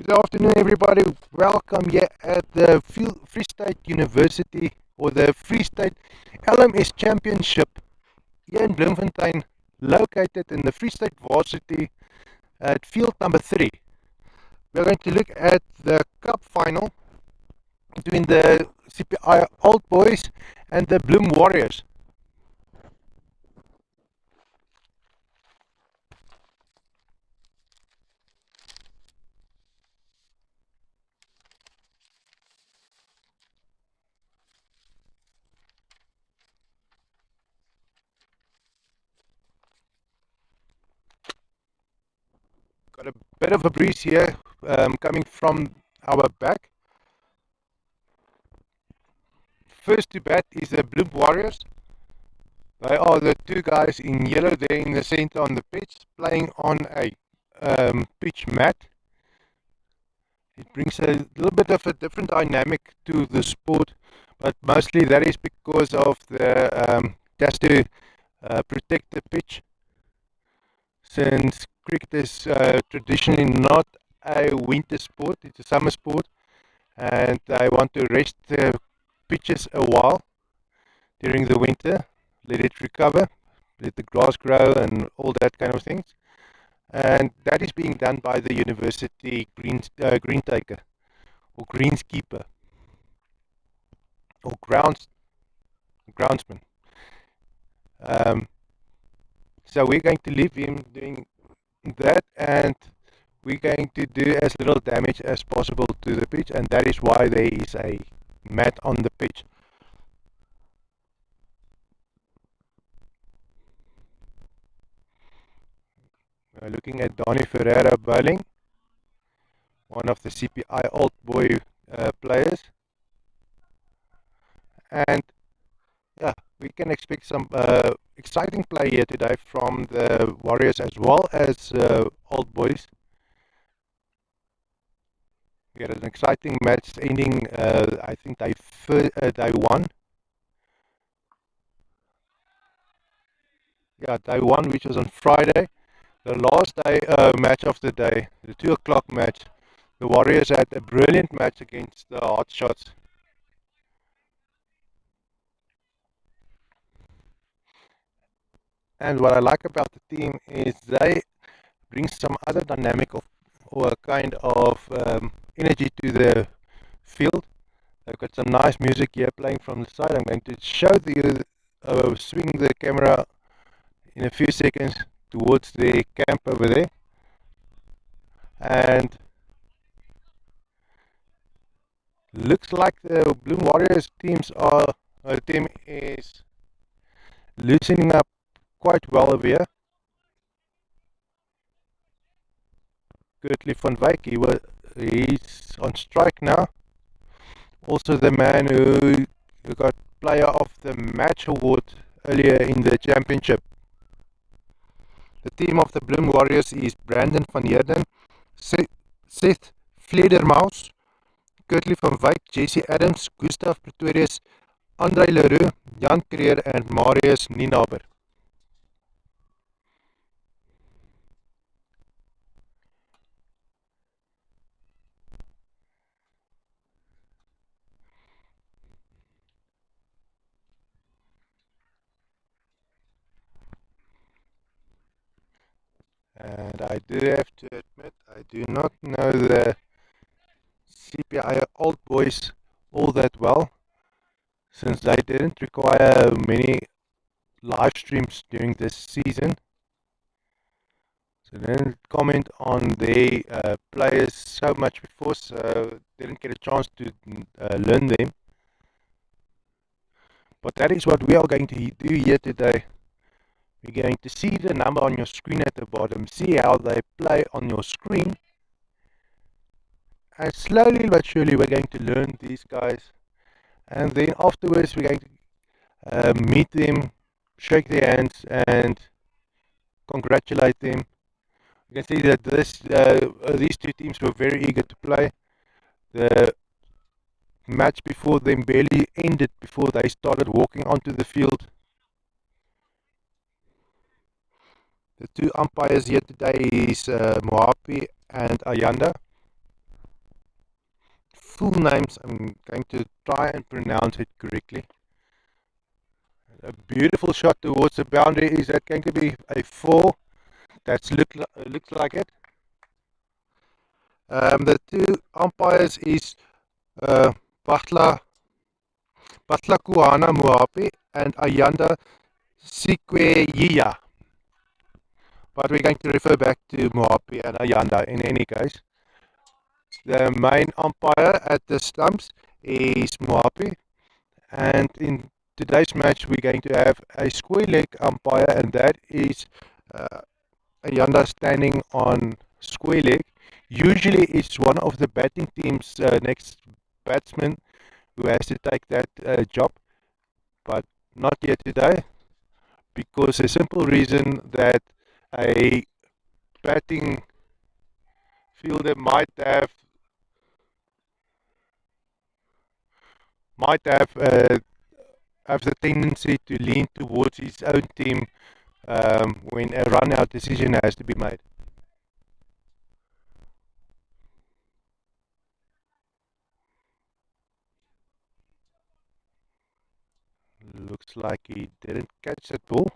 Good afternoon, everybody. Welcome here at the Free State University or the Free State LMS Championship here in Bloemfontein, located in the Free State Varsity at field number 3. We're going to look at the cup final between the CPI Old Boys and the Bloem Warriors. Got a bit of a breeze here coming from our back. First to bat is the Bloem Warriors. They are the two guys in yellow there in the center on the pitch, playing on a pitch mat. It brings a little bit of a different dynamic to the sport, but mostly that is because of the just to protect the pitch, since cricket is traditionally not a winter sport, it's a summer sport, and I want to rest the pitches a while during the winter, let it recover, let the grass grow and all that kind of things. And that is being done by the university green taker or greenskeeper or groundsman. Um, so we're going to leave him doing that, and we're going to do as little damage as possible to the pitch, and that is why there is a mat on the pitch. Looking at Donny Ferreira bowling, one of the CPI Old Boy players, and yeah, we can expect some exciting play here today from the Warriors as well as Old Boys. We had an exciting match ending, I think day one. Yeah, day one, which was on Friday. The last day match of the day, the 2 o'clock match. The Warriors had a brilliant match against the Hot Shots. And what I like about the team is they bring some other dynamic of or kind of energy to the field. They've got some nice music here playing from the side. I'm going to show you, swing the camera in a few seconds towards the camp over there. And looks like the Bloem Warriors team is loosening up quite well over here. Gertly van Wyk, he's on strike now. Also the man who got Player of the Match award earlier in the championship. The team of the Bloem Warriors is Brandon van Heerden, Seth Fledermaus, Gertly van Wyk, Jesse Adams, Gustav Pretorius, Andre Leroux, Jan Creer and Marius Nienaber. And I do have to admit, I do not know the CPI Old Boys all that well, since they didn't require many live streams during this season. So they didn't comment on their players so much before, so didn't get a chance to learn them. But that is what we are going to do here today. We're going to see the number on your screen at the bottom, see how they play on your screen, and slowly but surely we're going to learn these guys, and then afterwards we're going to meet them, shake their hands and congratulate them. You can see that these two teams were very eager to play. The match before them barely ended before they started walking onto the field. The two umpires here today is Mohapi and Ayanda. full names. I'm going to try and pronounce it correctly. A beautiful shot towards the boundary. Is that going to be a 4? That looks like it. The two umpires is uh, Batla Kuhana Moapi and Ayanda Sikweyiya. But we're going to refer back to Moapi and Ayanda in any case. The main umpire at the stumps is Moapi, and in today's match we're going to have a square leg umpire, and that is Ayanda standing on square leg. Usually it's one of the batting team's next batsman who has to take that job, but not yet today, because the simple reason that a batting fielder might have the tendency to lean towards his own team when a run-out decision has to be made. Looks like he didn't catch that ball.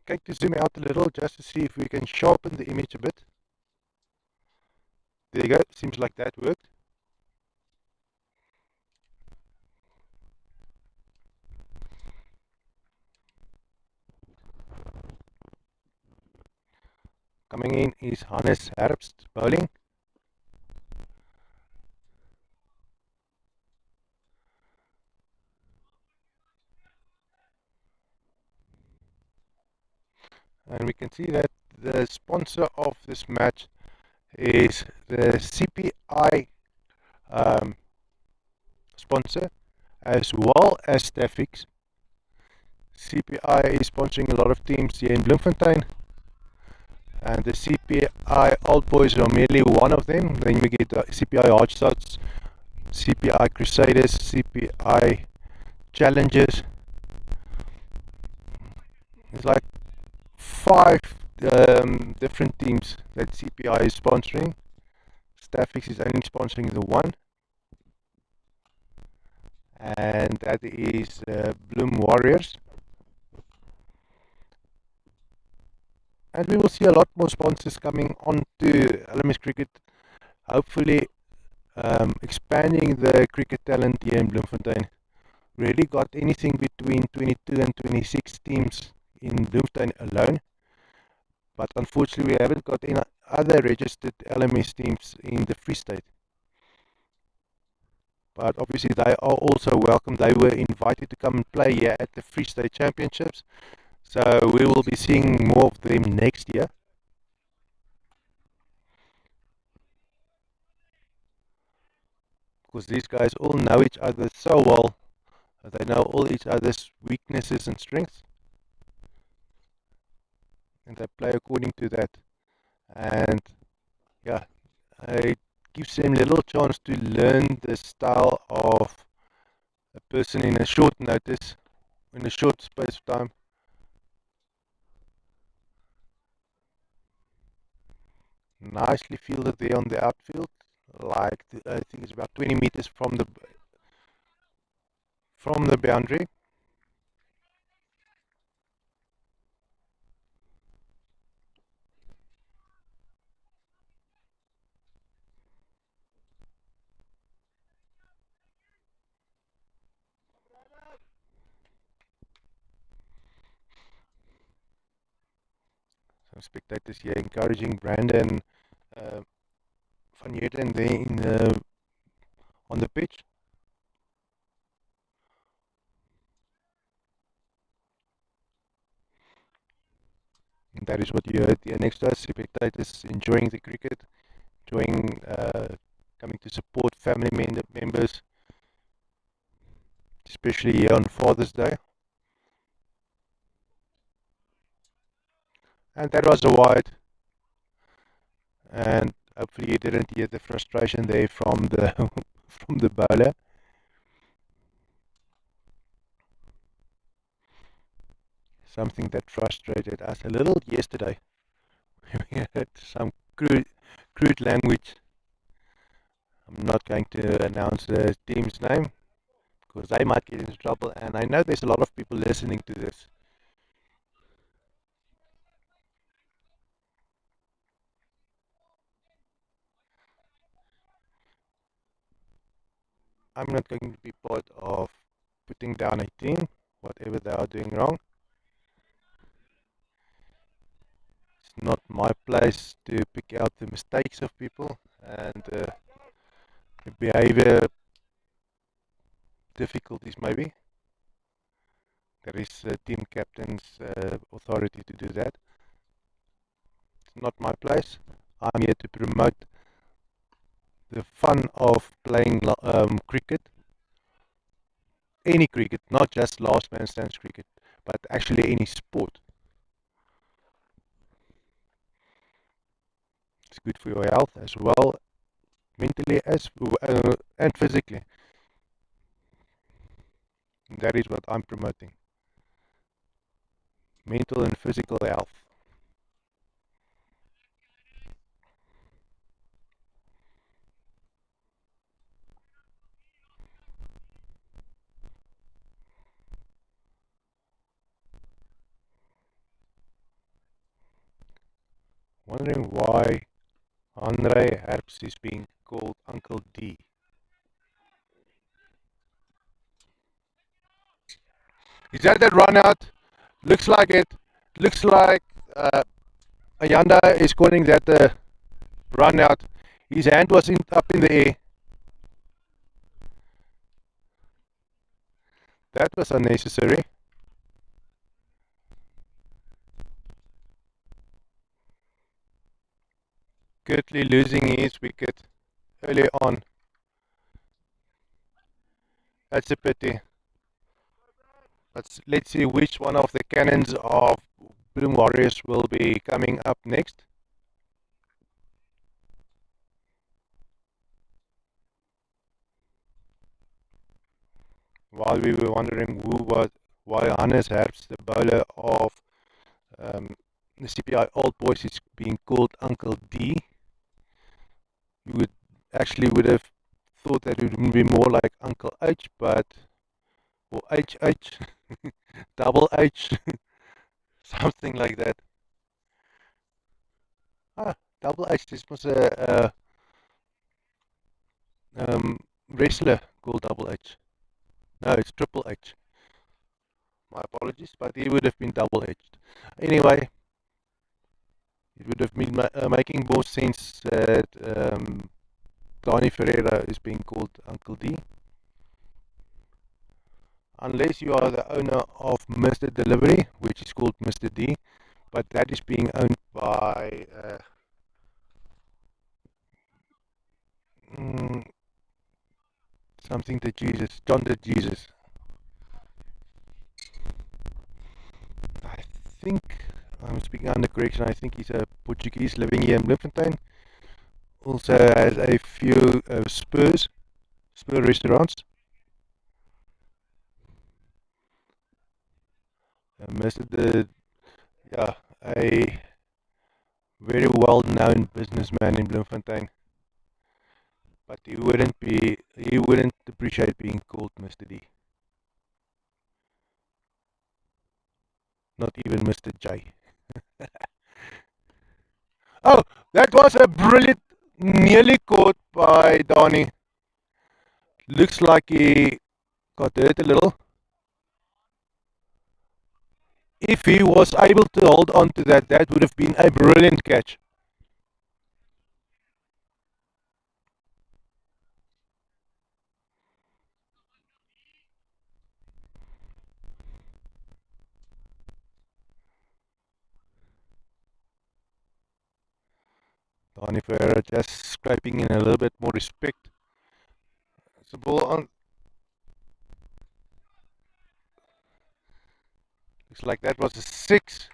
Going to zoom out a little just to see if we can sharpen the image a bit. There you go. Seems like that worked. Coming in is Hannes Herbst bowling. And we can see that the sponsor of this match is the CPI sponsor, as well as Stafix. CPI is sponsoring a lot of teams here in Bloemfontein, and the CPI Old Boys are merely one of them. Then we get the CPI Hotshots, CPI Crusaders, CPI Challengers. It's like 5 different teams that CPI is sponsoring. Stafix is only sponsoring the one, and that is Bloem Warriors. And we will see a lot more sponsors coming on to LMS Cricket, hopefully expanding the cricket talent here in Bloemfontein. Really got anything between 22 and 26 teams in Bloemfontein alone, but unfortunately we haven't got any other registered LMS teams in the Free State. But obviously they are also welcome. They were invited to come and play here at the Free State Championships, so we will be seeing more of them next year. Because these guys all know each other so well. They know all each other's weaknesses and strengths, and they play according to that. And yeah, it gives them a little chance to learn the style of a person in a short notice, in a short space of time. Nicely fielded there on the outfield, like I think it's about 20 meters from the boundary. Some spectators here encouraging Brandon van Heerden there on the pitch. And that is what you heard here next to us, spectators enjoying the cricket, enjoying coming to support family members, especially here on Father's Day. And that was a wide, and hopefully you didn't hear the frustration there from the from the bowler. something that frustrated us a little yesterday. We had some crude language. I'm not going to announce the team's name because they might get into trouble, and I know there's a lot of people listening to this. I'm not going to be part of putting down a team, whatever they are doing wrong. It's not my place to pick out the mistakes of people and behavior difficulties, maybe. There is a team captain's authority to do that. It's not my place. I'm here to promote the fun of playing cricket. Any cricket, not just last man stands cricket, but actually any sport. It's good for your health as well, mentally as and physically. And that is what I'm promoting. Mental and physical health. Wondering why Andre Herbst is being called Uncle D. Is that run out? Looks like it. Looks like Ayanda is calling that the run out. His hand was up in the air. That was unnecessary. Kirtley losing his wicket early on. That's a pity. Let's see which one of the cannons of Bloem Warriors will be coming up next. While we were wondering why Hannes Herbst, the bowler of the CPI Old Boys, is being called Uncle D. You would have thought that it would be more like Uncle H, but or HH, double H, something like that. Double H. This was a wrestler called Double H. No, it's Triple H. My apologies, but he would have been double H. Anyway, it would have been making more sense that Dani Ferreira is being called Uncle D. Unless you are the owner of Mr. Delivery, which is called Mr. D, but that is being owned by something to Jesus, John the Jesus. I think, I'm speaking under correction, I think he's a Portuguese living here in Bloemfontein. Also has a few Spur restaurants. A very well-known businessman in Bloemfontein, but he wouldn't appreciate being called Mr. D. Not even Mr. J. Oh, that was a brilliant, nearly caught by Donny. Looks like he got hurt a little. If he was able to hold on to that, that would have been a brilliant catch. Donny Ferreira just scraping in a little bit more respect. It's a ball on. Looks like that was a 6.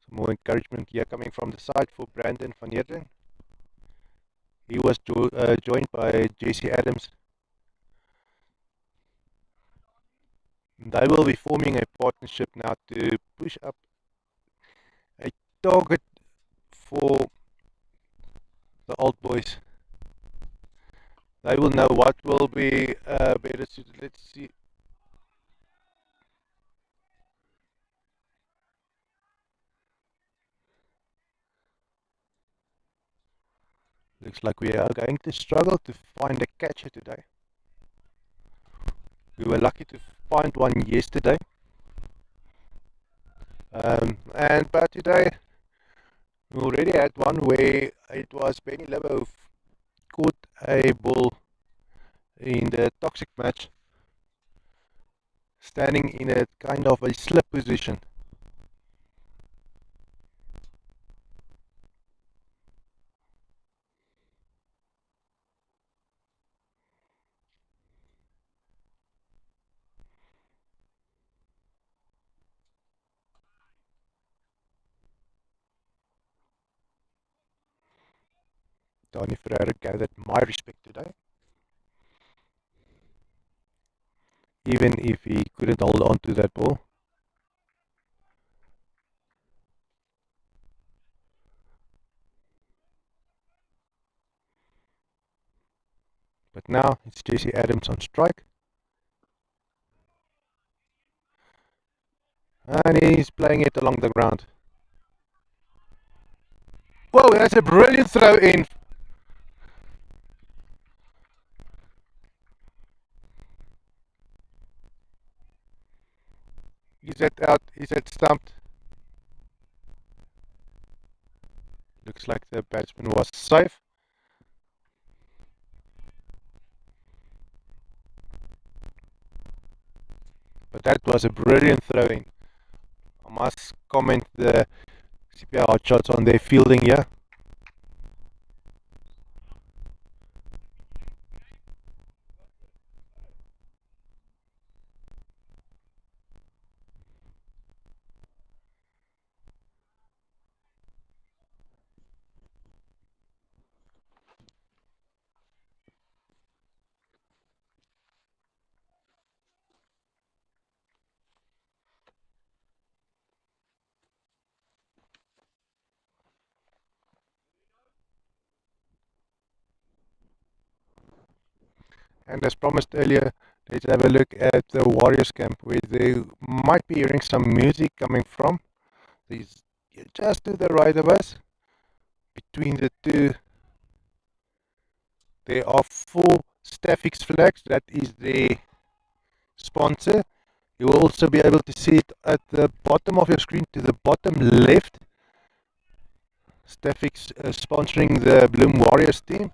Some more encouragement here coming from the side for Brandon van Heerden. He was joined by JC Adams. They will be forming a partnership now to push up a target for the old boys. They will know what will be better suited. Let's see. Looks like we are going to struggle to find a catcher today. We were lucky to find one yesterday. But today we already had one where it was Benny Lebo who caught a ball in the toxic match, standing in a kind of a slip position. Danny Ferreira gathered my respect today, even if he couldn't hold on to that ball. But now it's Jesse Adams on strike, and he's playing it along the ground. Whoa, that's a brilliant throw in. Is that out? Is that stumped? Looks like the batsman was safe. But that was a brilliant throw in. I must comment the CPI shots on their fielding here. And as promised earlier, let's have a look at the Warriors camp, where they might be hearing some music coming from. There's just to the right of us, between the two, there are 4 Staffix flags. That is their sponsor. You will also be able to see it at the bottom of your screen, to the bottom left. Staffix sponsoring the Bloem Warriors team.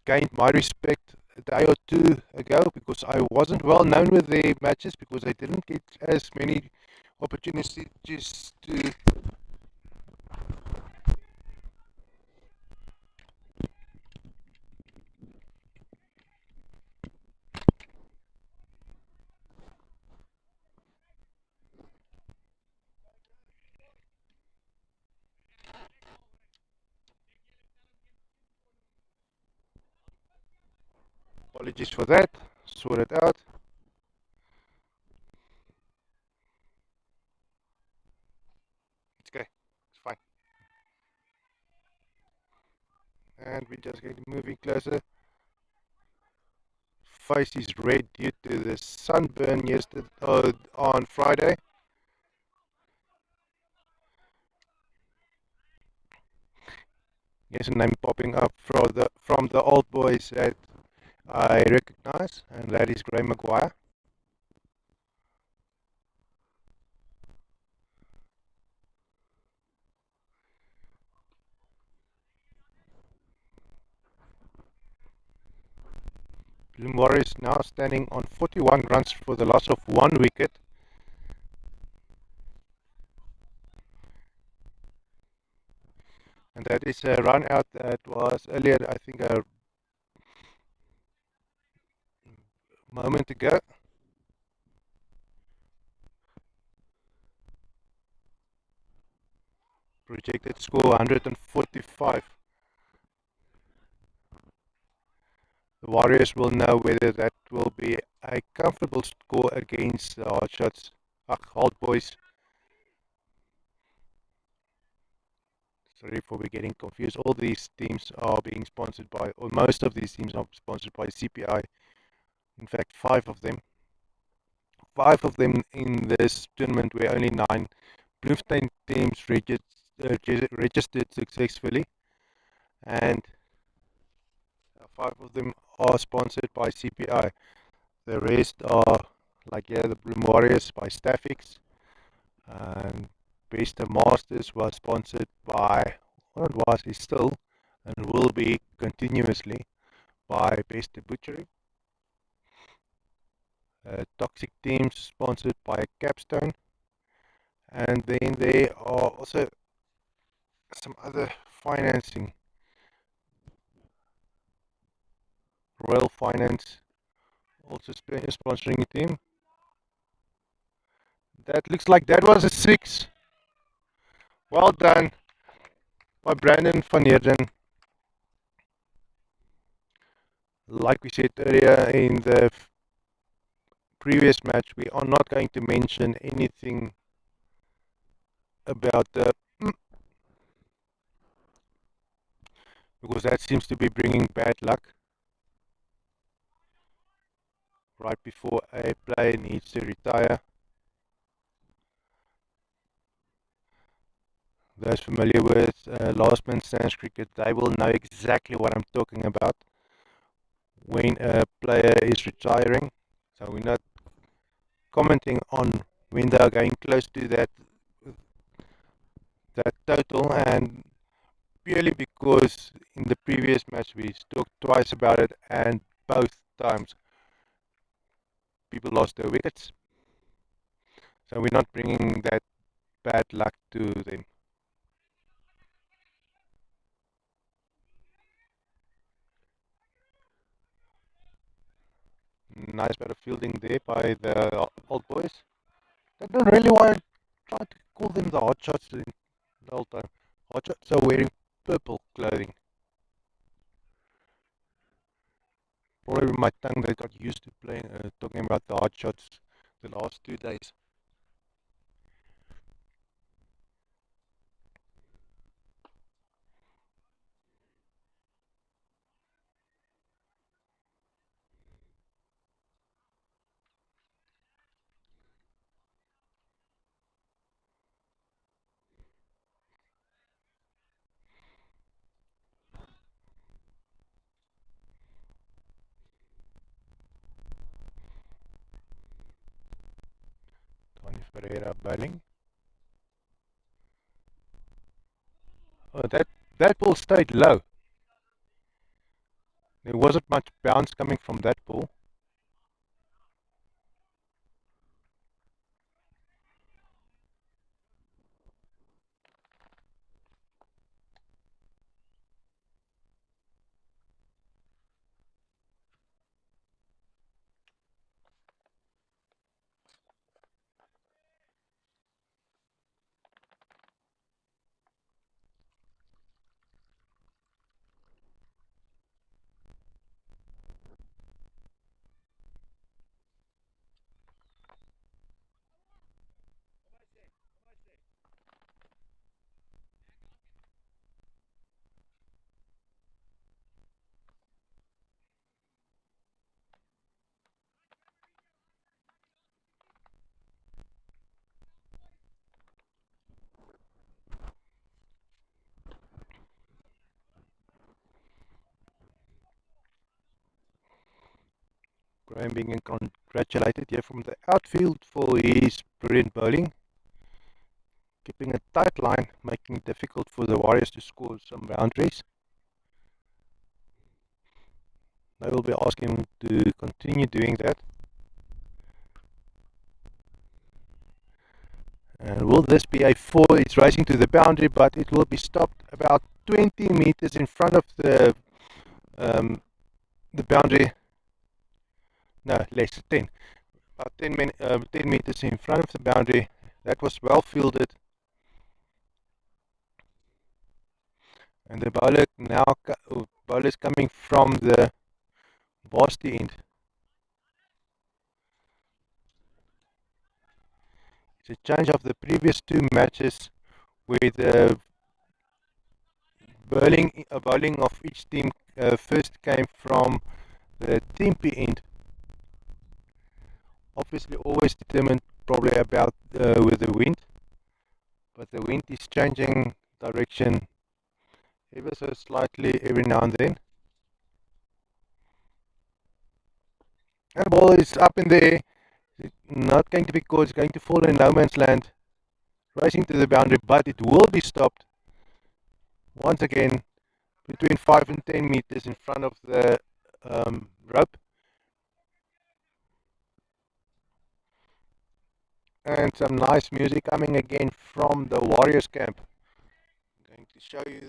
Gained my respect a day or two ago because I wasn't well known with their matches, because I didn't get as many opportunities to apologies for that, sort it out. It's okay, it's fine. And we just get moving closer. Face is red due to the sunburn yesterday on Friday. Here's a name popping up from the old boys that I recognize, and that is Gray Maguire. Bloem Warriors now standing on 41 runs for the loss of 1 wicket. And that is a run out that was earlier, I think, a moment ago. Projected score 145. the Warriors will know whether that will be a comfortable score against the Hard Shots, Hard Boys. Sorry for we getting confused. All these teams are being sponsored by, or most of these teams are sponsored by CPI. In fact, five of them. Five of them in this tournament were only nine Bloemfontein teams registered successfully, and five of them are sponsored by CPI. The rest are like the Bloem Warriors by Staffix, and Bester Masters was sponsored by, or it was, is still, and will be continuously by Bester Butchery. Toxic Teams sponsored by Capstone, and then there are also some other financing. Royal Finance also sponsoring a team. That looks like that was a 6. Well done by Brandon van Heerden. Like we said earlier in the previous match, we are not going to mention anything about the because that seems to be bringing bad luck right before a player needs to retire. Those familiar with last man stands cricket, they will know exactly what I'm talking about when a player is retiring. So we're not commenting on when they are going close to that total, and purely because in the previous match we talked twice about it, and both times people lost their wickets. So we're not bringing that bad luck to them. Nice bit of fielding there by the old boys. I don't really want to try to call them the hot shots the whole time. Hot shots are wearing purple clothing. Probably my tongue that got used to playing, talking about the hot shots the last 2 days. Tony Ferreira bowling. Oh, that ball stayed low. There wasn't much bounce coming from that ball. Graham being congratulated here from the outfield for his brilliant bowling. Keeping a tight line, making it difficult for the Warriors to score some boundaries. I will be asking him to continue doing that. And will this be a 4? It's racing to the boundary, but it will be stopped about 20 meters in front of the boundary. No, less, 10. About 10 meters in front of the boundary. That was well fielded. And the bowler is coming from the was the end. It's a change of the previous two matches where the bowling of each team first came from the Tempe end. Obviously always determined probably about with the wind, but the wind is changing direction ever so slightly every now and then. And the ball is up in the air, not going to be caught, it's going to fall in no man's land, racing to the boundary, but it will be stopped once again between 5 and 10 meters in front of the rope. And some nice music coming again from the Warriors camp. I'm going to show you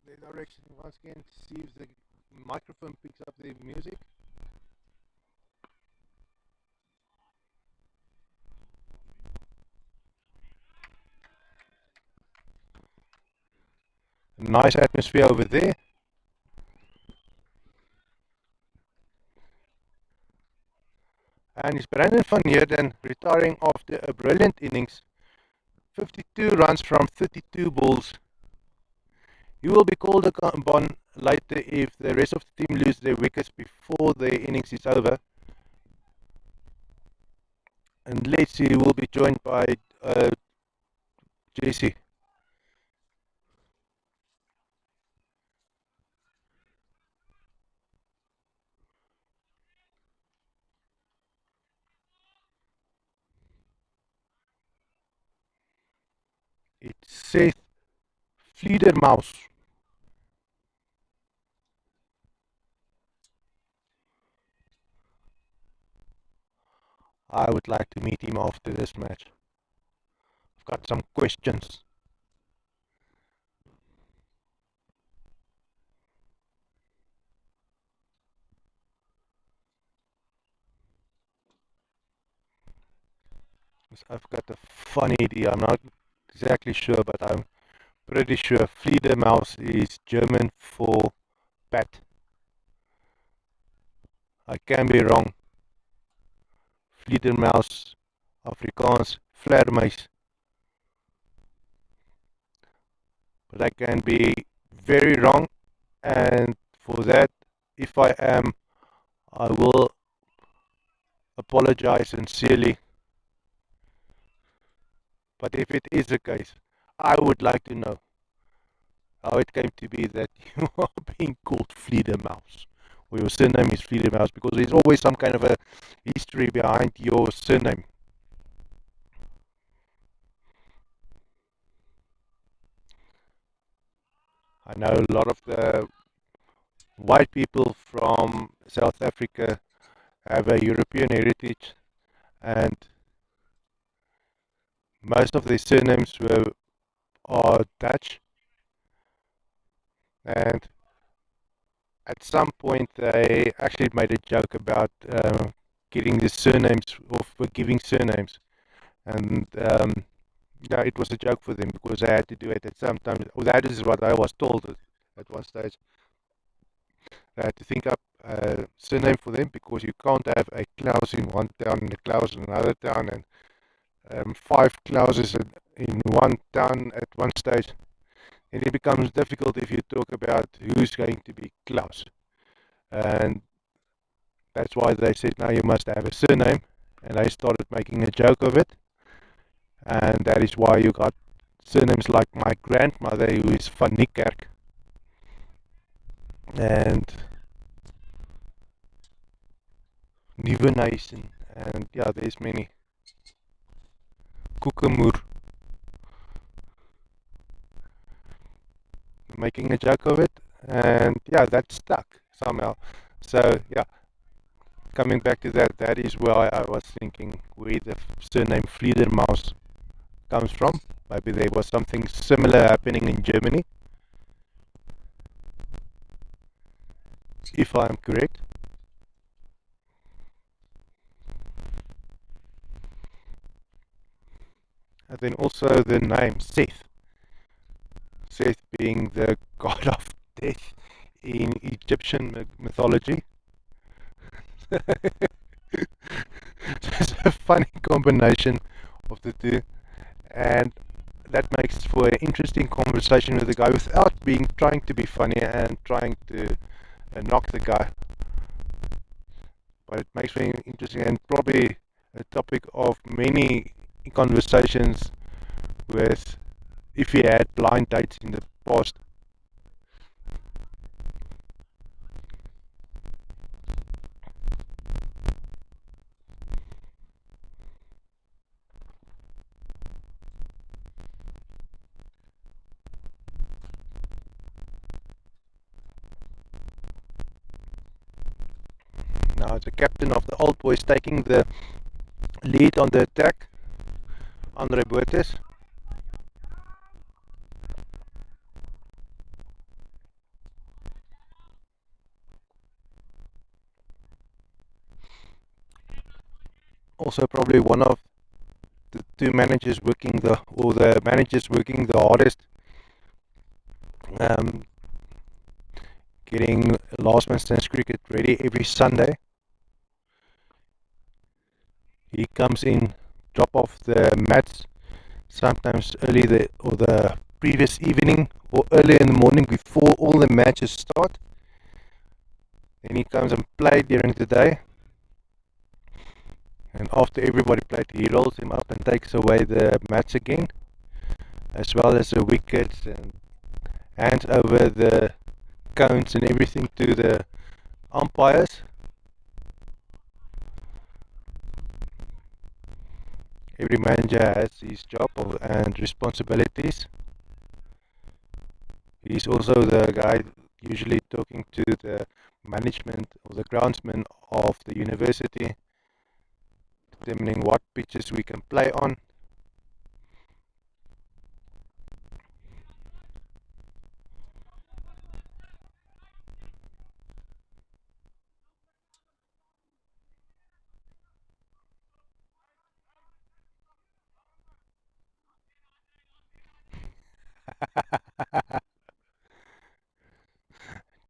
the direction once again, see if the microphone picks up the music. Nice atmosphere over there. And it's Brandon van Heerden retiring after a brilliant innings. 52 runs from 32 balls. He will be called upon later if the rest of the team lose their wickets before the innings is over. And let's see, he will be joined by Jesse. It's Seth Vliedermaus. I would like to meet him after this match. I've got some questions. I've got a funny idea. I'm not exactly sure, but I'm pretty sure Fledermaus is German for bat. I can be wrong. Fledermaus, Afrikaans, vleermuis. But I can be very wrong, and for that, if I am, I will apologize sincerely. But if it is the case, I would like to know how it came to be that you are being called Vliedermaus, or your surname is Vliedermaus, because there's always some kind of a history behind your surname. I know a lot of the white people from South Africa have a European heritage, and most of their surnames are Dutch, and at some point they actually made a joke about getting the surnames, or giving surnames, and yeah, it was a joke for them because they had to do it at some time. Well, that is what I was told at one stage. They had to think up a surname for them because you can't have a Klaus in one town and a Klaus in another town, and 5 Klauses in one town at one stage. And it becomes difficult if you talk about who's going to be Klaus. And that's why they said, now you must have a surname. And they started making a joke of it. And that is why you got surnames like my grandmother, who is van Niekerk. And Nieuwenhuis. And yeah, there's many. Koekemoer. Making a joke of it. And yeah, that stuck somehow. So yeah, coming back to that, that is why I was thinking where the surname Vliedermaus comes from. Maybe there was something similar happening in Germany, if I am correct. And then also the name Seth. Seth being the god of death in Egyptian mythology. It's a funny combination of the two, and that makes for an interesting conversation with the guy without being trying to be funny and trying to knock the guy. But it makes for interesting and probably a topic of many conversations with if he had blind dates in the past. Now the captain of the old boys taking the lead on the attack, Andre Botes. Also probably one of the two managers working the managers working the hardest, um, getting last man stands cricket ready every Sunday. He comes in, drop off the mats sometimes early or the previous evening or early in the morning before all the matches start. Then he comes and plays during the day. And after everybody played, he rolls him up and takes away the mats again, as well as the wickets, and hands over the cones and everything to the umpires. Every manager has his job and responsibilities. He's also the guy usually talking to the management or the groundsman of the university, determining what pitches we can play on.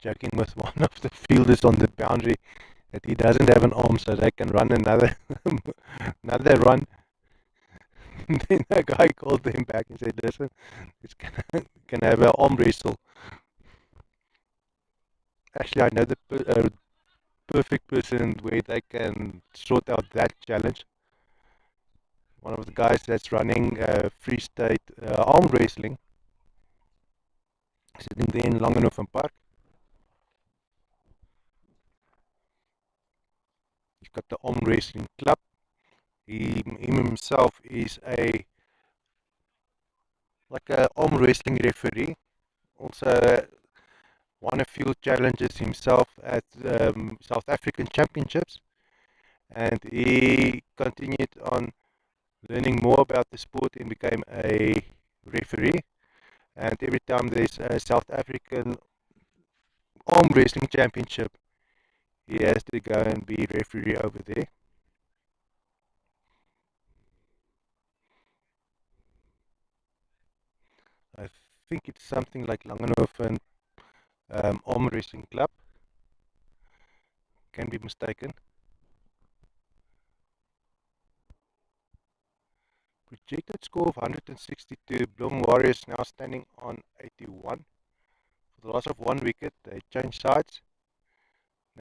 Joking with one of the fielders on the boundary that he doesn't have an arm so they can run another another run. Then the guy called him back and said, listen, it's can have an arm wrestle. Actually, I know the perfect person where they can sort out that challenge. One of the guys that's running Free State arm wrestling, sitting there in Langenhoven Park. He's got the arm wrestling club. Him himself is a arm wrestling referee. Also won a few challenges himself at South African Championships, and he continued on learning more about the sport and became a referee. And every time there's a South African arm wrestling championship, he has to go and be referee over there. I think it's something like Langenhoven Arm Wrestling Club. Can be mistaken. Projected score of 162. Bloem Warriors now standing on 81. For the loss of one wicket, they changed sides.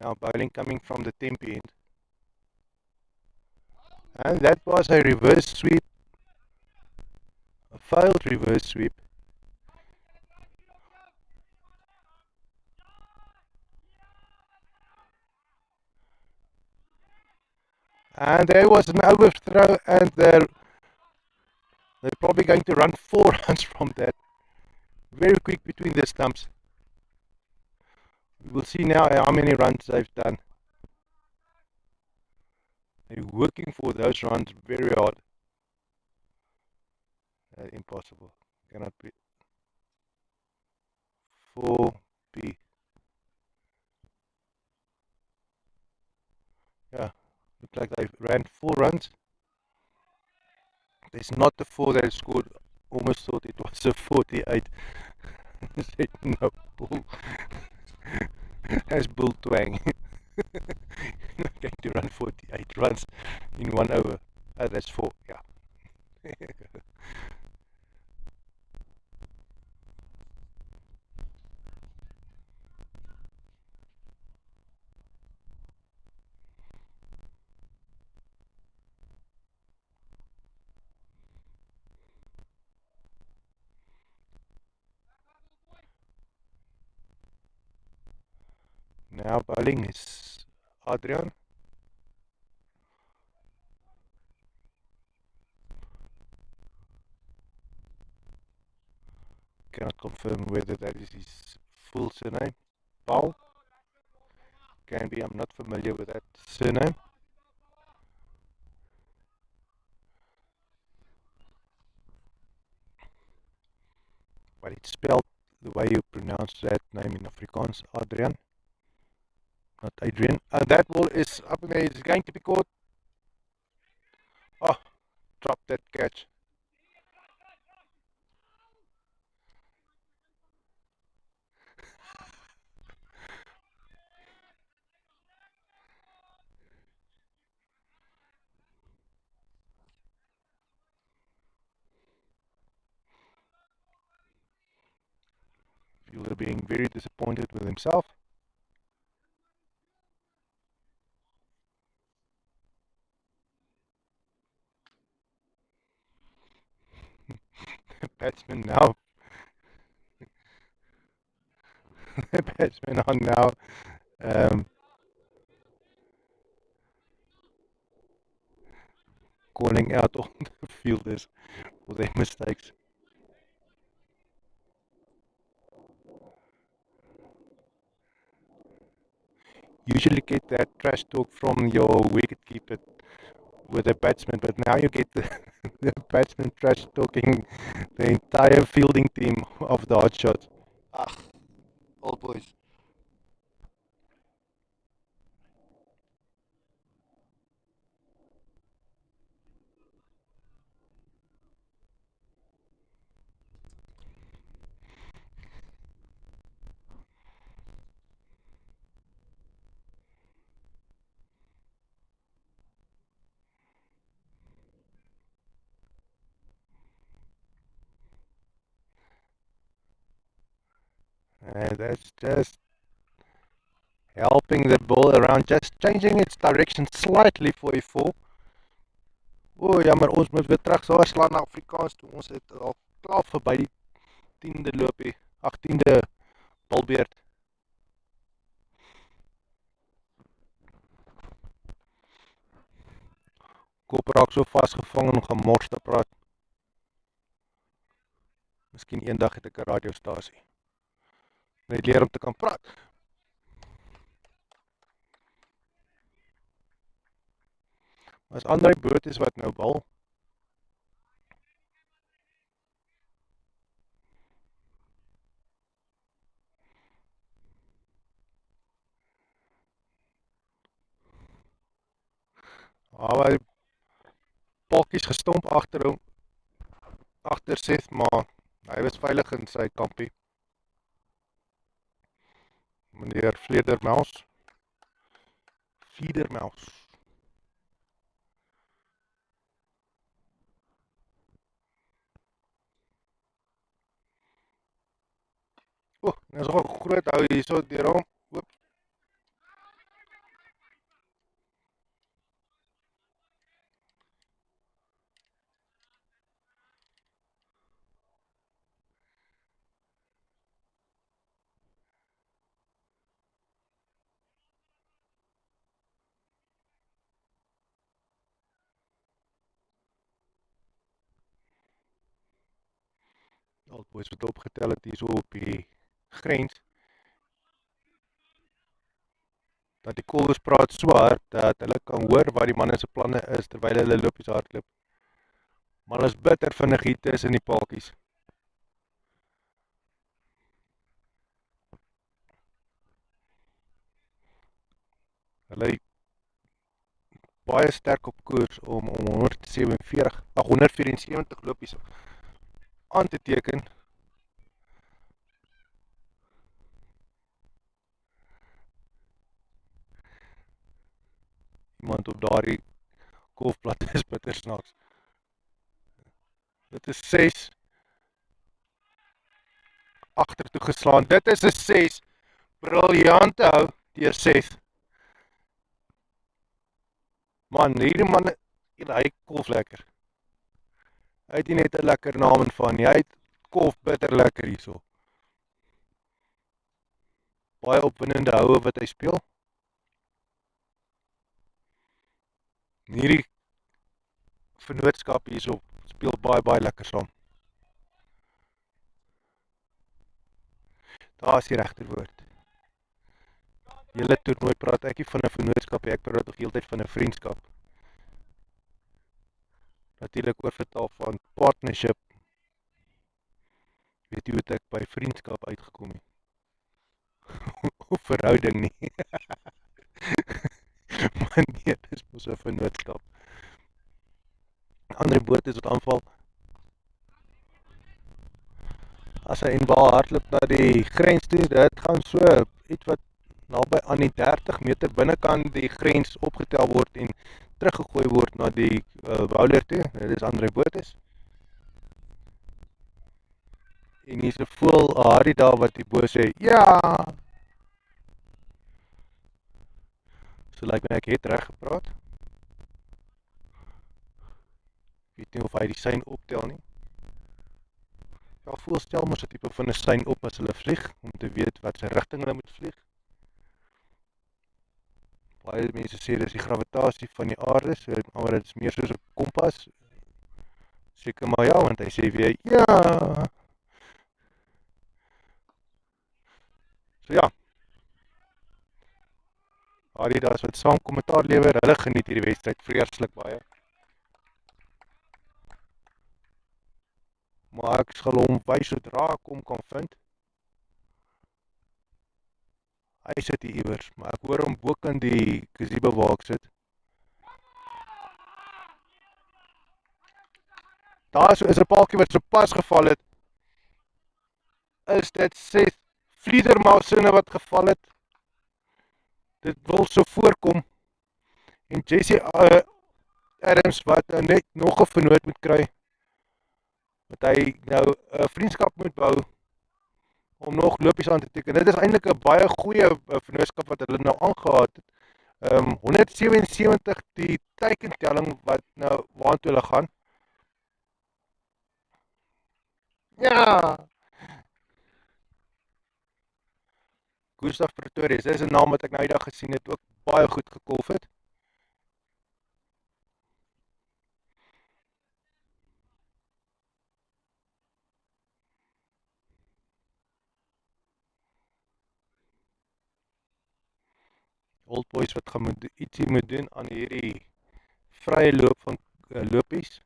Now bowling coming from the Tempe end. And that was a reverse sweep. A failed reverse sweep. And there was an overthrow, and they're probably going to run 4 runs from that. Very quick between the stumps. We will see now how many runs they've done. They're working for those runs very hard. Impossible. Cannot be. 4B. Yeah, look like they ran 4 runs. It's not the 4 that scored. Almost thought it was a 48. Said no, bull. As bull twang. Going to run 48 runs in 1 over. That's 4, yeah. Now bowling is Adrian. Cannot confirm whether that is his full surname. Paul? Can be, I'm not familiar with that surname. But it's spelled the way you pronounce that name in Afrikaans, Adrian, not Adrian. That ball is up in there, it's going to be caught. Oh, drop that catch. Fielder being very disappointed with himself. Batsman now. Batsmen are now um, calling out all the fielders for their mistakes. Usually get that trash talk from your wicketkeeper with a batsman, but now you get the, the batsman trash talking the entire fielding team of the hot shots. Ah, old boys. And that's just helping the ball around, just changing its direction slightly for a 4. O, jammer, ons moet weer terug so slaan na Afrikaans toe. Ons het al klaar verby die 10de loopie, 18de balbeurt. Kop raak so vasgevang en gemors te praat. Miskien eendag het ek 'n radiostasie. Net leer om te kan praat. As Andrei Boot is wat nou bal. Hy pakkies gestomp agter hom. Agter Seth, maar hy was veilig in sy kampie. Meneer Vledermaus. Vledermaus. O, nou is nog 'n groot hou hierso deur hom. Oop. Al boys wat opgetel het hierso op die grens. Dat die kolwers praat so hard dat hulle kan hoor wat die manne se planne is terwyl hulle lopies hardloop. Maar hulle is bitter vinnig hier tussen die paadjies. Hulle baie sterk op koers om 174 lopies aan te teken. iemand op daardie golfplat is bitter snaaks. Dit is 6 agtertoe geslaan. Dit is 'n 6. Briljante hou deur 6. Man, hierdie man, hy golf lekker. Hy het nie net 'n lekker naam en van nie. Hy het golf bitter lekker hierso. Baie opwindende houe wat hy speel. Hierdie vennootskap hierso speel baie lekker saam. Daar is die regte woord. Julle toernooi praat ek nie van 'n vennootskap nie, ek praat nog heeltyd van 'n vriendskap. Natuurlik oorvertaal van partnership. Weet jy hoe ek by vriendskap uitgekom het? Of verhouding nie. Maar nee, dit is mos 'n vennootskap. Ander boot is wat aanval. As hy en bal hardloop na die grens toe, dit gaan so iets wat naby aan die 30 meter binnekant die grens opgetel word en teruggegooi word na die bowler toe. Dit is Andre Botha. En hier's 'n voël Harry daar wat die bo sê, ja. So lyk my ek het reg gepraat. Weet nie of hy die sein optel nie. Ja, voël stel mos 'n tipe van 'n sein op as hulle vlieg, om te weet wat se rigting hulle moet vlieg. Baie mense sê dis die gravitasie van die aarde, maar dit is meer soos 'n kompas. Seker maar ja, want hy sê weer, ja. So ja. Adidas wat saam kommentaar lewer, hulle geniet hierdie wedstryd vreeslik baie. Maar ek sal hom wys sodra ek hom kan vind. Hy sit hier iewers, maar ek hoor hom bokant die gazebo waar ek sit. Daar is 'n paaltjie wat so pas geval het. Is dit 6 vliedermaussinne wat geval het? Dit wil so voorkom. En Jesse Adams wat net nog 'n vernoot moet kry. Dat hy nou 'n vriendskap moet bou om nog lopies aan te teken. Dit is eintlik 'n baie goeie vennootskap wat hulle nou aangehaat het. 177 die teikentelling wat nou waartoe hulle gaan. Ja. Gustav Pretorius, dis 'n naam wat ek nou die dag gesien het, ook baie goed gekolf het. Old boys wat gaan ietsie moet doen aan hierdie vrye loop van lopies.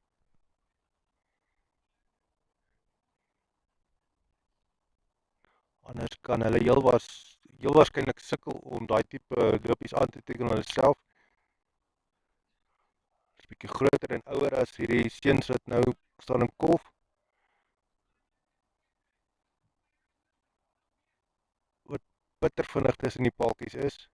Anders kan hulle heel waarskynlik sukkel om daai tipe lopies aan te teken hulle self. Is bietjie groter en ouer as hierdie seuns wat nou staan en kolf. Wat bitter vinnig tussen die paaltjies is.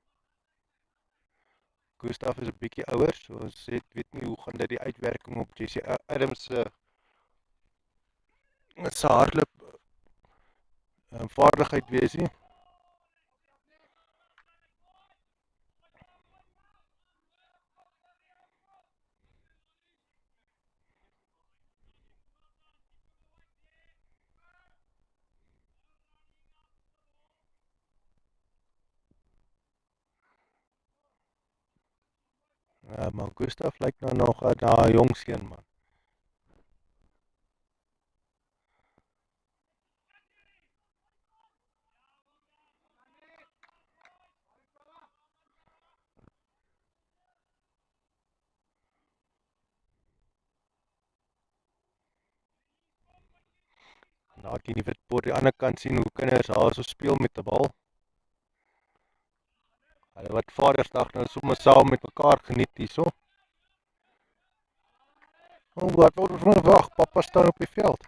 Gustav is 'n bietjie ouer, so ons weet nie hoe gaan dit die uitwerking op Jesse Adams se hardloop vaardigheid wees nie. Maar Gustav lyk nou nog 'n jong seun man. Daar teen die witbord die ander kant sien hoe kinders daar so speel met 'n bal. Hulle wat Vadersdag nou sommer saam met mekaar geniet hierso. Wat word ons wag, pappa staan op die veld.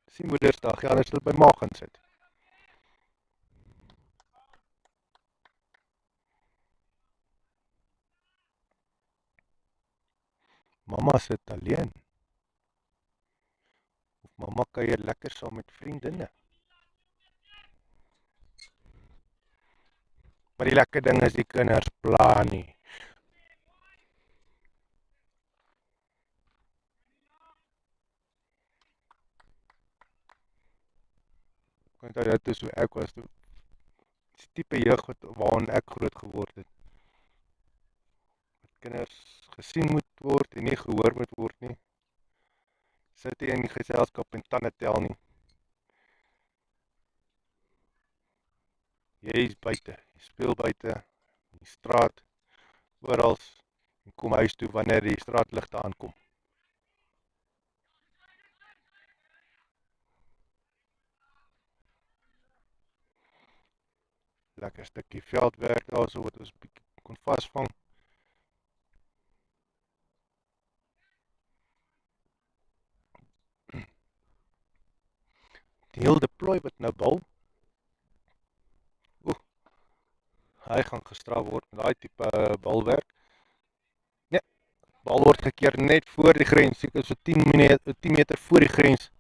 Dis Moedersdag, ja, hulle sal by ma gaan sit. Mamma sit alleen. Of mamma kuier lekker saam met vriendinne. Maar die lekker ding is die kinders pla nie. Ek onthou dit is hoe ek was toe. Die tipe jeug waarin ek groot geword het. Kinders gesien moet word en nie gehoor moet word nie. Sit jy in geselskap en tande tel nie. Jy is buite, jy speel buite, in die straat, oral, en kom huis toe wanneer die straatligte aankom. Lekker stukkie veldwerk daar so wat ons bietjie kon vasvang. Die hele deploy wat nou bal, hy gaan gestraf word met daai tipe balwerk. Nee, bal word gekeer net voor die grens, seker so 10 meter voor die grens.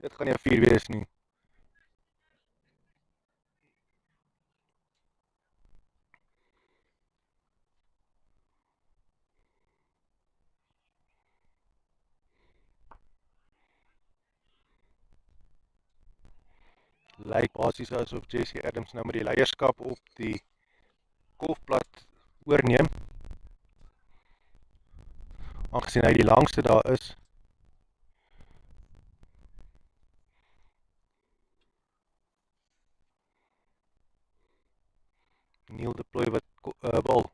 Dit gaan nie 'n 4 wees nie. Lyk basies asof Jesse Adams nou met die leierskap op die golfplat oorneem, aangesien hy die langste daar is. Neil deploy wat bal.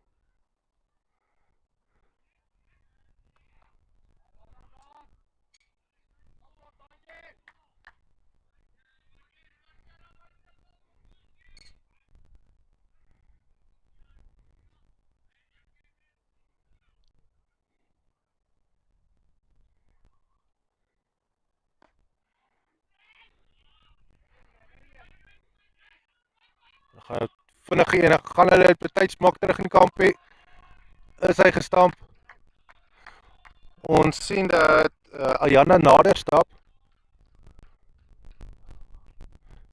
Gaan vinnig enig, gaan hulle het betyds maak terug in die kamp hê, is hy gestamp. Ons sien dat Ayana nader stap.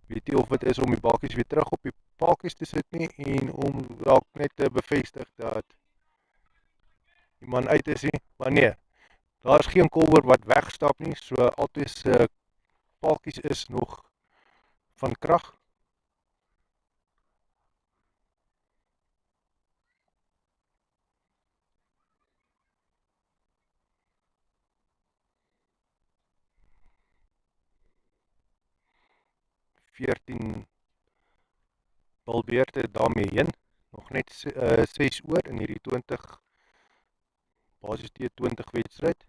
Weet nie of dit is om die bakkies weer terug op die pakies te sit nie, en om dalk net te bevestig dat die man uit is nie, maar nee, daar is geen kolwer wat wegstap nie, so altyd se pakies is nog van krag. Veertien balbeurte daarmee heen, nog net 6 oor in hierdie 20, basis T20 wedstryd.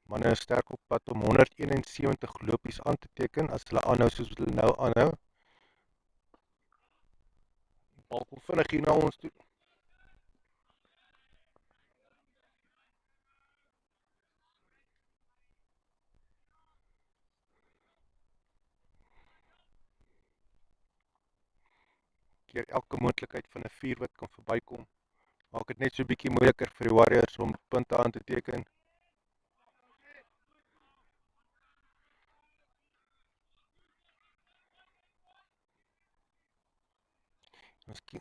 Manne is sterk op pad om 171 lopies aan te teken, as hulle aanhou soos hulle nou aanhou. Die bal kom vinnig hier na ons toe. Keer elke moontlikheid van 'n 4 wat kan verbykom. Maak dit net so 'n bietjie moeiliker vir die Warriors om punte aan te teken.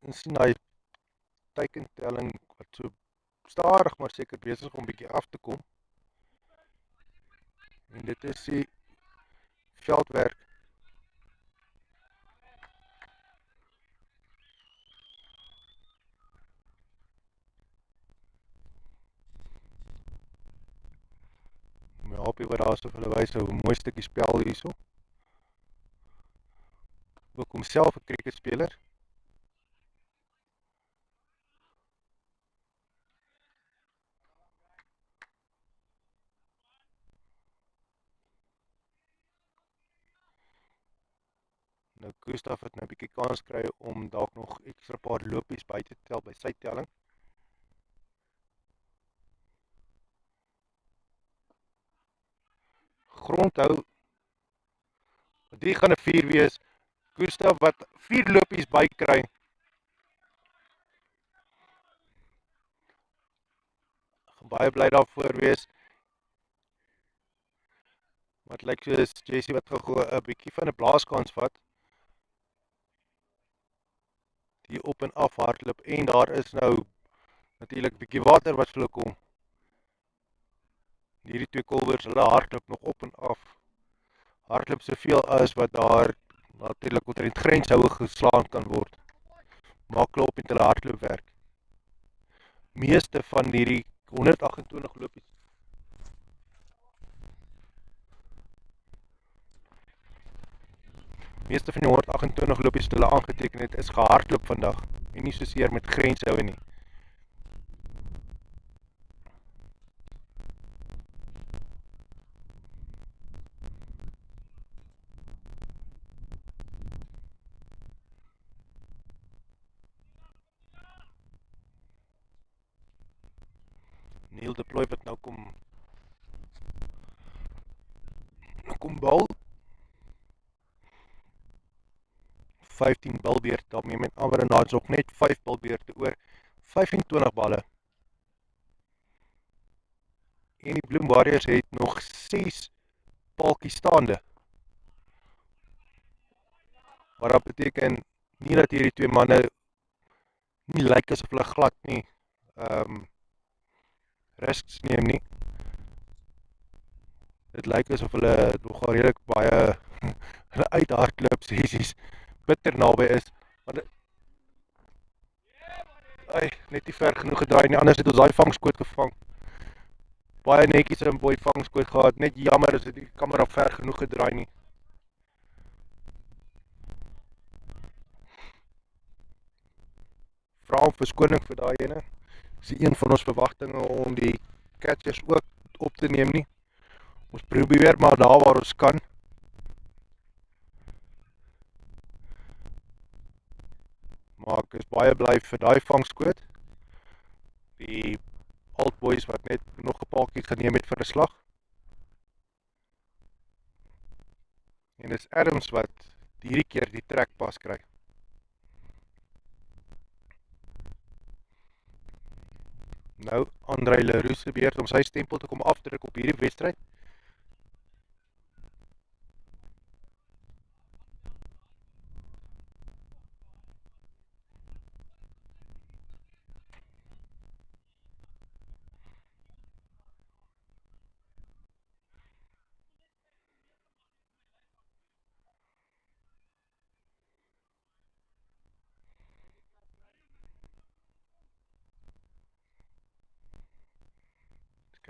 Ons sien daai teikentelling wat so stadig maar seker besig om bietjie af te kom. En dit is die veldwerk. My hopie wat daar so vir hulle wys, 'n mooi stukkie spel hierso. Ook homself 'n cricketspeler. Nou Gustav het nou 'n bietjie kans kry om dalk nog ekstra paar lopies by te tel by sy telling. Grondhou. Die gaan 'n 4 wees. Gustav wat 4 lopies by kry. baie bly daarvoor wees. Wat lyk soos Jessie wat gou 'n bietjie van 'n blaaskans vat. Die op en af hardloop en daar is nou natuurlik 'n bietjie water wat vir hulle kom. Hierdie twee kolwers, hulle hardloop nog op en af. Hardloop soveel as wat daar natuurlik omtrent grenshoue geslaan kan word. Maak klop met hulle hardloopwerk. Meeste van hierdie 128 lopies Meeste van die 128 lopies wat hulle aangeteken het, is gehardloop vandag en nie soseer met grenshoue nie. Neil deploy wat nou kom bal. 15 balbeurt, daarmee met ander naad ook net 5 balbeurte oor 25 balle. En die Bloem Warriors het nog 6 palkies staande. Wat dat beteken nie dat hierdie twee manne nie lyk asof hulle glad nie risks neem nie. Dit lyk asof hulle nogal redelik baie hulle uithardloop sessies bitter naby is. Maar net nie ver genoeg gedraai nie, anders het ons daai vangskoot gevang. Baie netjies 'n mooi vangskoot gehad, net jammer as die kamera ver genoeg gedraai nie. Vra om verskoning vir daai ene. Dis een van ons verwagtinge om die catchers ook op te neem nie. Ons probeer maar daar waar ons kan. Maar ek is baie bly vir daai vangskoot. Die old boys wat net nog 'n paaltjie geneem het vir 'n slag. En dis Adams wat hierdie keer die trekpas kry. Nou André Leroux se beurt om sy stempel te kom afdruk op hierdie wedstryd.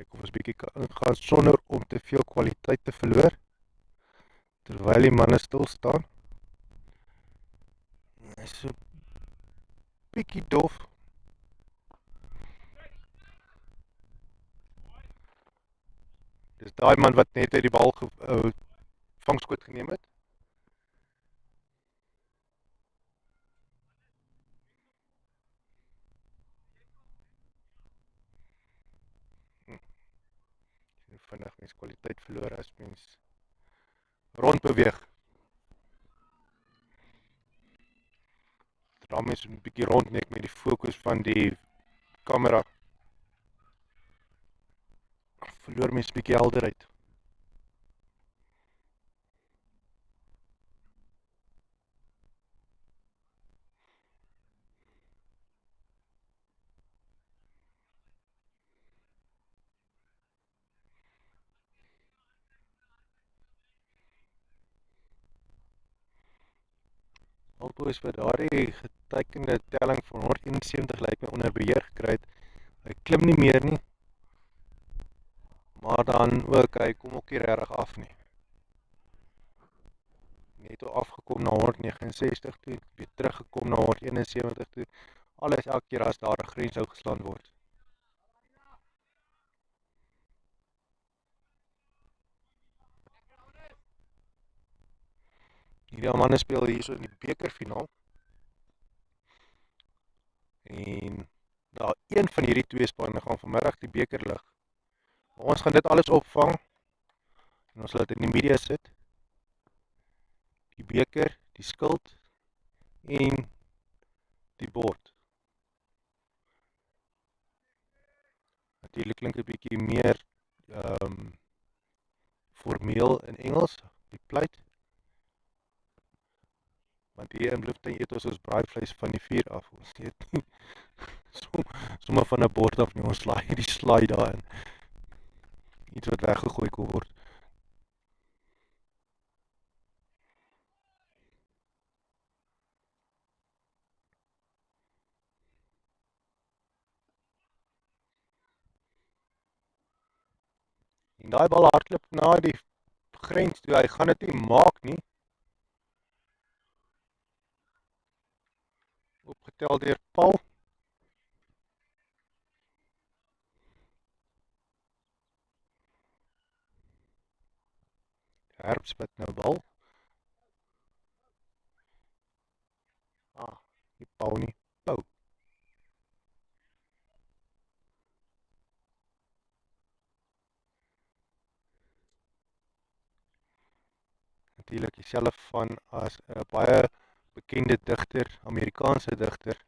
Kyk of ons bietjie kan ingaan sonder om te veel kwaliteit te verloor. Terwyl die manne stil staan. Hy is so bietjie dof. Dis daai man wat net uit die bal vangskoot geneem het. Vinnig mens kwaliteit verloor as mens rond beweeg. Dra mens 'n bietjie rond net met die fokus van die kamera. Verloor mens 'n bietjie helderheid. Altoos vir daardie getekende telling van 171 lyk my onder beheer gekry het. Hy klim nie meer nie. Maar dan ook, hy kom ook nie regtig af nie. Net afgekom na 169 toe, weer teruggekom na 171 toe. Alles elke keer as daar 'n grenshou geslaan word. Hierdie manne speel hierso in die bekerfinaal. En daar een van hierdie twee spanne gaan vanmiddag die beker lig. Ons gaan dit alles opvang en ons laat dit in die media sit. Die beker, die skild en die bord. Natuurlijk klink 'n bietjie meer formeel in Engels, die pleit. Want hier in Bloemfontein eet ons braaivleis van die vuur af. Ons eet nie sommer van 'n bord af nie, ons slaai die slaai daarin. Iets wat weggegooi kon word. En daai bal hardloop na die grens toe, hy gaan dit nie maak nie. Opgetel deur Paul. Herpspit nou bal. Die Paul nie. Pau. Natuurlik dieselfde van as 'n baie bekende digter, Amerikaanse digter,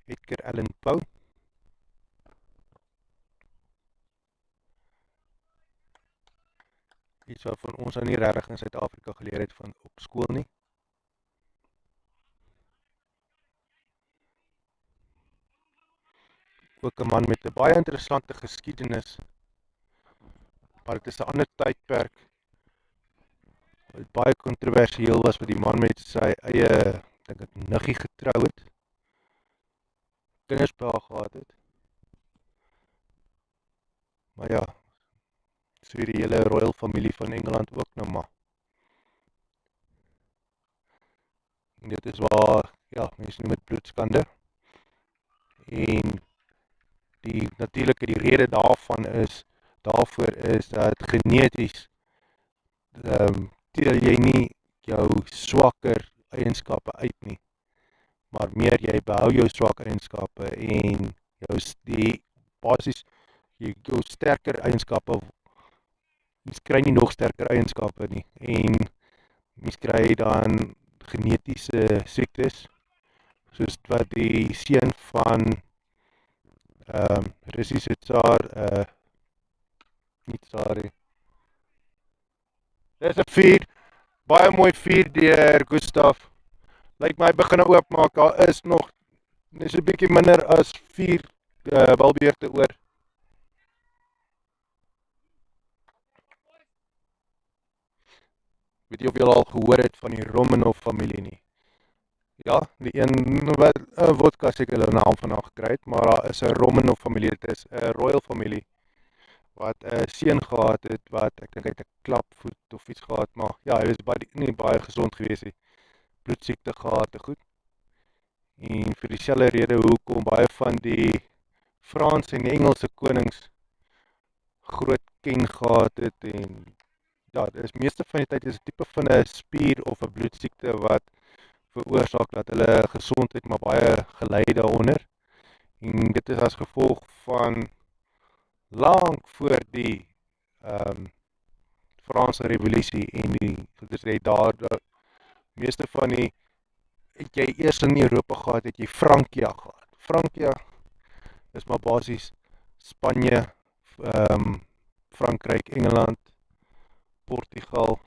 Edgar Allan Poe. Iets wat van ons nou nie regtig in Suid-Afrika geleer het van op skool nie. Ook 'n man met 'n baie interessante geskiedenis, maar dit is 'n ander tydperk wat baie kontroversieel was, wat die man met sy eie, dink ek, niggie getrou het, kinders by haar gehad het. Maar ja, so die hele royal familie van Engeland ook nou maar. En dit is waar, ja, mense noem dit bloedskande. En natuurlike die rede daarvoor is dat geneties teel jy nie jou swakker eienskappe uit nie, maar meer jy behou jou swak eienskappe en jou sterker eienskappe, mens kry nie nog sterker eienskappe nie, en mens kry dan genetiese siektes, soos wat die seun van Russiese tsaar, nie tsaar nie. Dis 'n vuur, baie mooi vuur deur Gustav. Lyk my begin oopmaak, daar is nog net so 'n bietjie minder as 4 balbeurte oor. Weet jy of jy al gehoor het van die Romanov familie nie? Ja, die een wat vodka seker hulle naam vanaf gekry het, maar daar is 'n Romanov familie, dit is 'n royal familie wat 'n seun gehad het wat ek dink hy het 'n klapvoet of iets gehad, maar ja, hy was nie baie gesond gewees nie. Bloedsiekte gehad en goed. En vir dieselfde rede hoekom baie van die Franse en die Engelse konings groot ken gehad het, en ja, dit is meeste van die tyd is 'n tipe van 'n spier of 'n bloedsiekte wat veroorsaak dat hulle gesondheid maar baie gelei daaronder. En dit is as gevolg van lank voor die Franse revolusie en meeste van die het jy eers in Europa gehad, het jy Frankia gehad. Frankia is maar basies Spanje, Frankryk, Engeland, Portugal,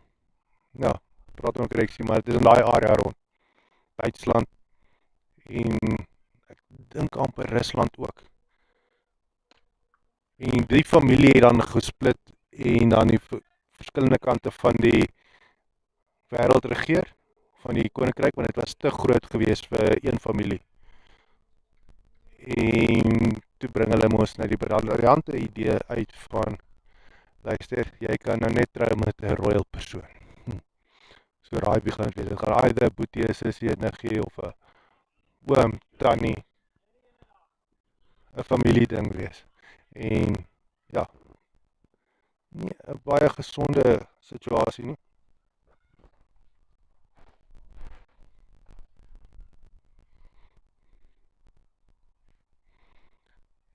ja, praat ook Greksie, maar dit is in daai area rond. Duitsland en ek dink amper Rusland ook. En die familie het dan gesplit en dan die verskillende kante van die wêreld regeer, van die koninkryk, want dit was te groot gewees vir een familie. En toe bring hulle mos nou die briljante idee uit van, luister, jy kan nou net trou met 'n royal persoon. So raai begin het wees, dit gaan either 'n boetie, sussie, 'n niggie of 'n oom, tannie, 'n familie ding wees. En ja, nie 'n baie gesonde situasie nie.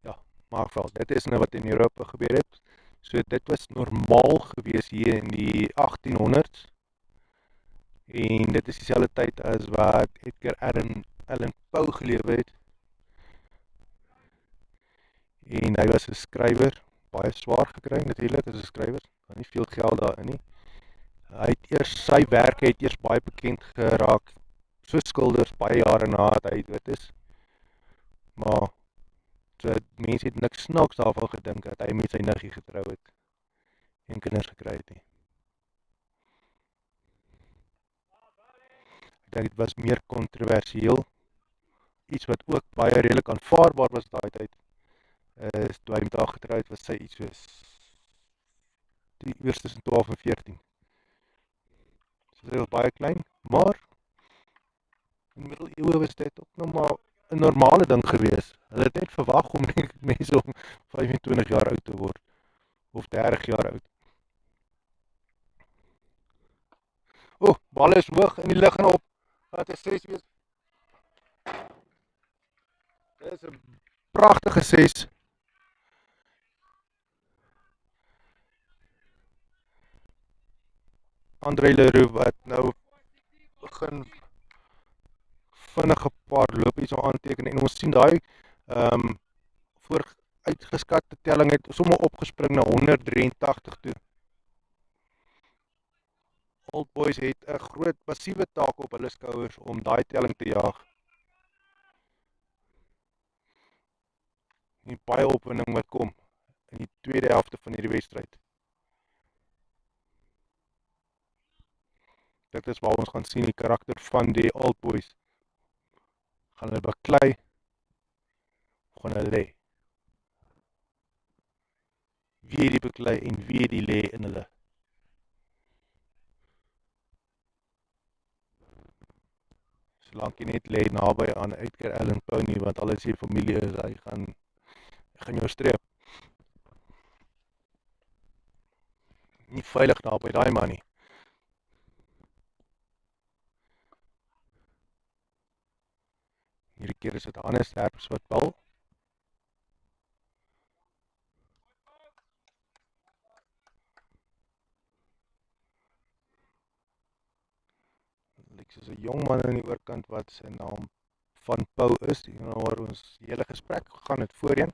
Ja, maar wel, dit is nou wat in Europa gebeur het. So dit was normaal gewees hier in die 1800s. En dit is dieselfde tyd as wat Edgar Allan Poe gelewe het. en hy was 'n skrywer, baie swaar gekry natuurlik as 'n skrywer, daar nie veel geld daarin nie. Hy het eers sy werke het eers baie bekend geraak, so skilders baie jare nadat hy dood is. Maar so mense het niks snaaks daarvan gedink dat hy met sy niggie getrou het en kinders gekry het nie. Ek dink dit was meer kontroversieel. Iets wat ook baie redelik aanvaarbaar was daai tyd, is toe hy met haar getrou het, was sy iets soos die eers tussen 12 en 14. So sy was baie klein, maar in die middeleeue was dit ook nog maar 'n normale ding gewees. Hulle het net verwag om mense om 25 jaar oud te word of 30 jaar oud. Bal is hoog in die lug en op. Wat 'n 6 wees. Dit is 'n pragtige 6. André Leroux wat nou begin vinnige paar lopies so aanteken en ons sien daai voor uitgeskatte telling het sommer opgespring na 183 toe. Old Boys het 'n groot massiewe taak op hulle skouers om daai telling te jaag. En baie opwinding wat kom in die tweede helfte van hierdie wedstryd. Dit is waar ons gaan sien die karakter van die Old Boys. Gaan hulle beklei of gaan hulle lê? Wie die beklei en wie die lê in hulle? Solank jy net lê naby aan Edgar Allan Poe nie, want alles hier familie is, hy gaan jou streep. Nie veilig naby daai man nie. Hierdie keer is dit Hannes Herbs wat bal. Lyk soos 'n jong man aan die oorkant wat sy naam van Pau is, waar ons hele gesprek gegaan het voorheen.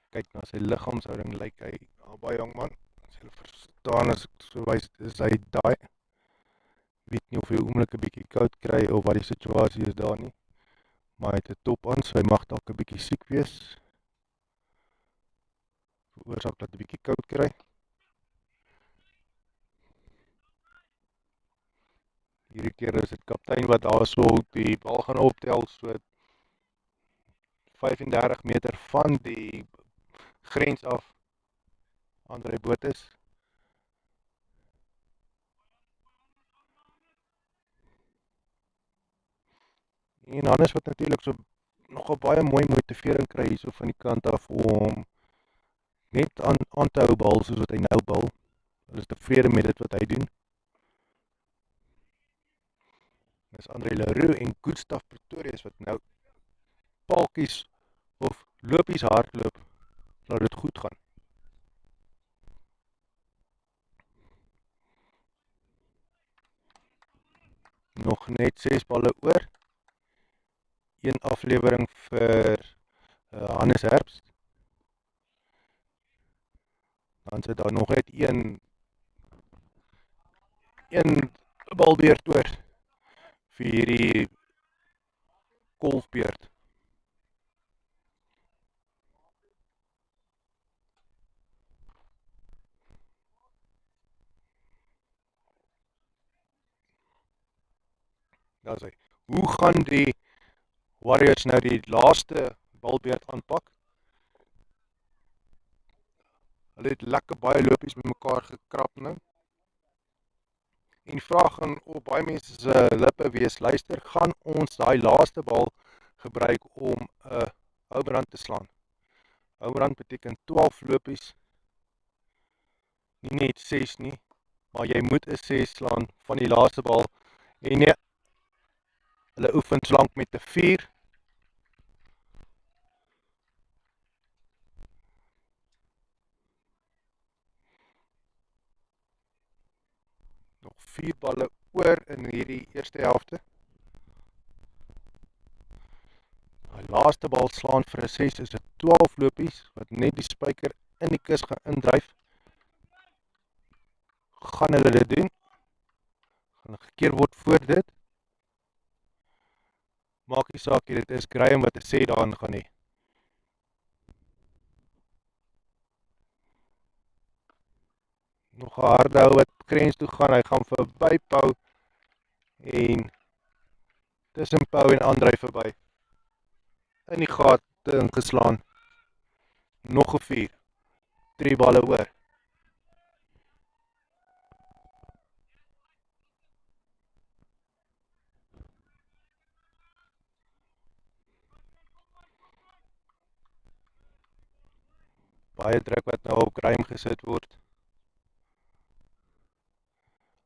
Kyk na sy liggaamshouding, lyk hy baie jong man. As jy verstaan as ek so wys, is hy daai. Weet nie of hy oomblik 'n bietjie koud kry of wat die situasie is daar nie. Maar hy het 'n top aan, so hy mag dalk 'n bietjie siek wees. Veroorsaak dat 'n bietjie koud kry. Hierdie keer is dit kaptein wat daarso die bal gaan optel, so 35 meter van die grens af. André Botha. En Hannes wat natuurlik so nogal baie mooi motivering kry hierso van die kant af om net aan te hou bal soos wat hy nou bal. Hulle is tevrede met dit wat hy doen. Dis André Leroux en Gustav Pretorius wat nou paaltjies of lopies hardloop, laat dit goed gaan. Nog net 6 balle oor. Een aflewering vir Hannes Herbs. Dan sit daar nog net een balbeurt oor vir hierdie golfbeurt. Daar is hy. Hoe gaan die Warriors nou die laaste balbeurt aanpak? Hulle het lekker baie lopies met mekaar gekrap nou. En vraag gaan op baie mense se lippe wees, luister, gaan ons daai laaste bal gebruik om 'n houbrand te slaan? Houbrand beteken 12 lopies, nie net 6 nie, maar jy moet 'n 6 slaan van die laaste bal en nee, hulle oefen slank met 'n 4. Nog 4 balle oor in hierdie eerste helfte. laaste bal slaan vir 'n 6 is 'n 12 lopies wat net die spyker in die kus gaan indryf. Gaan hulle dit doen? Gaan gekeer word voor dit? Maak nie saak nie, dit is Graham wat 'n sê daarin gaan hê. Nog 'n harde hou wat grens toe gaan, hy gaan verby Pau en tussen Pau en Andrei verby. In die gat ingeslaan. Nog 'n 4. 3 balle oor. Baie druk wat nou op Graham gesit word.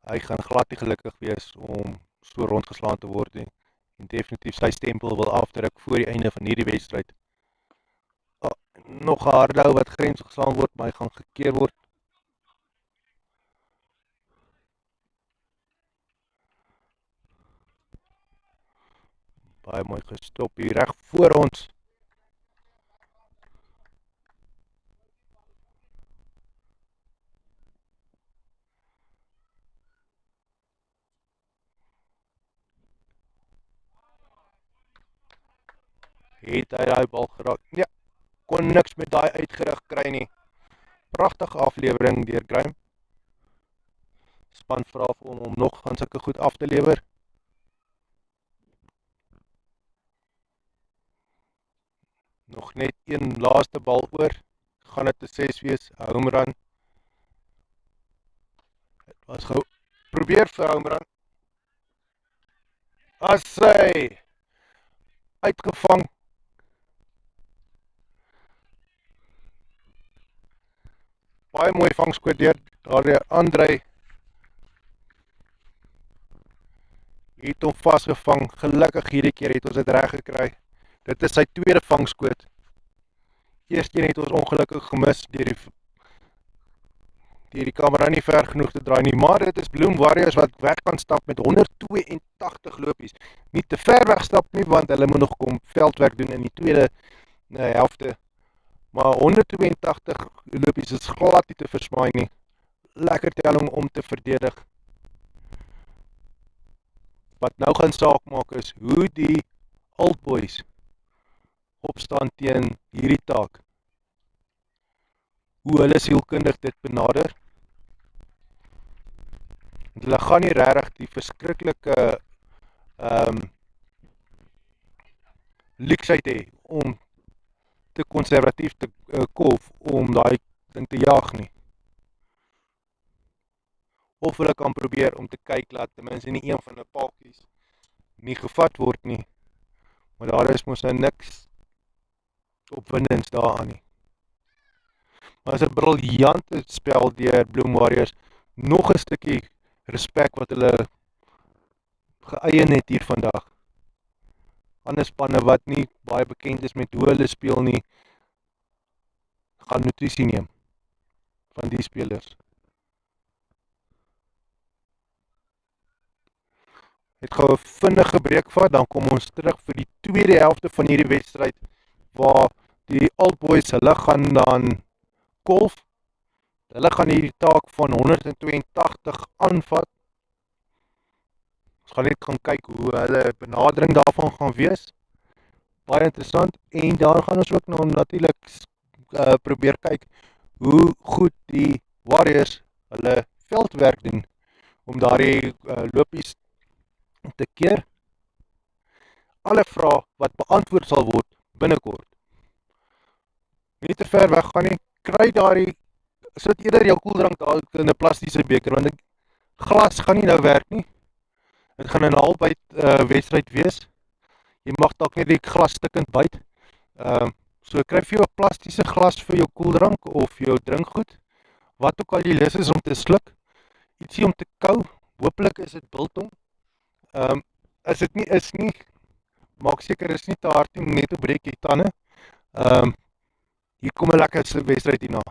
Hy gaan glad nie gelukkig wees om so rondgeslaan te word nie. En definitief sy stempel wil afdruk voor die einde van hierdie wedstryd. Nog 'n harde hou wat grens geslaan word, maar hy gaan gekeer word. Baie mooi gestop hier reg voor ons. Het hy daai bal geraak? Ja, kon niks met daai uitgerig kry nie. Pragtige aflewering deur Graham. Span vra vir hom om nog van sulke goed af te lewer. Nog net een laaste bal oor. Gaan dit 'n 6 wees, 'n home run. Dit was gou probeer vir home run. As hy uitgevang. Baie mooi vangskoot deur daardie Andrei. Het hom vasgevang. Gelukkig hierdie keer het ons dit reg gekry. Dit is sy tweede vangskoot. Eerste een het ons ongelukkig gemis deur die kamera nie ver genoeg te draai nie, maar dit is Bloem Warriors wat weg kan stap met 182 lopies. Nie te ver weg stap nie, want hulle moet nog kom veldwerk doen in die tweede helfte. Maar 182 lopies is glad nie te versmaai nie. Lekker telling om te verdedig. Wat nou gaan saak maak is hoe die Old Boys opstaan teen hierdie taak. Hoe hulle sielkundig dit benader. Hulle gaan nie regtig die verskriklike luksheid hê om te konservatief te kolf om daai ding te jaag nie. Of hulle kan probeer om te kyk laat ten minste nie een van die paadjies nie gevat word nie. Maar daar is mos nou niks opwindends daaraan nie. Maar is 'n briljante spel deur Bloem Warriors. Nog 'n stukkie respek wat hulle geëien het hier vandag. Ander spanne wat nie baie bekend is met hoe hulle speel nie, gaan notisie neem van die spelers. Het gou 'n vinnige breek vat, dan kom ons terug vir die tweede helfte van hierdie wedstryd waar die Old Boys hulle gaan dan golf. Hulle gaan hierdie taak van 182 aanvat. Ons gaan net gaan kyk hoe hulle benadering daarvan gaan wees. Baie interessant. En daar gaan ons ook nou natuurlik probeer kyk hoe goed die Warriors hulle veldwerk doen om daardie lopies te keer. Alle vrae wat beantwoord sal word binnekort. Nie te ver weg gaan nie. Kry daardie, sit eerder jou koeldrank daar in 'n plastiese beker, want die glas gaan nie nou werk nie. Dit gaan 'n halfbyt wedstryd wees. Jy mag dalk net die glas stukkend byt. So kry vir jou 'n plastiese glas vir jou koeldrank of jou drinkgoed. Wat ook al jy lus is om te sluk. Ietsie om te kou. Hooplik is dit biltong. As dit nie is nie, maak seker is nie te hard nie, net te breek jy tande. Hier kom 'n lekker wedstryd hierna.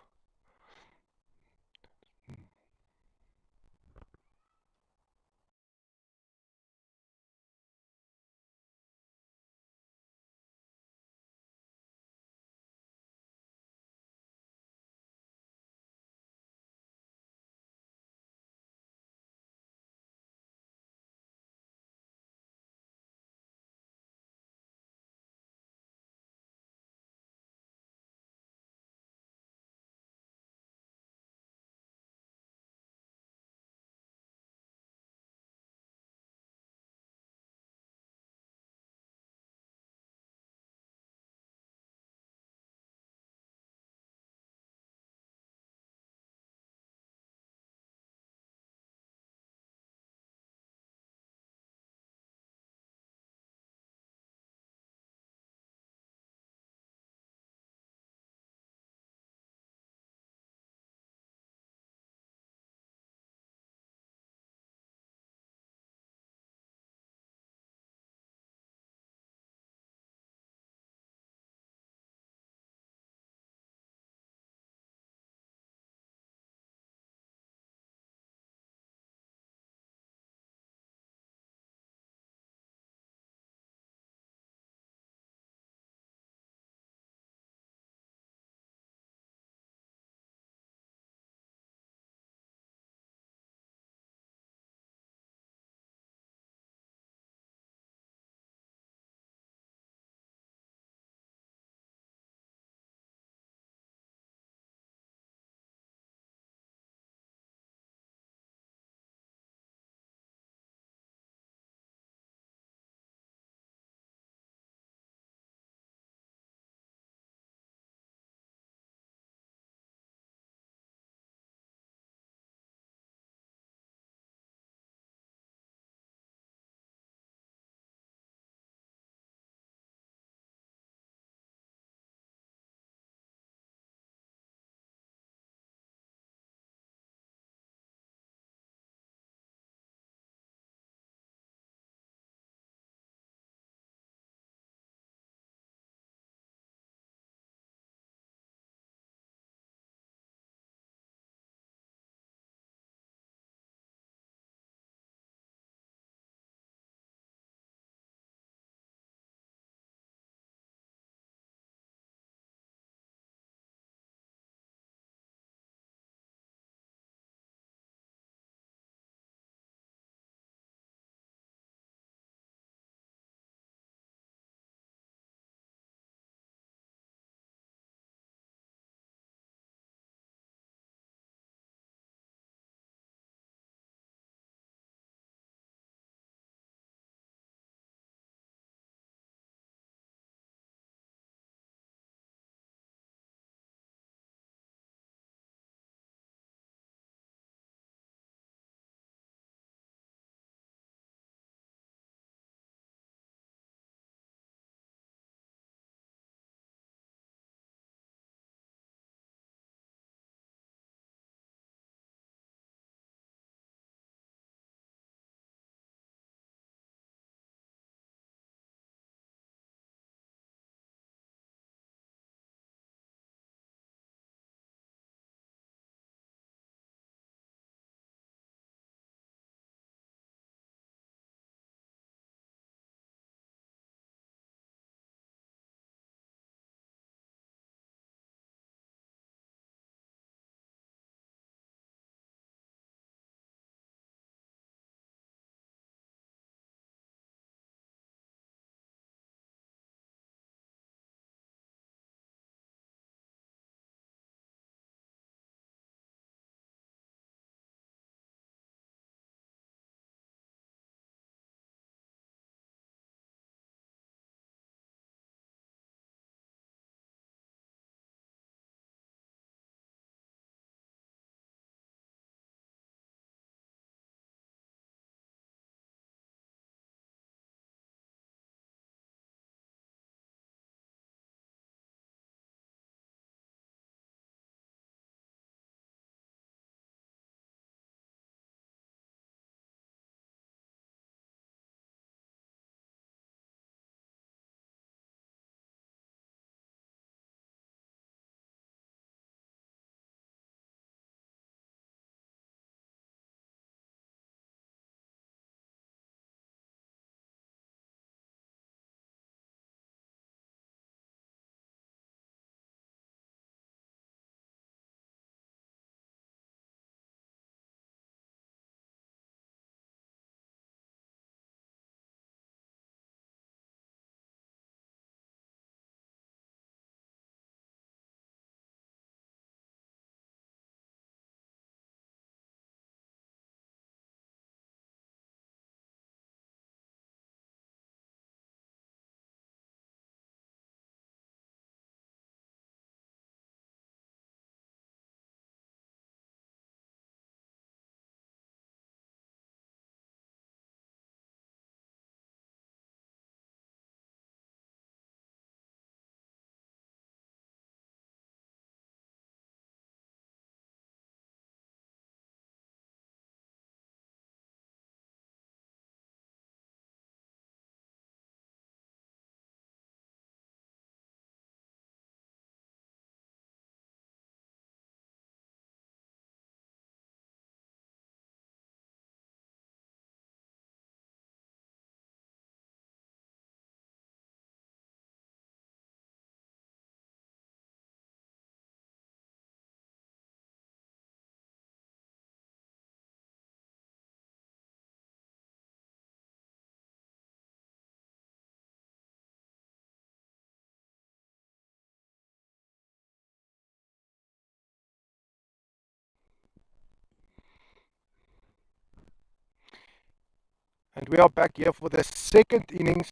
And we are back here for the second innings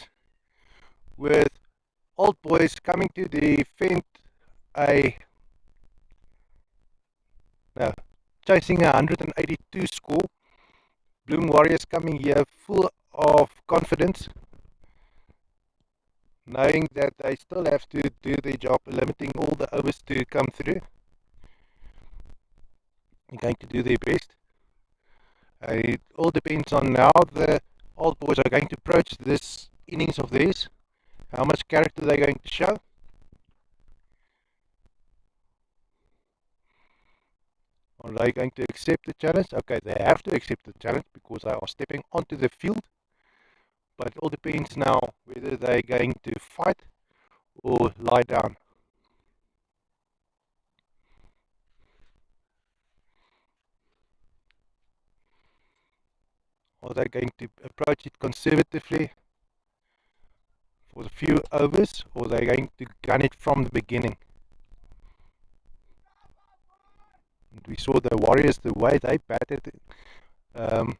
with Old Boys coming to defend a no, chasing a 182 score. Bloem Warriors coming here full of confidence, knowing that they still have to do their job, limiting all the overs to come through. They're going to do their best. It all depends on how the Old Boys are going to approach this innings of theirs, how much character they're going to show. Are they going to accept the challenge? Okay, they have to accept the challenge because they are stepping onto the field. But it all depends now whether they're going to fight or lie down. Are they going to approach it conservatively for a few overs, or are they going to gun it from the beginning? And we saw the Warriors, the way they batted. Um,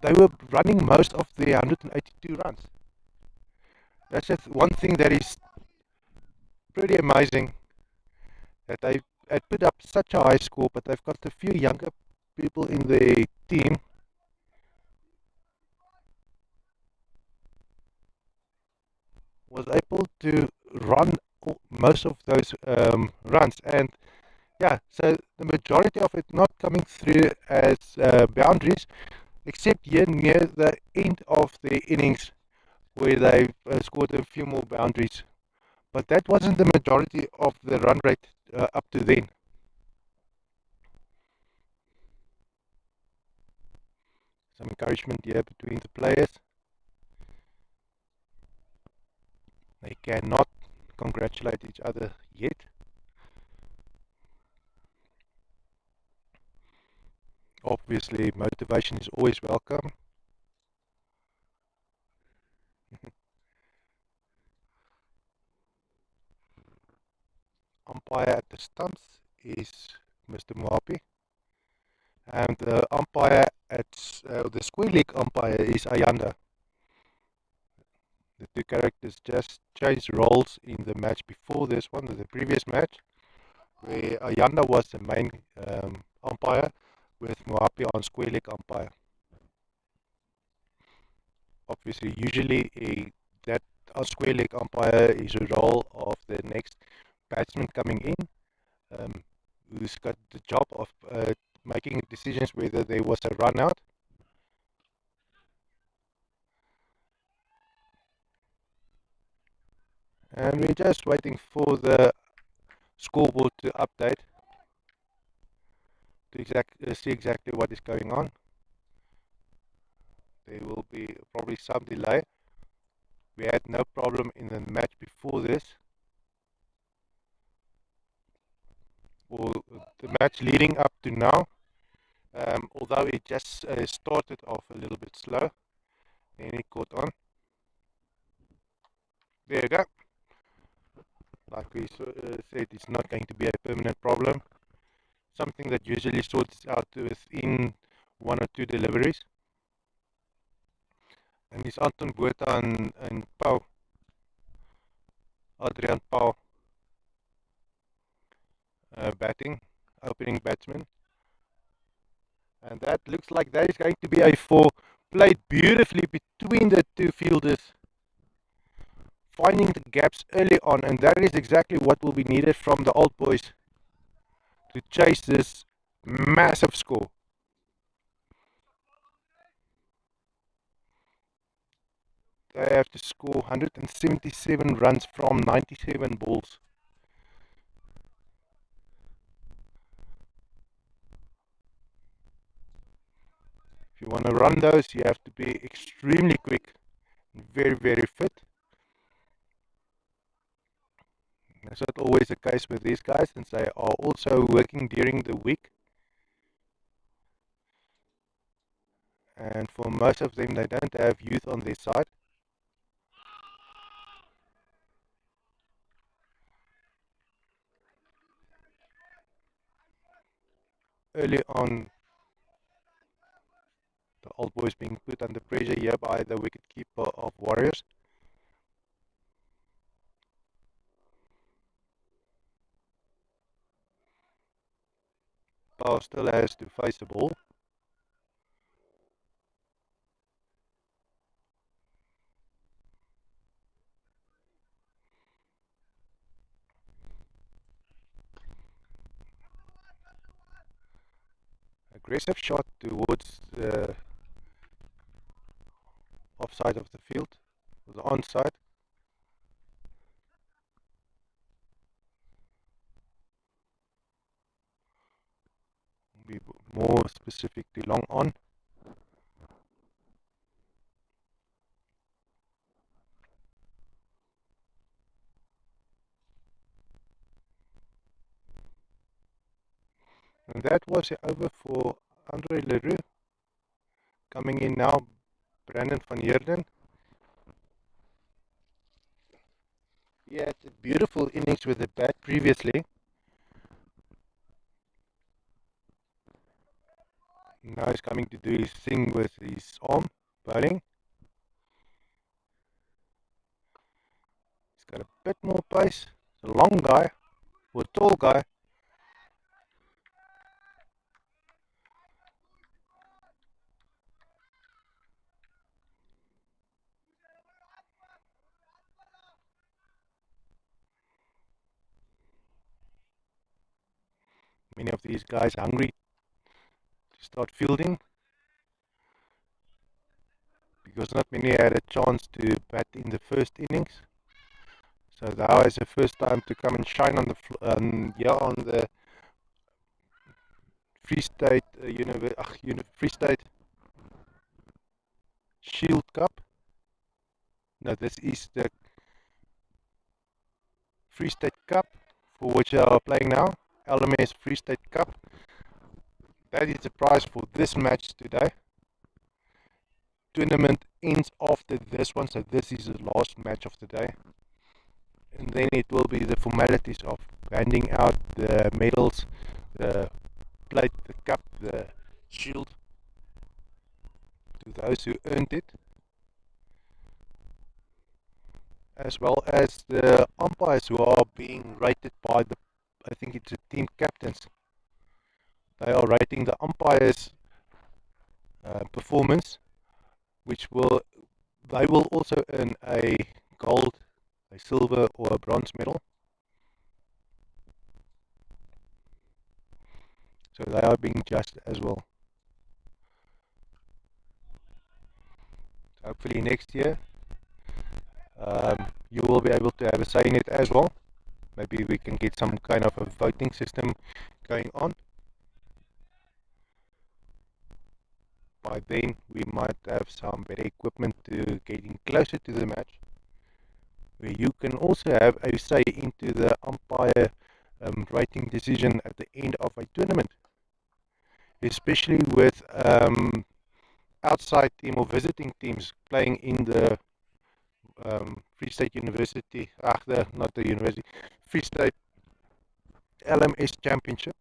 they were running most of their 182 runs. That's just one thing that is pretty amazing, that they had put up such a high score, but they've got a few younger people in the team was able to run most of those runs. And yeah, so the majority of it not coming through as boundaries, except here near the end of the innings where they scored a few more boundaries. But that wasn't the majority of the run rate up to then. Some encouragement here between the players. They cannot congratulate each other yet. Obviously, motivation is always welcome. Umpire at the stumps is Mr. Moapi, and the umpire at the square leg umpire is Ayanda. The two characters just changed roles in the match before this one, the previous match, where Ayanda was the main umpire with Moapi on square leg umpire. Obviously, usually that square leg umpire is a role of the next batsman coming in, who's got the job of making decisions whether there was a run out. And we're just waiting for the scoreboard to update to see exactly what is going on. There will be probably some delay. We had no problem in the match before this, or the match leading up to now, although it just started off a little bit slow. Then it caught on. There you go. Like we said, it's not going to be a permanent problem. Something that usually sorts out within one or two deliveries. En dis Anton Botha en Pau, Adrian Pau, batting, opening batsman. And that looks like that is going to be a four, played beautifully between the two fielders, finding the gaps early on, and that is exactly what will be needed from the Old Boys to chase this massive score. They have to score 177 runs from 97 balls. If you want to run those, you have to be extremely quick, very, very fit. That's not always the case with these guys, since they are also working during the week. And for most of them, they don't have youth on their side. Early on, the Old Boys being put under pressure here by the wicketkeeper of Warriors. Power still has to face the ball. Aggressive shot towards the offside of the field, the onside. Be more specifically long on. And that was over for Andre Leroux. Coming in now, Brandon van Heerden. He had a beautiful innings with the bat previously. Now he's coming to do his thing with his arm, bowling. He's got a bit more pace. He's a long guy, or a tall guy. Many of these guys hungry to start fielding because not many had a chance to bat in the first innings. So now is the first time to come and shine on the on the Free State Free State Shield Cup. Now this is the Free State Cup for which they are playing now. LMS Free State Cup. That is the prize for this match today. Tournament ends after this one, so this is the last match of the day. And then it will be the formalities of handing out the medals, the plate, the cup, the shield to those who earned it, as well as the umpires who are being rated by the, I think it's the team captains. They are rating the umpires' performance, which they will also earn a gold, a silver, or a bronze medal. So they are being judged as well. Hopefully next year you will be able to have a say in it as well. Maybe we can get some kind of a voting system going on. By then we might have some better equipment to getting closer to the match, where you can also have a say into the umpire rating decision at the end of a tournament, especially with outside team or visiting teams playing in the Free State University, not the university, Free State LMS Championship.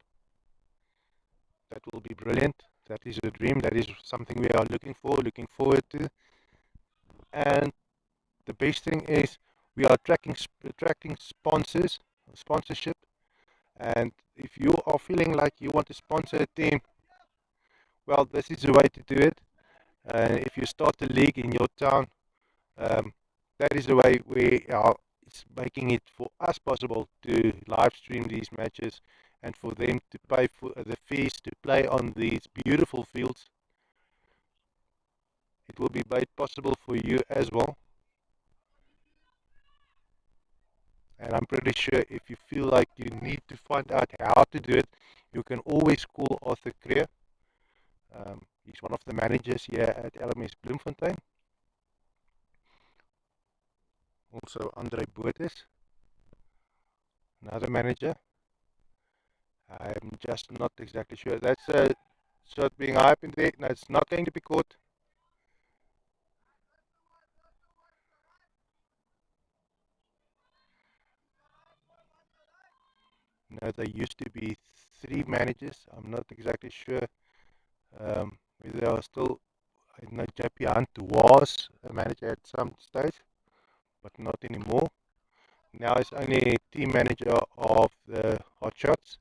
That will be brilliant. That is a dream. That is something we are looking forward to. And the best thing is we are attracting sponsorship. And if you are feeling like you want to sponsor a team, well, this is the way to do it. If you start a league in your town, that is the way we are. It's making it for us possible to live stream these matches and for them to pay for the fees to play on these beautiful fields. It will be made possible for you as well. And I'm pretty sure if you feel like you need to find out how to do it, you can always call Arthur Creer. He's one of the managers here at LMS Bloemfontein. Also Andre Botes, another manager. I'm just not exactly sure. That's a shot being high up in there. No, it's not going to be caught. No, there used to be 3 managers. I'm not exactly sure whether they are still. I know JP Hunt was a manager at some stage, but not anymore. Now he's only team manager of the Hot Shots.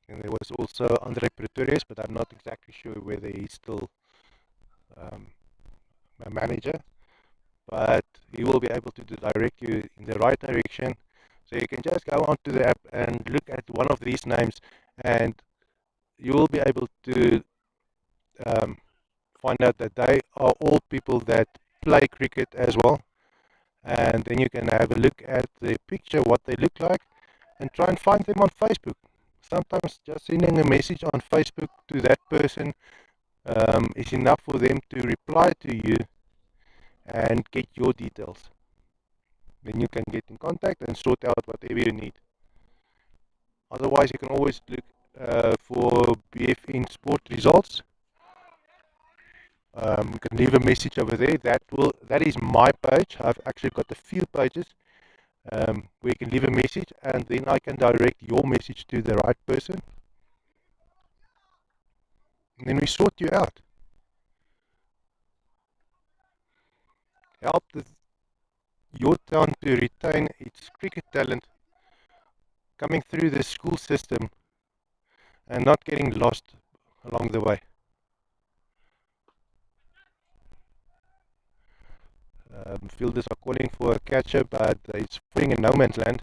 And there was also Andre Pretorius, but I'm not exactly sure whether he's still um, a manager. But he will be able to direct you in the right direction. So you can just go onto the app and look at one of these names, and you will be able to um, find out that they are all people that play cricket as well. And then you can have a look at the picture, what they look like, and try and find them on Facebook. Sometimes just sending a message on Facebook to that person is enough for them to reply to you and get your details. Then you can get in contact and sort out whatever you need. Otherwise, you can always look for BFN Sport results. You can leave a message over there. That is my page. I've actually got a few pages where you can leave a message, and then I can direct your message to the right person. And then we sort you out. Help your town to retain its cricket talent coming through the school system and not getting lost along the way. Fielders are calling for a catcher, but it's falling in no man's land.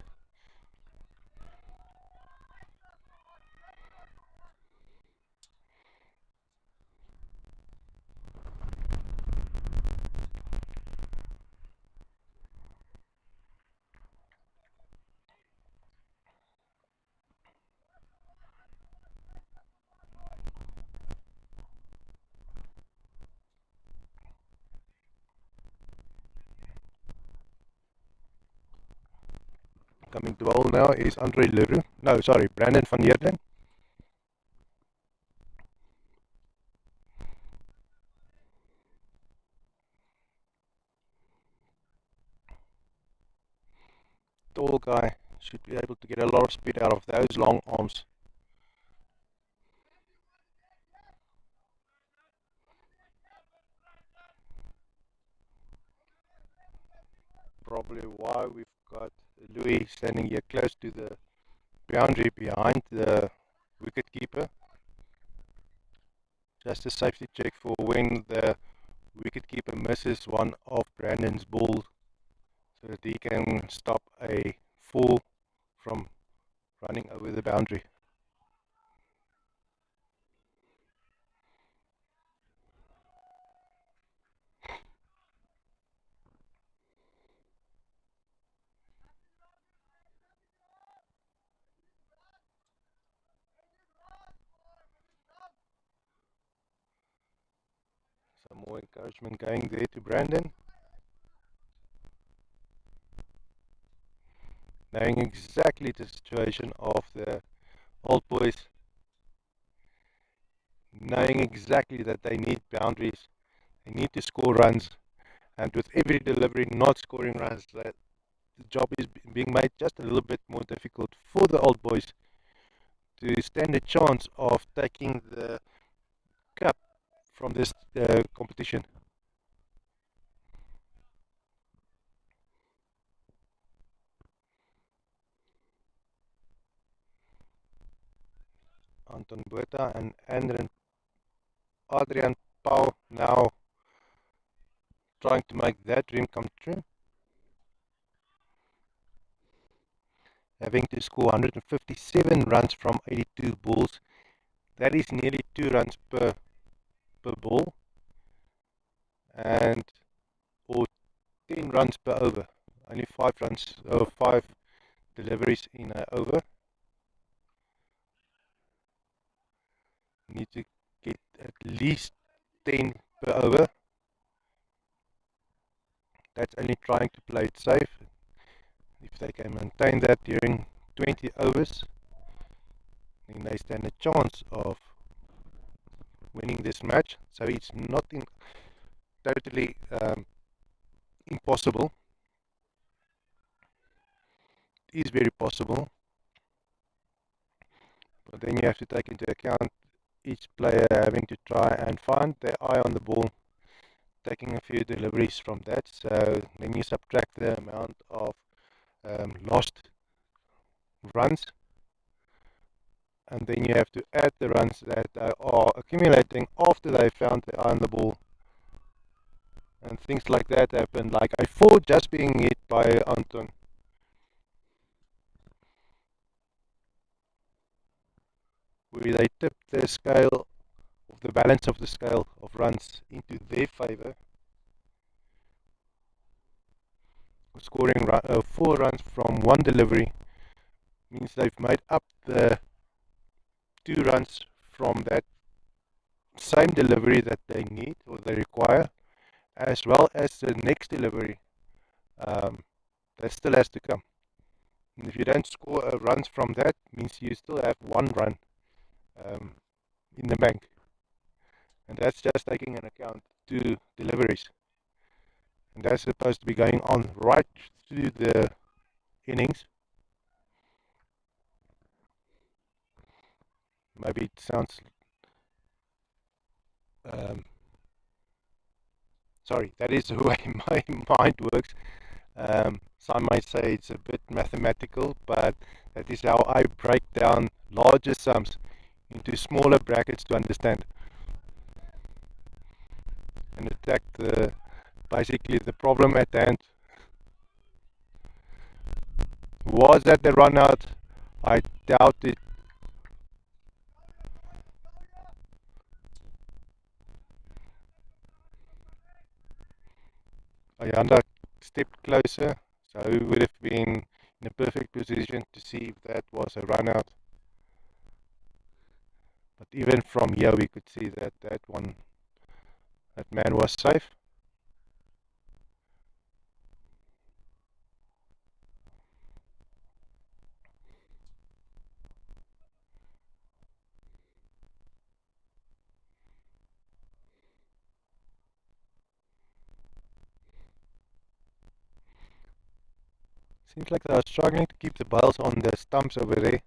Coming to bowl now is Andre Leroux. No, sorry, Brandon van Heerden. Tall guy, should be able to get a lot of speed out of those long arms. Probably why we've got Louis standing here close to the boundary behind the wicket keeper. Just a safety check for when the wicketkeeper misses one of Brandon's balls so that he can stop a four from running over the boundary. Some more encouragement going there to Brandon. Knowing exactly the situation of the old boys, knowing exactly that they need boundaries, they need to score runs, and with every delivery not scoring runs, that the job is being made just a little bit more difficult for the old boys to stand a chance of taking the cup from this competition. Anton Botha and Adrian Pau now trying to make that dream come true. Having to score 157 runs from 82 balls. That is nearly 2 runs per ball, and or 10 runs per over. Only 5 runs or 5 deliveries in an over. Need to get at least 10 per over. That's only trying to play it safe. If they can maintain that during 20 overs, then they stand a chance of winning this match. So it's not totally impossible. It is very possible, But then you have to take into account each player having to try and find their eye on the ball, taking a few deliveries from that. So then you subtract the amount of lost runs, and then you have to add the runs that they are accumulating after they found their eye on the ball. And things like that happen, like a 4 just being hit by Anton. Where they tip the scale of the balance of the scale of runs into their favor. Scoring 4 runs from one delivery means they've made up the 2 runs from that same delivery that they need or they require, as well as the next delivery that still has to come. And if you don't score runs from that, means you still have 1 run in the bank. And that's just taking into account 2 deliveries. And that's supposed to be going on right through the innings. Maybe it sounds sorry, that is the way my mind works. Some might say it's a bit mathematical, but that is how I break down larger sums into smaller brackets to understand and attack basically the problem at hand. Was that the run out? I doubt it. Ayanda stepped closer, so he would have been in a perfect position to see if that was a run out. But even from here we could see that that man was safe. Seems like they are struggling to keep the balls on the stumps over there.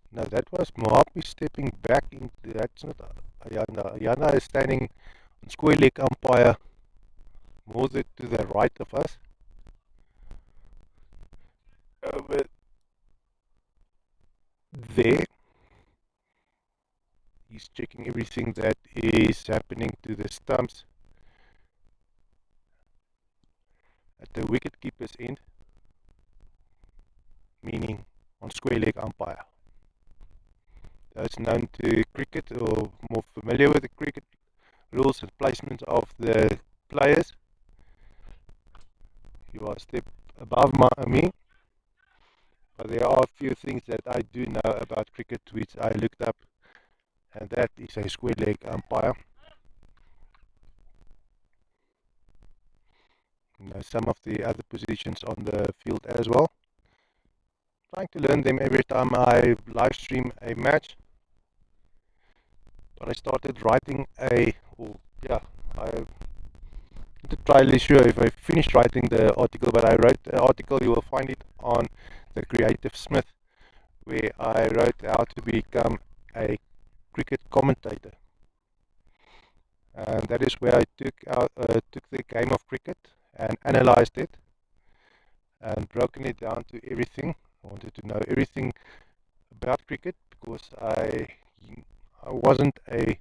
No, that was Mohapi stepping back into, that's not Ayanda. Ayanda is standing on square leg umpire more to the right of us. Over there, he's checking everything that is happening to the stumps at the wicket keeper's end, meaning on square leg umpire. Those known to cricket or more familiar with the cricket rules and placements of the players, you are a step above me, but there are a few things that I do know about cricket which I looked up, and that is a square leg umpire. You know some of the other positions on the field as well. Trying to learn them every time I live stream a match. But I started writing I'm not entirely sure if I finished writing the article, but I wrote an article, you will find it on the Creative Smith, where I wrote how to become a cricket commentator. And that is where I took the game of cricket and analyzed it and broken it down to everything. I wanted to know everything about cricket because I wasn't a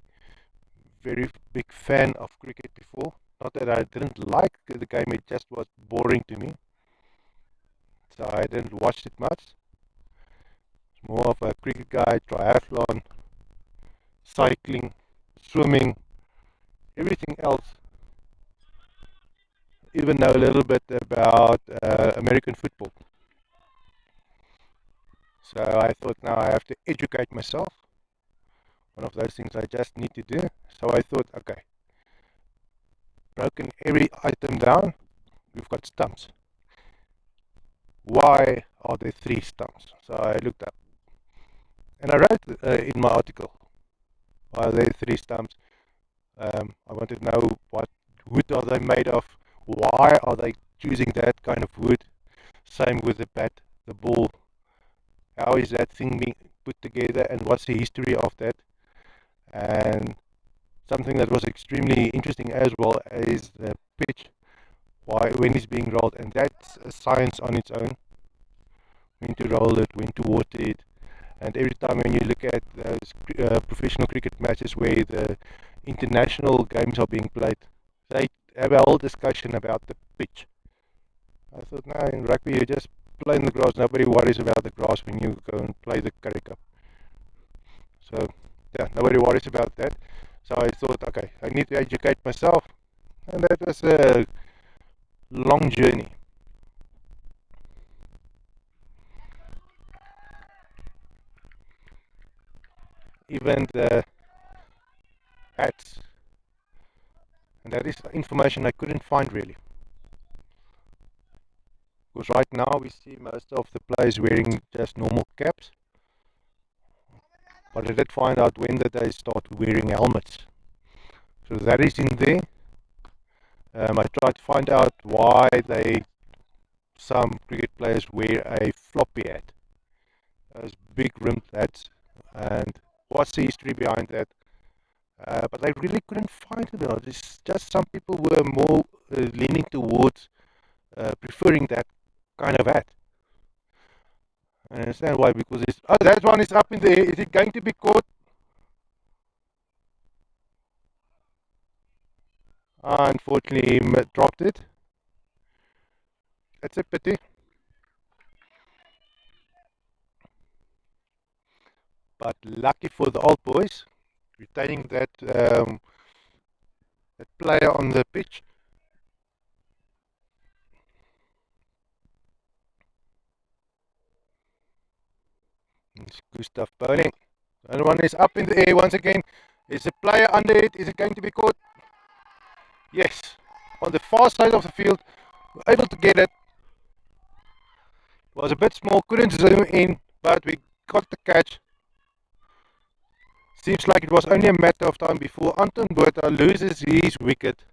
very big fan of cricket before. Not that I didn't like the game, it just was boring to me. So I didn't watch it much. It's more of a cricket guy, triathlon, cycling, swimming, everything else. Even know a little bit about American football. So I thought now I have to educate myself. One of those things I just need to do. So I thought, okay, broken every item down, we've got stumps. Why are there 3 stumps? So I looked up. And I wrote in my article, why are there 3 stumps? I wanted to know what wood are they made of? Why are they choosing that kind of wood? Same with the bat, the all, how is that thing being put together and what's the history of that? And something that was extremely interesting as well is the pitch, why when it's being rolled, and that's a science on its own. When to roll it, when to water it, and every time when you look at those professional cricket matches where the international games are being played, they have a whole discussion about the pitch. I thought, no, in rugby you just play in the grass. Nobody worries about the grass when you go and play the Currie Cup. So, yeah, nobody worries about that. So I thought, okay, I need to educate myself, and that was a long journey. Even the hats, and that is information I couldn't find really. Because right now we see most of the players wearing just normal caps, but I did find out when did they start wearing helmets. So that is in there. I tried to find out why some cricket players wear a floppy hat, those big rimmed hats, and what's the history behind that. But I really couldn't find it out. It's just some people were more leaning towards preferring that kind of hat. I understand why, because it's, oh, that one is up in the air. Is it going to be caught? Unfortunately, he dropped it. That's a pity. But lucky for the old boys, retaining that player on the pitch. It's Gustav Bowling. The other one is up in the air once again. Is a player under it? Is it going to be caught? Yes. On the far side of the field, able to get it. Was a bit small, couldn't zoom in, but we got the catch. Seems like it was only a matter of time before Anton Botha loses his wicket.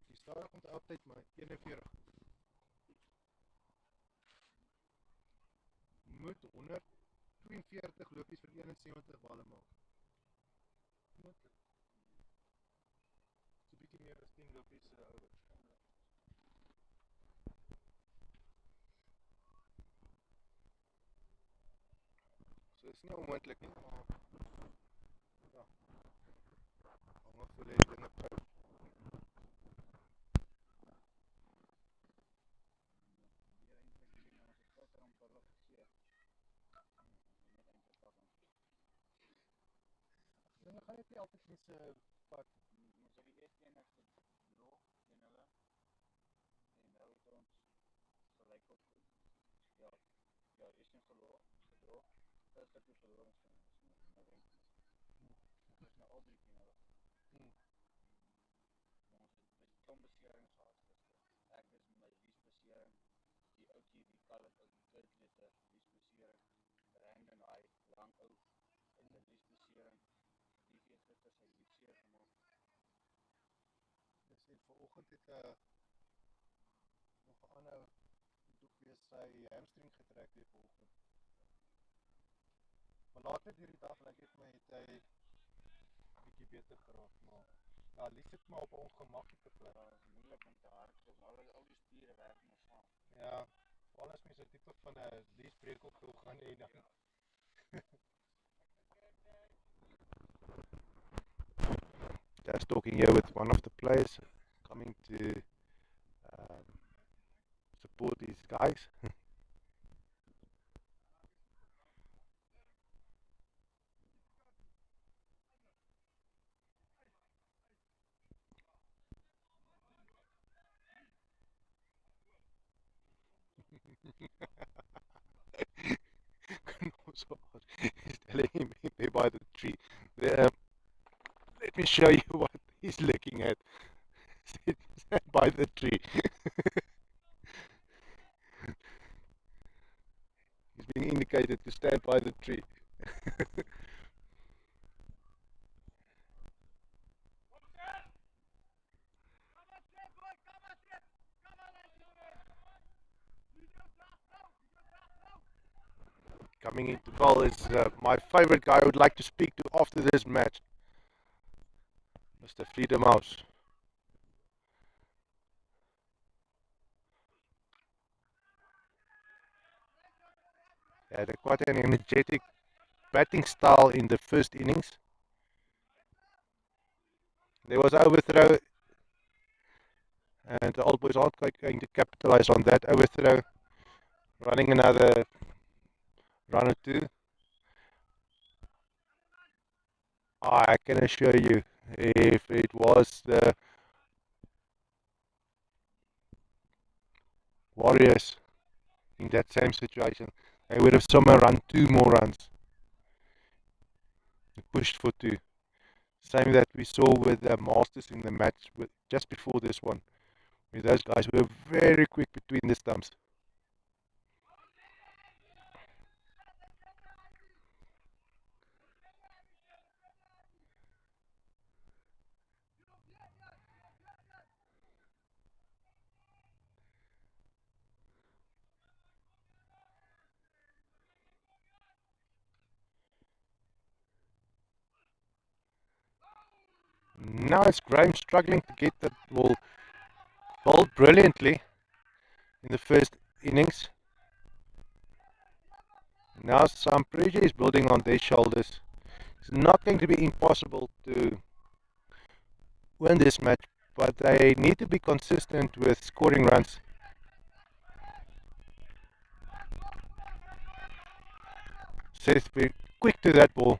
Die stadig om te update my 41. Moet 142 lopies vir 71 balle maak. Moontlik. So 'n bietjie meer as 10 lopies oor. So is nie onmoontlik nie, maar ja, hang af hoe die dinge bou. Dinge gaan net nie altyd nie so pad. Ons het die eerste een ek gedroog teen hulle en nou het ons gelyk op ja, ja, eerste een gedroog. Eerste toe verloor ons van nou wen. Ons is nou al drie teen hulle. Ons het klombesering gehad gister. Ek is met my liesbesering, die ouetjie, die kalk ou, die kleitlete, liesbesering, Brandon hy, lang ou, het 'n liesbesering. Die het gister sy liefseer gemaak. Dis net vanoggend het nog 'n ander toe weer sy hamstring getrek weer vanoggend. Maar later hierdie dag lyk dit my het hy 'n bietjie beter geraak, maar ja, liefs sit maar op 'n ongemaklike plek. Ja, is moeilik om te hardloop, al die spiere werk maar saam. Ja, veral as mens 'n tipe van 'n liesbreek op toe gaan en dan just talking here with one of the players coming to um, support these guys. So he's telling him by the tree. Let me show you what he's looking at. Stand by the tree. He's being indicated to stand by the tree. Coming into goal is my favorite guy I would like to speak to after this match, Mr. Freedom House. Had quite an energetic batting style in the first innings. There was overthrow, and the Old Boys aren't quite going to capitalize on that overthrow, running another run or two. I can assure you, if it was the Warriors in that same situation, they would have somehow run two more runs, pushed for two. Same that we saw with the Masters in the match just before this one, where those guys were very quick between the stumps. Now it's Graham struggling to get the ball bowled brilliantly in the first innings. Now some pressure is building on their shoulders. It's not going to be impossible to win this match, but they need to be consistent with scoring runs. Seth be quick to that ball,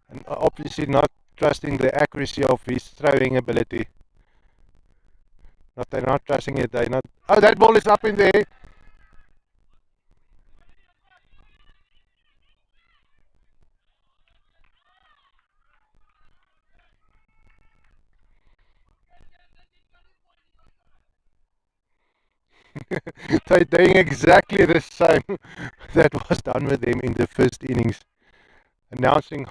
and obviously not trusting the accuracy of his throwing ability. They're not trusting it. They're not. Oh, that ball is up in there. They're doing exactly the same that was done with them in the first innings, announcing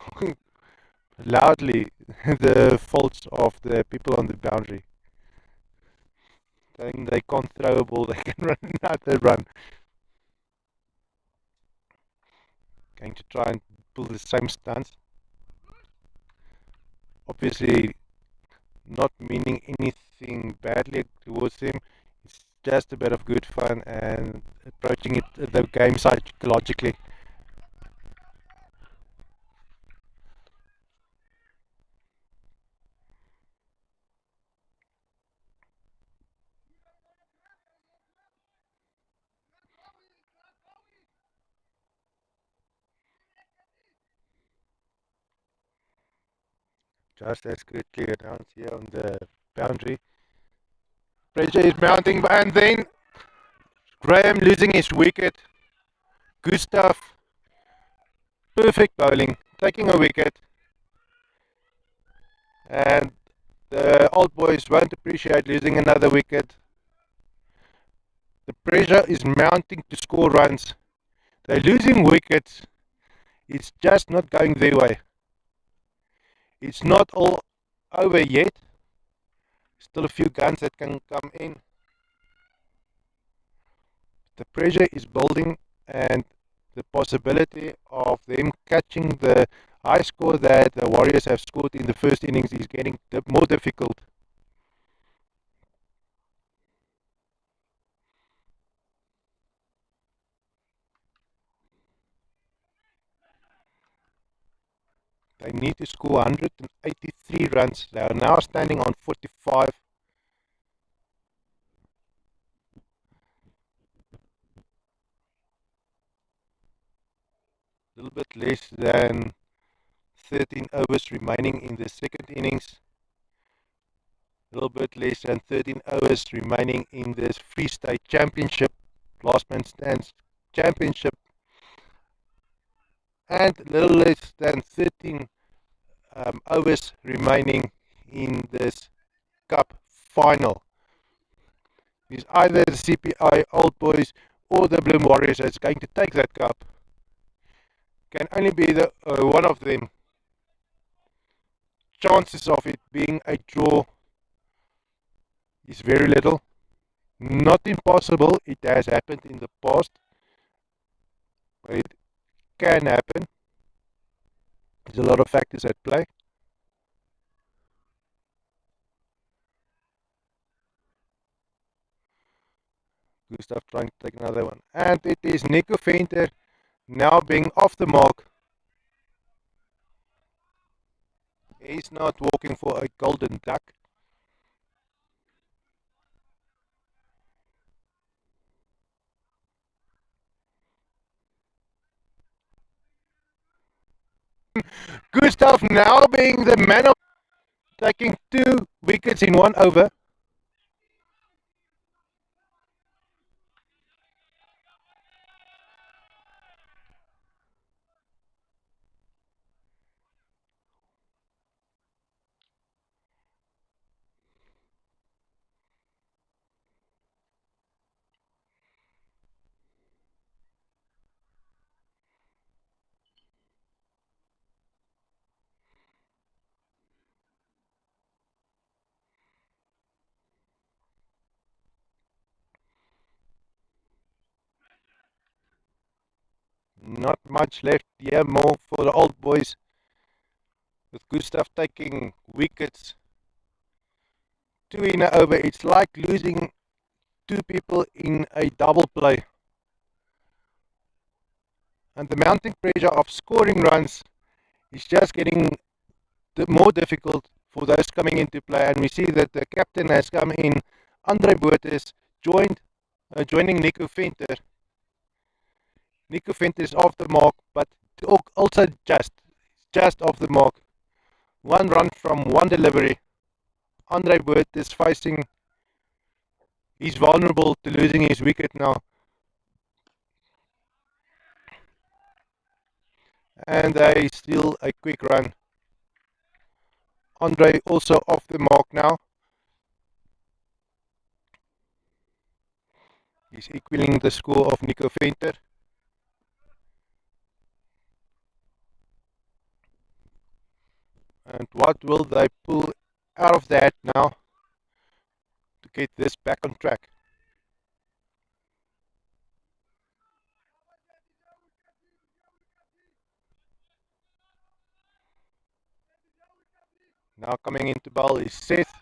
loudly the faults of the people on the boundary. Saying they can't throw a ball, they can run another run. Going to try and pull the same stunts. Obviously, not meaning anything badly towards him. It's just a bit of good fun and approaching it the game psychologically. Just as quickly announced here on the boundary. Pressure is mounting, and then Graham losing his wicket. Gustav, perfect bowling, taking a wicket. And the Old Boys won't appreciate losing another wicket. The pressure is mounting to score runs. They're losing wickets. It's just not going their way. It's not all over yet. Still a few guns that can come in. The pressure is building, and the possibility of them catching the high score that the Warriors have scored in the first innings is getting more difficult. They need to score 183 runs. They are now standing on 45. A little bit less than 13 overs remaining in the second innings. A little bit less than 13 overs remaining in this Free State Championship, Last Man Stands Championship, and a little less than 13 overs remaining in this Cup final. It's either the CPI Old Boys or the Bloem Warriors that's going to take that cup. Can only be the one of them. Chances of it being a draw is very little. Not impossible. It has happened in the past. but it can happen. There's a lot of factors at play. Gustav trying to take another one. And it is Nico Venter now being off the mark. He's not walking for a golden duck. Gustav now being the man of taking 2 wickets in 1 over. Not much left here, more for the old boys. With Gustav taking wickets, 2 in 1 over. It's like losing 2 people in a double play. And the mounting pressure of scoring runs is just getting more difficult for those coming into play. And we see that the captain has come in. Andre Botha joining Nico Venter. Nico Venter is off the mark, but also just off the mark. 1 run from 1 delivery. Andre Botha is facing. He's vulnerable to losing his wicket now. And they steal a quick run. Andre also off the mark now. He's equaling the score of Nico Venter. And what will they pull out of that now to get this back on track? Now coming into bowl is Seth.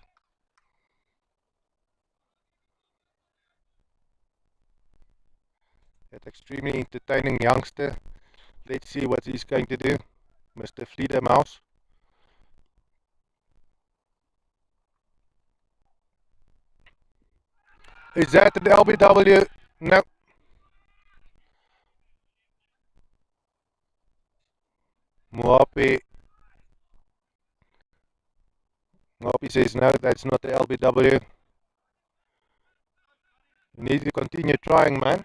That extremely entertaining youngster. Let's see what he's going to do. Mr. Fleeta Mouse. Is that an LBW? No. Moapi says no, that's not the LBW. You need to continue trying, man.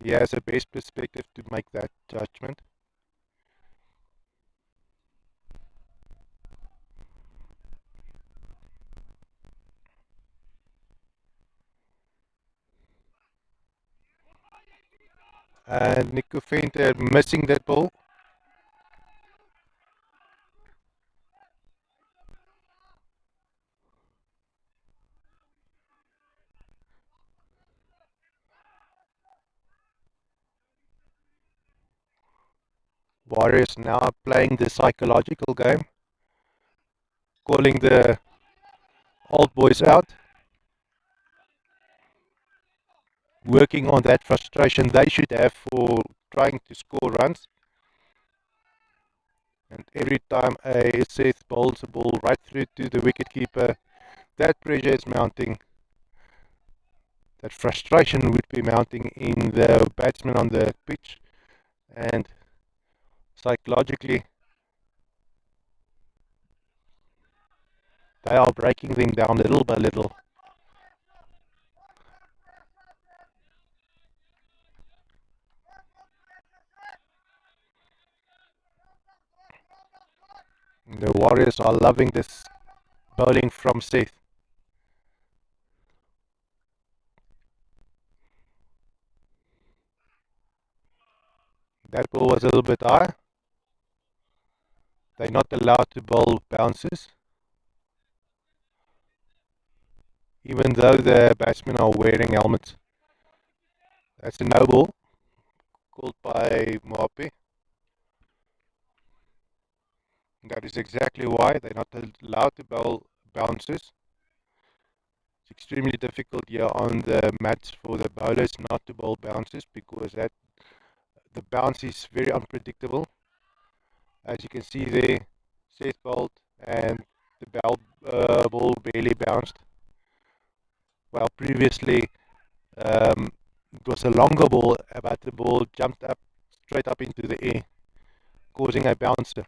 He has the best perspective to make that judgment. And Nico Venter missing that ball. Warriors now playing the psychological game, calling the old boys out, working on that frustration they should have for trying to score runs. And every time a Seth bowls a ball right through to the wicketkeeper, that pressure is mounting. That frustration would be mounting in the batsman on the pitch, and psychologically they are breaking them down little by little. The Warriors are loving this bowling from Seth. That ball was a little bit high. They're not allowed to bowl bounces. even though the batsmen are wearing helmets. That's a no ball called by Moape. That is exactly why they're not allowed to bowl bounces. It's extremely difficult here on the mats for the bowlers not to bowl bounces because the bounce is very unpredictable. As you can see there, Seth bowled and the ball barely bounced. While previously it was a longer ball, but the ball jumped up straight up into the air, causing a bouncer.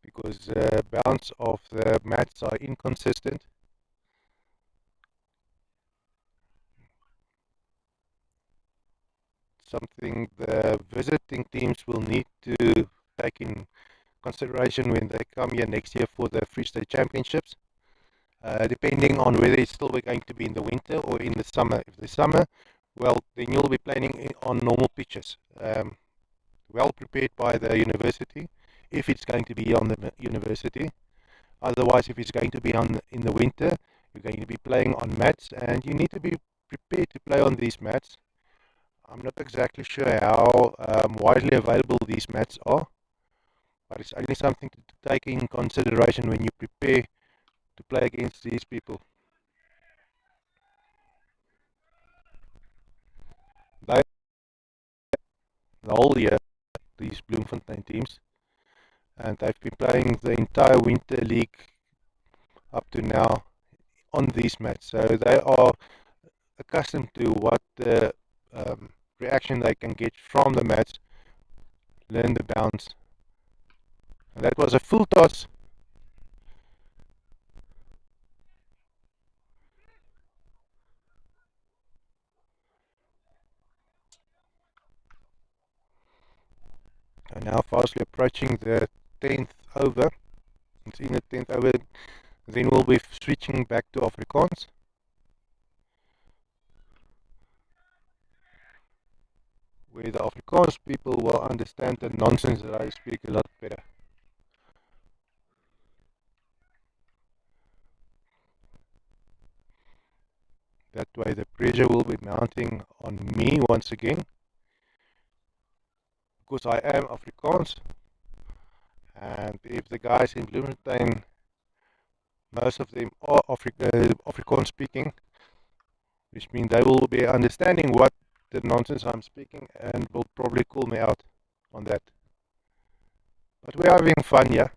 Because the bounce of the mats are inconsistent. Something the visiting teams will need to take in consideration when they come here next year for the Free State Championships, depending on whether it's still going to be in the winter or in the summer. If the summer, well, then you'll be playing on normal pitches, well prepared by the university, if it's going to be on the university. Otherwise, if it's going to be in the winter, you're going to be playing on mats, and you need to be prepared to play on these mats. I'm not exactly sure how widely available these mats are, but it's only something to take in consideration when you prepare to play against these people. They the whole year, these Bloemfontein teams, and they've been playing the entire winter league up to now on these mats, so they are accustomed to what the reaction they can get from the mats, learn the bounce. And that was a full toss. And now fastly approaching the 10th over. It's in the 10th over. Then we'll be switching back to Afrikaans. Where the Afrikaans people will understand the nonsense that I speak a lot better. That way the pressure will be mounting on me once again. Because I am Afrikaans. And if the guys in Bloemfontein, most of them are Afrikaans speaking, which means they will be understanding what the nonsense I'm speaking and will probably call me out on that. But we're having fun, yeah.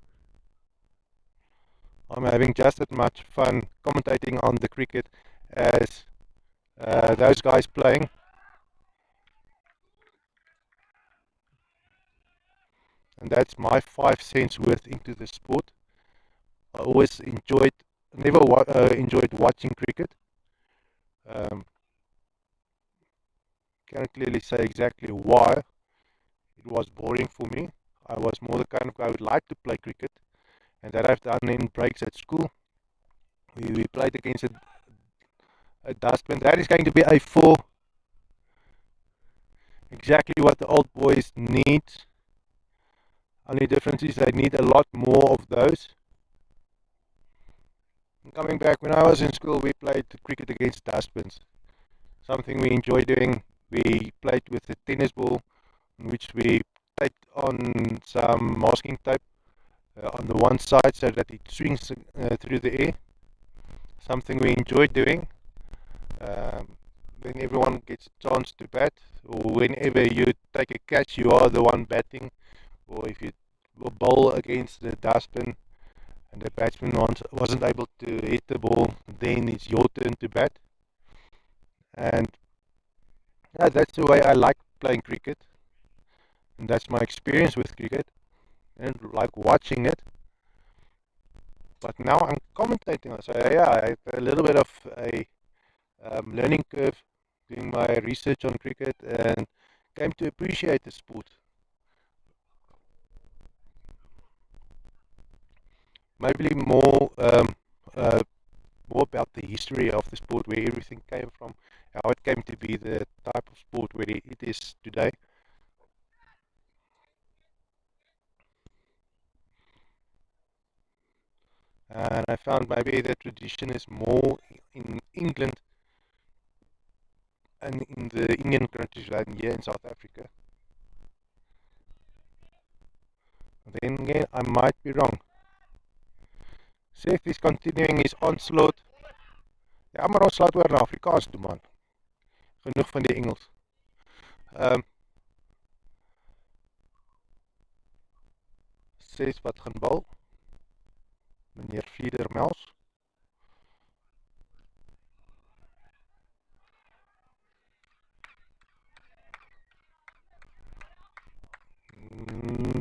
I'm having just as much fun commentating on the cricket as those guys playing. And that's my 5 cents worth into the sport. I always never enjoyed watching cricket. Can't clearly say exactly why. It was boring for me. I was more the kind of guy who would like to play cricket, and that I've done in breaks at school. We played against a dustbin. That is going to be a four. Exactly what the old boys need. Only difference is they need a lot more of those. And coming back, when I was in school, we played cricket against dustbins. Something we enjoy doing. We played with a tennis ball, in which we taped on some masking tape on the one side so that it swings through the air. Something we enjoy doing. When everyone gets a chance to bat, or whenever you take a catch, you are the one batting, or if you bowl against the dustbin and the batsman wasn't able to hit the ball, then it's your turn to bat. And yeah, that's the way I like playing cricket, and that's my experience with cricket, and like watching it. But now I'm commentating, so yeah, I have a little bit of a learning curve doing my research on cricket and came to appreciate the sport. Maybe uh, more about the history of the sport, where everything came from, how it came to be the type of sport where it is today. And I found maybe the tradition is more in England and in the Indian countries than here in South Africa. Then again, I might be wrong. Seth is continuing his onslaught. Ja, maar ons laat oor na Afrikaans toe, man. Genoeg van die Engels. Seth wat gaan bal. Meneer Vliedermels.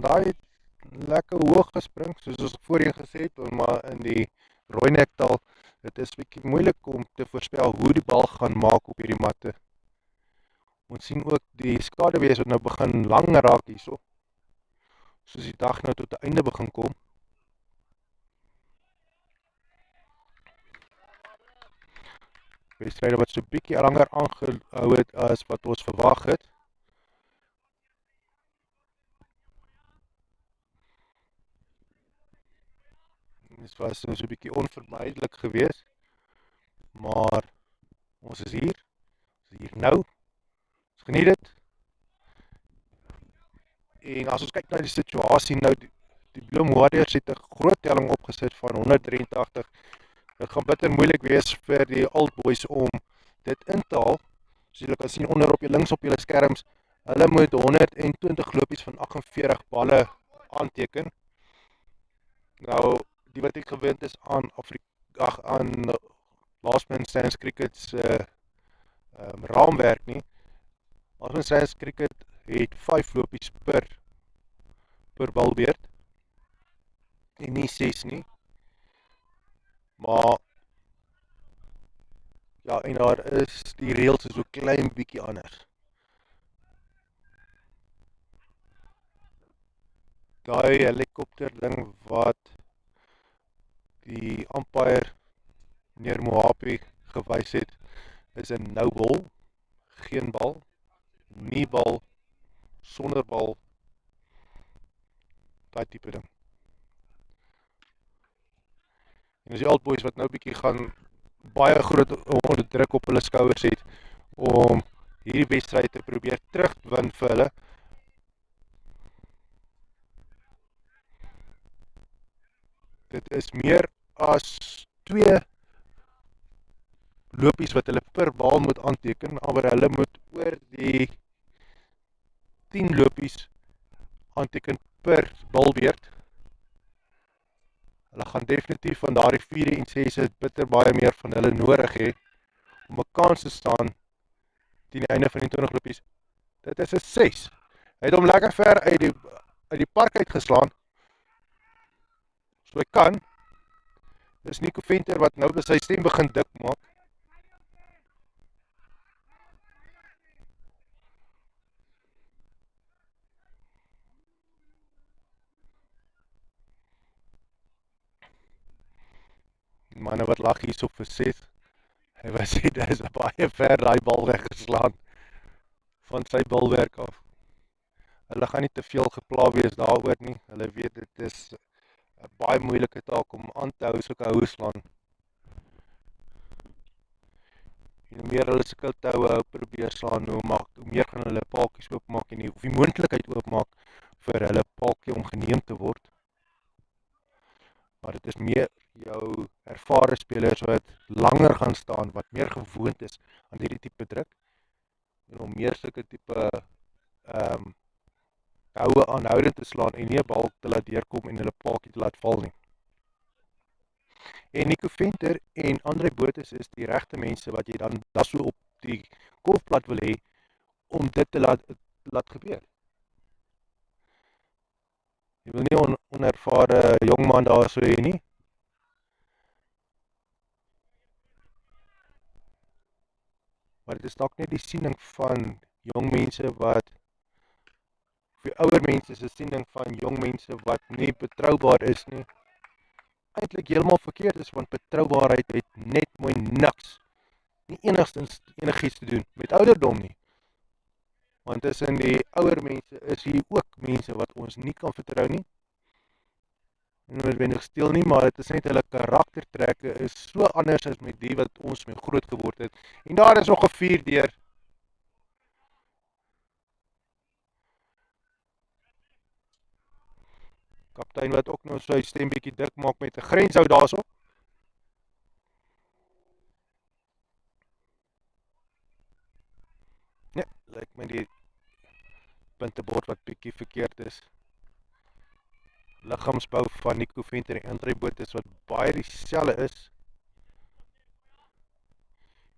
Daai het lekker hoog gespring, soos ons voorheen gesê het, maar in die rooi nektaal, dit is bietjie moeilik om te voorspel hoe die bal gaan maak op hierdie matte. Ons sien ook die skaduwees wat nou begin langer raak hierso, soos die dag nou tot 'n einde begin kom. Wedstryde wat so bietjie langer aangehou het as wat ons verwag het. Dit was so 'n bietjie onvermydelik geweest, maar ons is hier nou, ons geniet dit. En as ons kyk na die situasie nou, die Bloem Warriors het 'n groot telling opgesit van 183. Dit gaan bitter moeilik wees vir die Old Boys om dit in te haal. Soos julle kan sien onder op links op julle skerms, hulle moet 120 lopies van 48 balle aanteken. Nou, die wat ek gewend is aan aan Last Man Stands Cricket se raamwerk nie. Last Man Stands Cricket het 5 lopies per balbeurt en nie 6 nie. Maar ja, en daar is die reëls so klein bietjie anders. Daai helikopter ding wat die umpire meneer Mohapi gewys het, is 'n no ball, geen bal, nie bal, sonder bal, daai tipe ding. En as die Old Boys wat nou bietjie gaan baie groot onder druk op hulle skouers het om hierdie wedstryd te probeer terugwin vir hulle. Dit is meer as 2 lopies wat hulle per bal moet aanteken, maar hulle moet oor die 10 lopies aanteken per balbeurt. Hulle gaan definitief van daardie 4 en 6 bitter baie meer van hulle nodig hê om 'n kans te staan teen die einde van die 20 lopies. Dit is 'n 6. Hy het hom lekker ver uit die park uitgeslaan. So hy kan. Dis Nico Venter wat nou by sy stem begin dik maak. Die manne wat lag hierso vir Seth, hy was sê, daar is baie ver daai bal weggeslaan van sy balwerk af. Hulle gaan nie te veel gepla wees daaroor nie, hulle weet dit is 'n baie moeilike taak om aan te hou sulke houe slaan. En hoe meer hulle sulke toue probeer slaan, hoe meer gaan hulle paaltjies oopmaak en die moontlikheid oopmaak vir hulle paaltjie om geneem te word. Maar dit is meer jou ervare spelers wat langer gaan staan, wat meer gewoond is aan hierdie tipe druk en om meer sulke tipe houe aanhoudend te slaan en nie 'n bal te laat deurkom en hulle paaltjie te laat val nie. En Nico Venter en Andre Botha is die regte mense wat jy dan so op die golfplat wil hê om dit te laat gebeur. Jy wil nie onervare jongman daar so hê nie. Maar dit is dalk net die siening van jong mense wat vir ouer mense se siening van jong mense wat nie betroubaar is nie. Eintlik heeltemal verkeerd is, want betroubaarheid het net mooi niks, nie enigiets te doen met ouderdom nie. Want tussen die ouer mense is hier ook mense wat ons nie kan vertrou nie. noodwendig steel nie, maar dit is net hulle karaktertrekke is so anders as met die wat ons mee groot geword het. En daar is nog 'n 4 deur. Kaptein wat ook nou sy stem bietjie dik maak met 'n grenshou daarso. Ja, lyk my die puntebord wat bietjie verkeerd is. Liggaamsbou van Nico Venter en Andre Botha wat baie dieselfde is.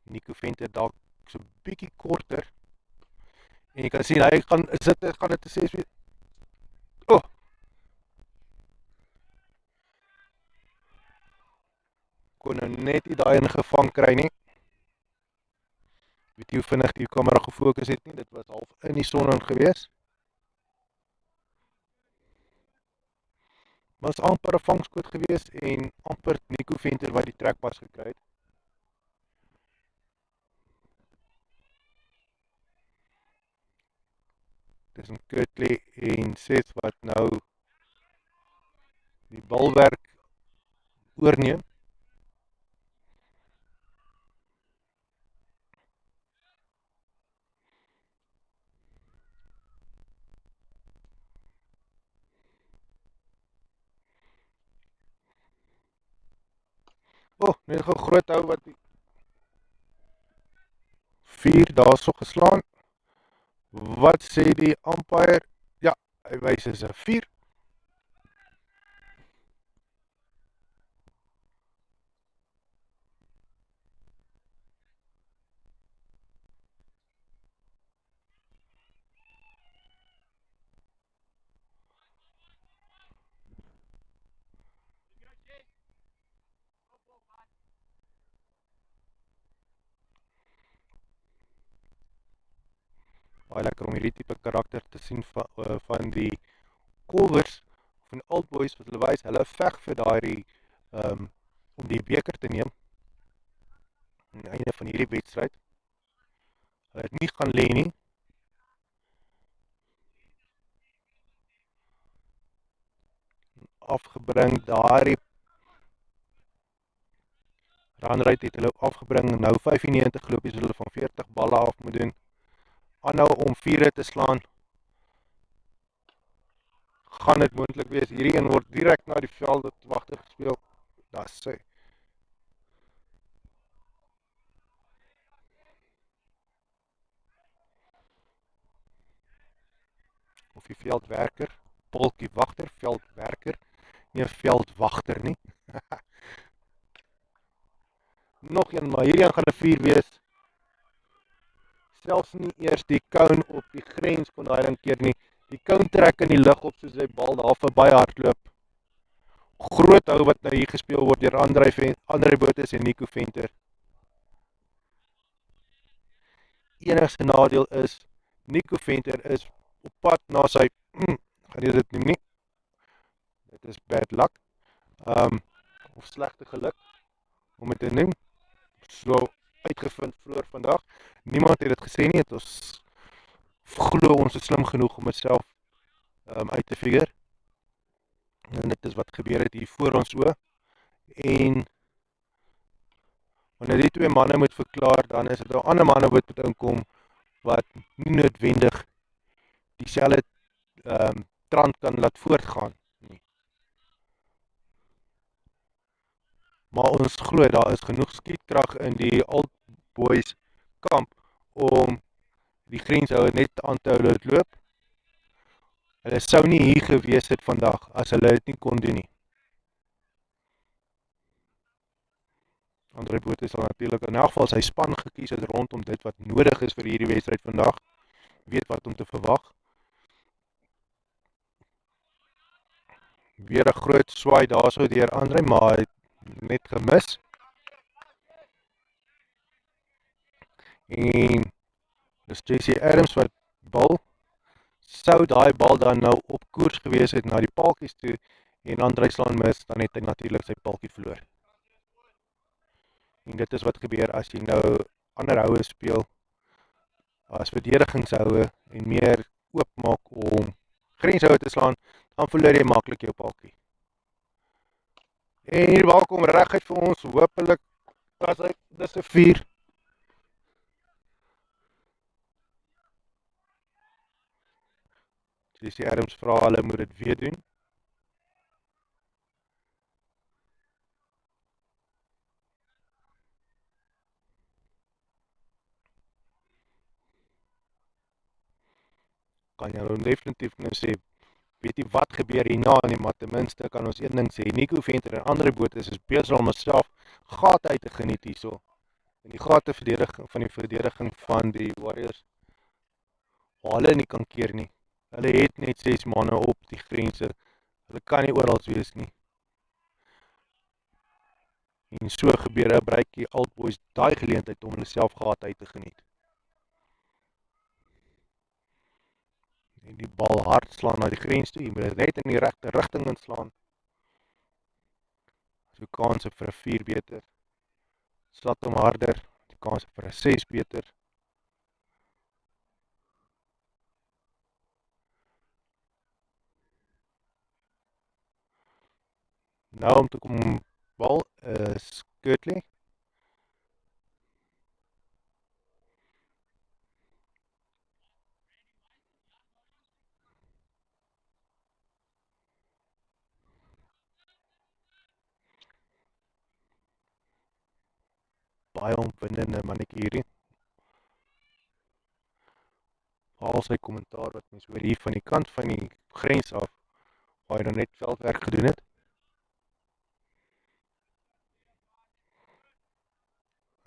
Nico Venter dalk so bietjie korter. En jy kan sien hy gaan dit 'n 6 meter. Oh. Kon nou net nie daai ingevang kry nie. Weet jy hoe vinnig die kamera gefokus het nie? Dit was half in die son gewees. Was amper 'n vangskoot gewees en amper Nico Venter wat die trekpas gekry het. Dis 'n Kirtley en Seth wat nou die balwerk oorneem. Net 'n groot hou wat die 4 daarso geslaan. Wat sê die umpire? Ja, hy wys is 'n 4. Baie lekker om hierdie tipe karakter te sien van die Colvers van die Old Boys wat hulle wys, hulle veg vir daai om die beker te neem aan die einde van hierdie wedstryd. Hulle het nie gaan lê nie. Afgebring daai runrate het hulle afgebring, nou 95 gelopies hulle van 40 balle af moet doen. Aanhou om 4 te slaan. Gaan dit moontlik wees. Hierdie een word direk na die veld wagter gespeel. Daar sê. Of die veldwerker, polkie wagter, veldwerker, nie 'n veldwagter nie. Nog een, maar hierdie een gaan 'n 4 wees. Selfs nie eers die cone op die grens kon daai ding keer nie. Die cone trek in die lug op soos hy bal daar verby hardloop. Groot hou wat nou hier gespeel word deur Andre Botha en Nico Venter. Enigste nadeel is Nico Venter is op pad na sy gaan jy dit nie. Dit is bad luck. Of slegte geluk om dit te noem. So uitgevind vroeër vandag. Niemand het dit gesê nie, het ons glo ons is slim genoeg om dit self uit te figure. En dit is wat gebeur het hier voor ons oë. En wanneer die twee manne moet verklaar, dan is dit nou ander manne wat moet inkom wat nie noodwendig dieselfde trant kan laat voortgaan nie. Maar ons glo daar is genoeg skietkrag in die Old Boys kamp om die grenshouer net aan te hou loop. Hulle sou nie hier gewees het vandag as hulle dit nie kon doen nie. Andre Botha sal natuurlik in elk geval sy span gekies het rondom dit wat nodig is vir hierdie wedstryd vandag. Weet wat om te verwag. Weer 'n groot swaai daarso deur Andre, maar hy net gemis. En dis JC Adams wat bal. Sou daai bal dan nou op koers gewees het na die paaltjies toe en Andre slaan mis, dan het hy natuurlik sy paaltjie verloor. En dit is wat gebeur as jy nou ander houe speel as verdedigingshoue en meer oopmaak om grenshoue te slaan, dan verloor jy maklik jou paaltjie. En hier welkom reguit vir ons, hopelik was hy, dis 'n 4. Dis die Adams vra hulle moet dit weer doen. Kan jy nou definitief nou sê, weet jy wat gebeur hierna nie, maar ten minste kan ons een ding sê, Nico Venter en ander bote is besig om homself gate uit te geniet hierso. En die gate verdediging van die verdediging van die Warriors, waar hulle nie kan keer nie. Hulle het net 6 manne op die grense. Hulle kan nie oral wees nie. En so gebeur 'n breakie Old Boys daai geleentheid om hulle self gate uit te geniet. En die bal hard slaan na die grens toe, jy moet dit net in die regte rigting inslaan. So kanse vir 'n 4 beter. Slat hom harder, die kanse vir 'n 6 beter. Nou om te kom bal is Kirtley. Baie opwindende mannetjie hierdie. Al sy kommentaar wat mens hoor hier van die kant van die grens af, waar hy dan net veldwerk gedoen het.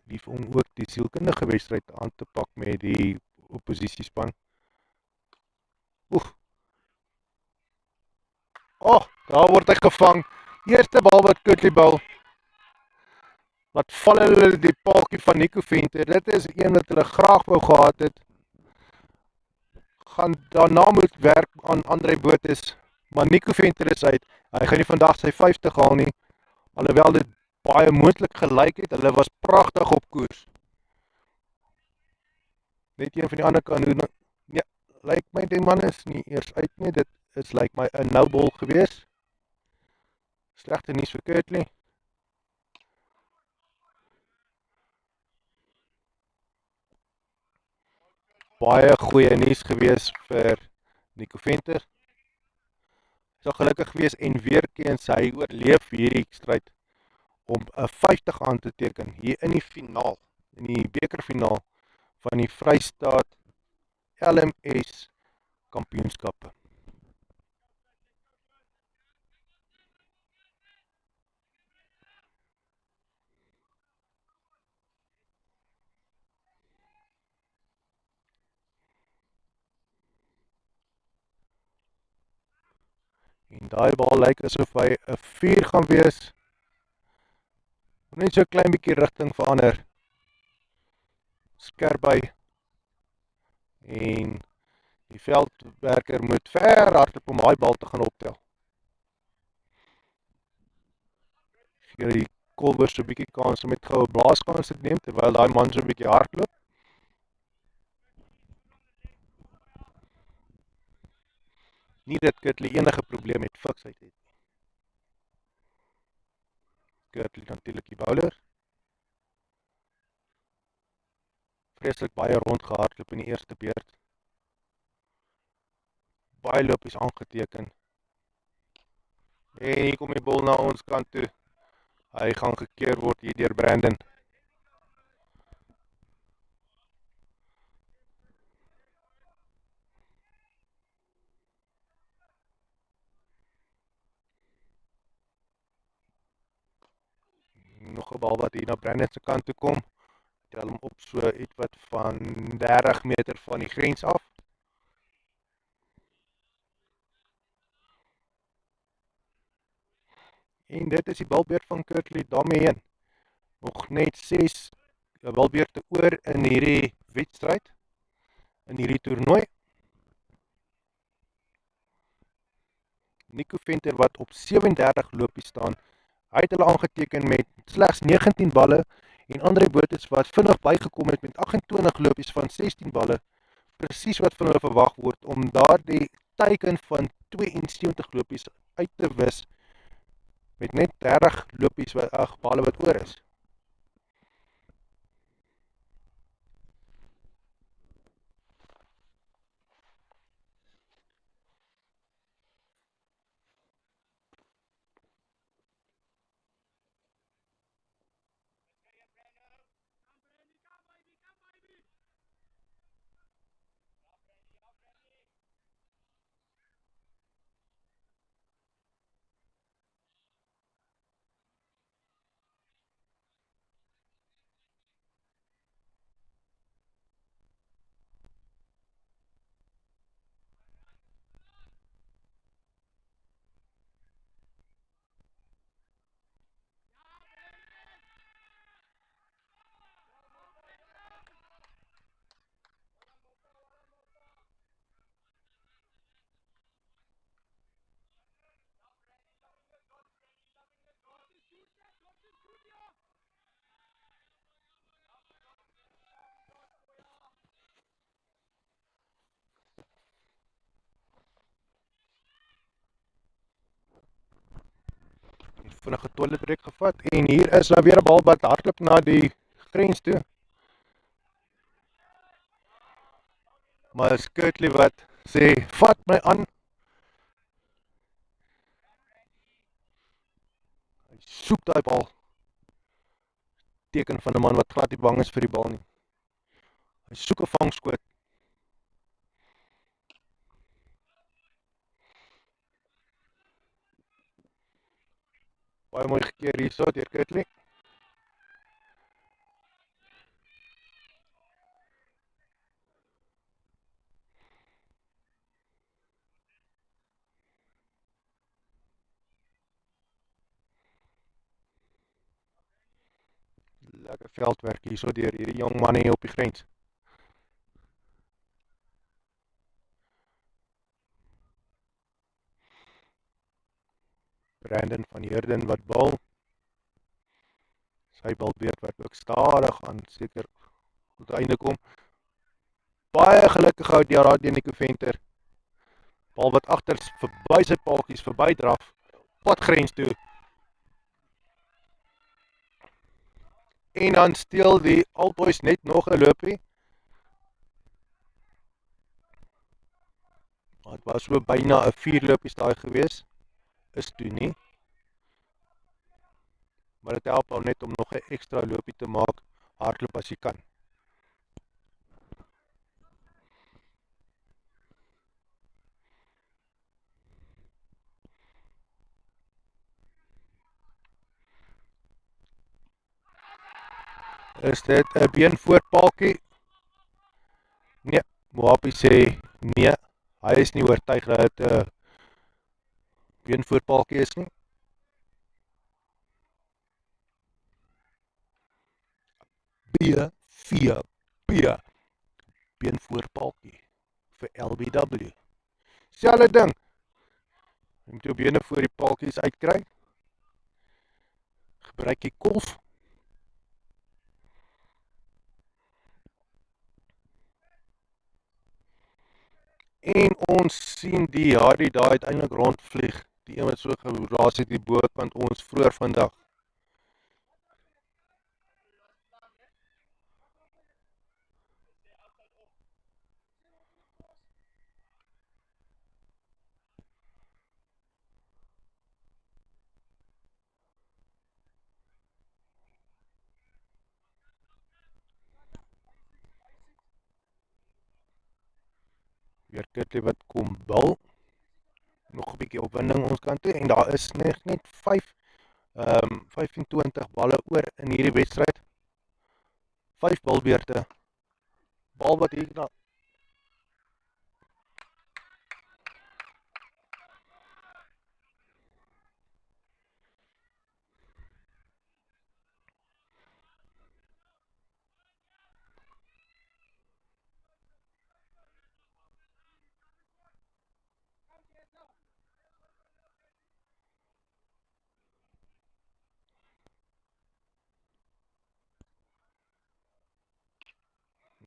Lief om ook die sielkundige wedstryd aan te pak met die oppositiespan. Daar word hy gevang. Eerste bal wat Kirtley bal. Wat val hulle die paaltjie van Nico Venter. Dit is een wat hulle graag wou gehad het. Gaan daarna moet werk aan Andre Botes. Maar Nico Venter is uit. Hy gaan nie vandag sy 50 haal nie. Alhoewel dit baie moontlik gelyk het. Hulle was pragtig op koers. Net een van die ander kan doen. Ja, lyk my die man is nie eers uit nie. Dit is lyk my 'n nou bal gewees. Slegte nuus vir Kirtley. Baie goeie nuus gewees vir Nico Venter. Hy sal gelukkig wees en weerkeens hy oorleef hierdie stryd om 'n 50 aan te teken hier in die finaal, in die bekerfinaal van die Vrystaat LMS kampioenskappe. En daai bal lyk asof hy 'n 4 gaan wees. Net so 'n klein bietjie rigting verander. Skerp by. En die veldwerker moet ver hardloop om daai bal te gaan optel. Gee die kolwer so 'n bietjie kans om met goue blaaskans te neem terwyl daai man so 'n bietjie hardloop. Nie dat Kirtley enige probleem met fiksheid het. Kirtley natuurlik die bowler. Vreeslik baie rondgehardloop in die eerste beurt. Baie lopies aangeteken. En hier kom die bal na ons kant toe. Hy gaan gekeer word hier deur Brandon. Nog 'n bal wat hier na Brandon se kant toe kom. Tel hom op so iets wat van 30 meter van die grens af. En dit is die balbeurt van Kirtley daarmee heen. Nog net 6 balbeurte oor in hierdie wedstryd, in hierdie toernooi. Nico Venter wat op 37 lopies staan. Hy het hulle aangeteken met slegs 19 balle en Andre Botes wat vinnig bygekom het met 28 lopies van 16 balle. Presies wat van hulle verwag word om daardie teiken van 72 lopies uit te wis met net 30 lopies bale wat oor is. Vinnige toiletbreek gevat en hier is nou weer 'n bal wat hardloop na die grens toe. Maar is Kurtley wat sê, vat my aan. Hy soek daai bal. Teken van 'n man wat glad nie bang is vir die bal nie. Hy soek 'n vangskoot. Baie mooi gekeer hierso deur Kurtley. Lekker veldwerk hierso deur hierdie jong manne hier op die grens. Brandon van Heerden wat bal. Sy balbeurt wat ook stadig aan seker tot einde kom. Baie gelukkig hou die raad teen die Venter. Bal wat agter verby sy paaltjies verby draf. Pad grens toe. En dan steel die Altboys net nog 'n loopie. Het was so byna 'n 4 lopies daai gewees. Is toe nie. Maar dit help al net om nog 'n ekstra loopie te maak, hardloop as jy kan. Is dit 'n beenvoorpaaltjie? Nee, Moapi sê nee. Hy is nie oortuig dat dit 'n beenvoorpaaltjie is nie. B4B beenvoorpaaltjie vir LBW. Selfde ding. Jy moet jou bene voor die paaltjies uitkry. Gebruik jy kolf. En ons sien die Hardy daar uiteindelik rondvlieg. Die een wat so geraas het die bokant ons vroeër vandag. Weer Kurtley wat kom bal. Nog 'n bietjie opwinding ons kant toe en daar is net 25 balle oor in hierdie wedstryd. 5 balbeurte. Bal wat hier na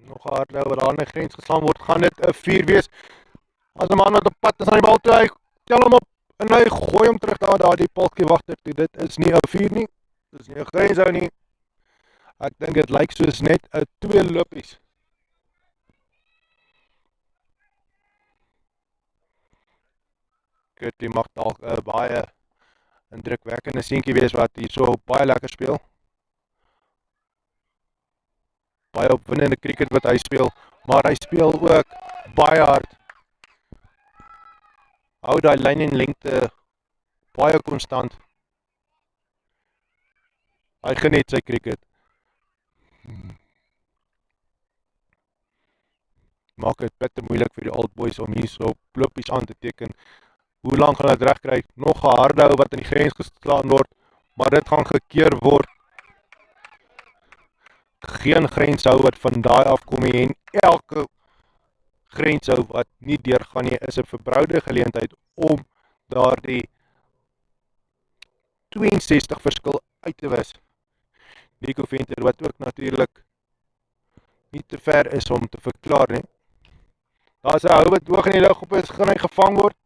nog harder oor aan die grens geslaan word, gaan dit 'n 4 wees. As 'n man wat op pad is aan die bal toe, hy tel hom op. En hy gooi hom terug daar die palkie wagter toe. Dit is nie 'n 4 nie. Dit is nie 'n grenshou nie. Ek dink dit lyk soos net 'n 2 lopies. Die mag dalk 'n baie indrukwekkende seentjie wees wat hier so baie lekker speel. Baie opwindende cricket wat hy speel, maar hy speel ook baie hard. Hou daai lyn en lengte baie konstant. Hy geniet sy cricket. Maak dit bitter moeilik vir die old boys om hier so lopies aan te teken. Hoe lank gaan dit regkry? Nog 'n harde hou wat in die grens geslaan word, maar dit gaan gekeer word. Geen grenshou wat van daai afkom nie en elke grenshou wat nie deurgaan nie is 'n verbroude geleentheid om daardie 62 verskil uit te wis. Nico Venter wat ook natuurlik nie te ver is om te verklaar nie. Daar's 'n hou wat hoog in die lug op is, gaan hy gevang word.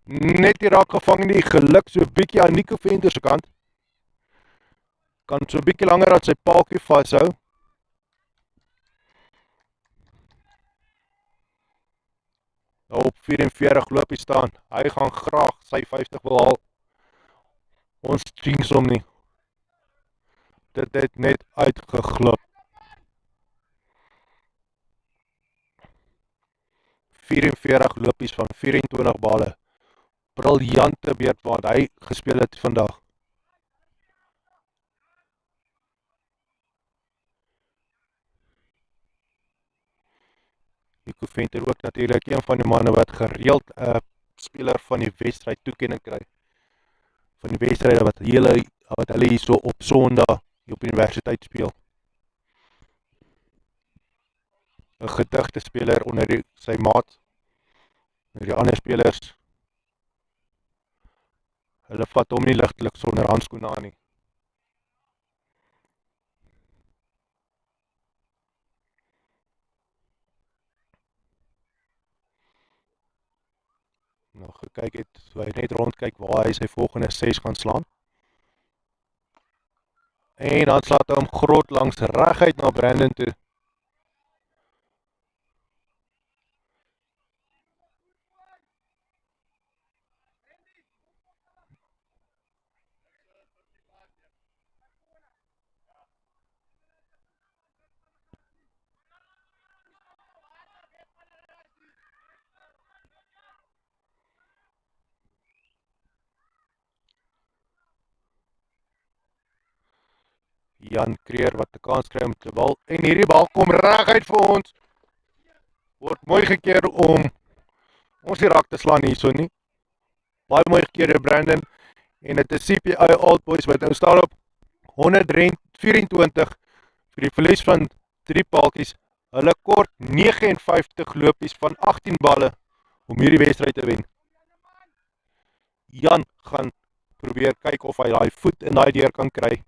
Net die raak gevang nie, geluk so 'n bietjie aan Nico Venter se kant. Kan so 'n bietjie langer aan sy paaltjie vashou. Op 44 loopie staan. Hy gaan graag sy 50 wil haal. Ons jinx hom nie. Dit het net uitgeglip. 44 lopies van 24 bale. Briljante beurt wat hy gespeel het vandag. Nico Venter ook natuurlik een van die manne wat gereeld 'n speler van die wedstryd toekenning kry. Van die wedstryde wat hulle hier so op Sondag op universiteit speel. 'n gedigte speler onder sy maat. Die ander spelers, hulle vat hom nie ligtelik sonder handskoene aan nie. Nou gekyk het, so hy net rondkyk waar hy sy volgende 6 gaan slaan. En dan slaat hy hom groot langs reguit na Brandon toe. Jan Creer wat 'n kans kry met die bal. En hierdie bal kom reguit vir ons. Word mooi gekeer om ons nie raak te slaan hierso nie. Baie mooi gekeer deur Brandon. En dit is CPI Old Boys wat nou staan op 124 vir die verlies van 3 paaltjies. Hulle kort 59 lopies van 18 balle om hierdie wedstryd te wen. Jan gaan probeer kyk of hy daai voet in daai deur kan kry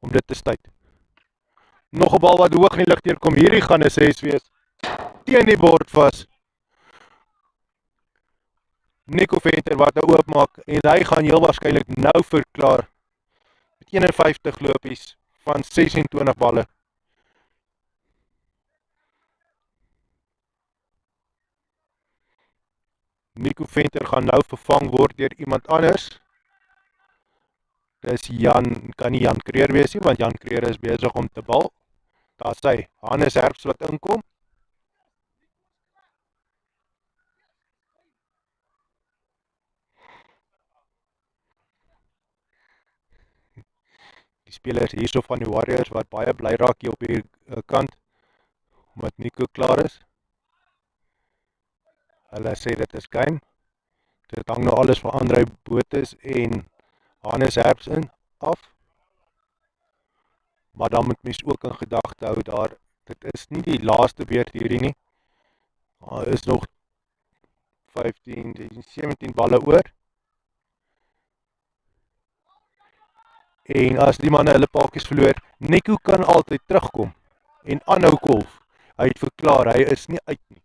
om dit te stuit. Nog 'n bal wat hoog in die lug deurkom. Hierdie gaan 'n 6 wees. Teen die bord vas. Nico Venter wat nou oopmaak en hy gaan heel waarskynlik nou verklaar met 51 lopies van 26 balle. Nico Venter gaan nou vervang word deur iemand anders. Dis kan nie Jan Creer wees nie, want Jan Creer is besig om te bal. Daar sy Hannes Herbs wat inkom. Die spelers hierso van die Warriors wat baie bly raak hier op die kant omdat Nico klaar is. Hulle sê dit is game. Dit hang nou alles van Andrei Botes en Hannes Herbs in af. Maar dan moet mens ook in gedagte hou daar, dit is nie die laaste beurt hierdie nie. Daar is nog 15, 17 balle oor. En as die manne hulle paadjies verloor, Nico kan altyd terugkom en aanhou golf. Hy het verklaar, hy is nie uit nie.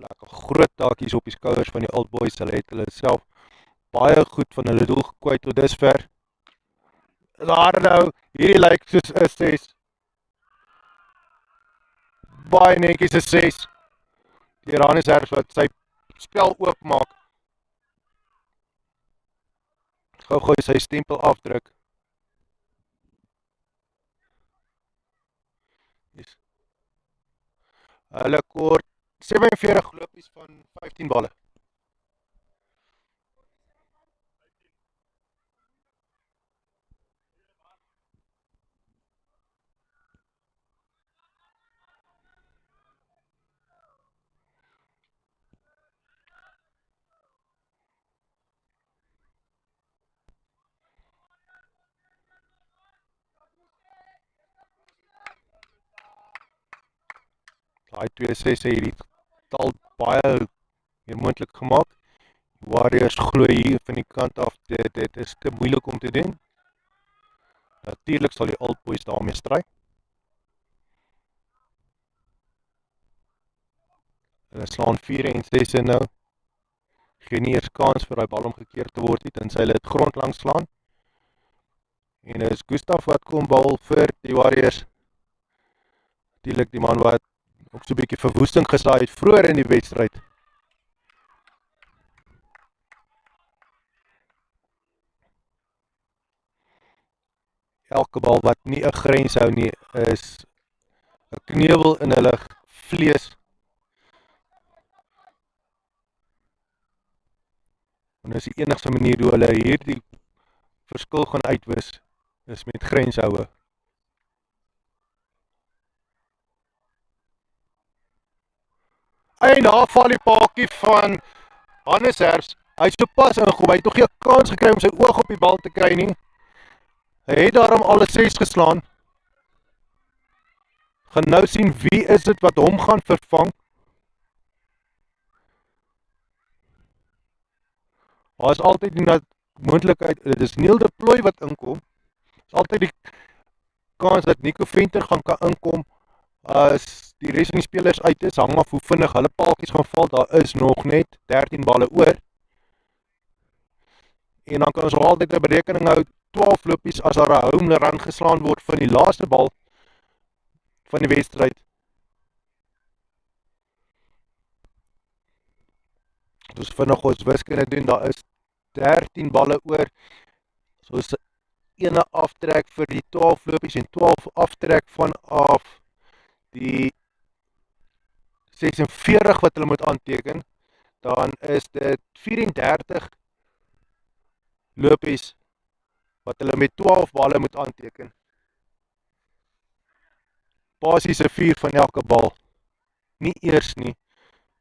lekker groot taakies op die skouers van die old boys, hulle het hulle self baie goed van hulle doel gekwyt tot dusver. Daar nou, hierdie lyk soos 'n 6. Baie netjies 'n 6. Die Johannes wat sy spel oopmaak. Gou sy stempel afdruk. Yes. Hulle kort 47 lopies van 15 balle. Daai 2-6 het hierdie getal baie meer moontlik gemaak. Warriors glo hier van die kant af, dit is te moeilik om te doen. Natuurlik sal die Old Boys daarmee stry. Hulle slaan 4 en 6 nou. Geen nie eers kans vir daai bal om gekeer te word nie, tensy hulle dit grond langs slaan. En is Gustaf wat kom bal vir die Warriors. Natuurlik die man wat ook so 'n bietjie verwoesting gesaai het vroeër in die wedstryd. Elke bal wat nie 'n grens hou nie, is 'n kneuwel in hulle vlees. En dis die enigste manier hoe hulle hierdie verskil gaan uitwis, is met grenshoue. En daar val die paakie van Hannes Herfs. Hy is so pas ingekom, hy het nog nie 'n kans gekry om sy oog op die bal te kry nie. Hy het daarom al 'n 6 geslaan. Gaan nou sien wie is dit wat hom gaan vervang. Daar is altyd die moontlikheid, dit is Neil de Plooy wat inkom. Daar is altyd die kans dat Nico Venter gaan kan inkom as die res van die spelers uit is, hang af hoe vinnig hulle paaltjies gaan val. Daar is nog net 13 balle oor. En dan kan ons nog altyd 'n berekening hou, 12 lopies as daar 'n home run geslaan word van die laaste bal van die wedstryd. Dus vinnig ons wiskunde doen, daar is 13 balle oor. So is 'n aftrek vir die 12 lopies en 12 aftrek vanaf die 46 wat hulle moet aanteken, dan is dit 34 lopies wat hulle met 12 balle moet aanteken. Basies 'n 4 van elke bal. Nie eers nie.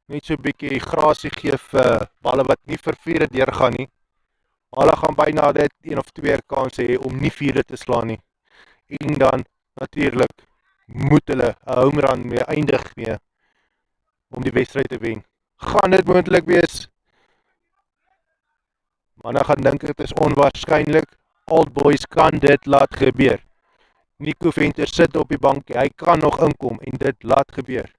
Net so 'n bietjie grasie gee vir balle wat nie vir 4 deurgaan nie. Hulle gaan byna dit 1 of 2 kanse hê om nie 4 te slaan nie. En dan natuurlik moet hulle 'n home run mee eindig mee om die wedstryd te wen. Gaan dit moontlik wees? Manne gaan dink dit is onwaarskynlik. Old Boys kan dit laat gebeur. Nico Venter sit op die bank, hy kan nog inkom en dit laat gebeur.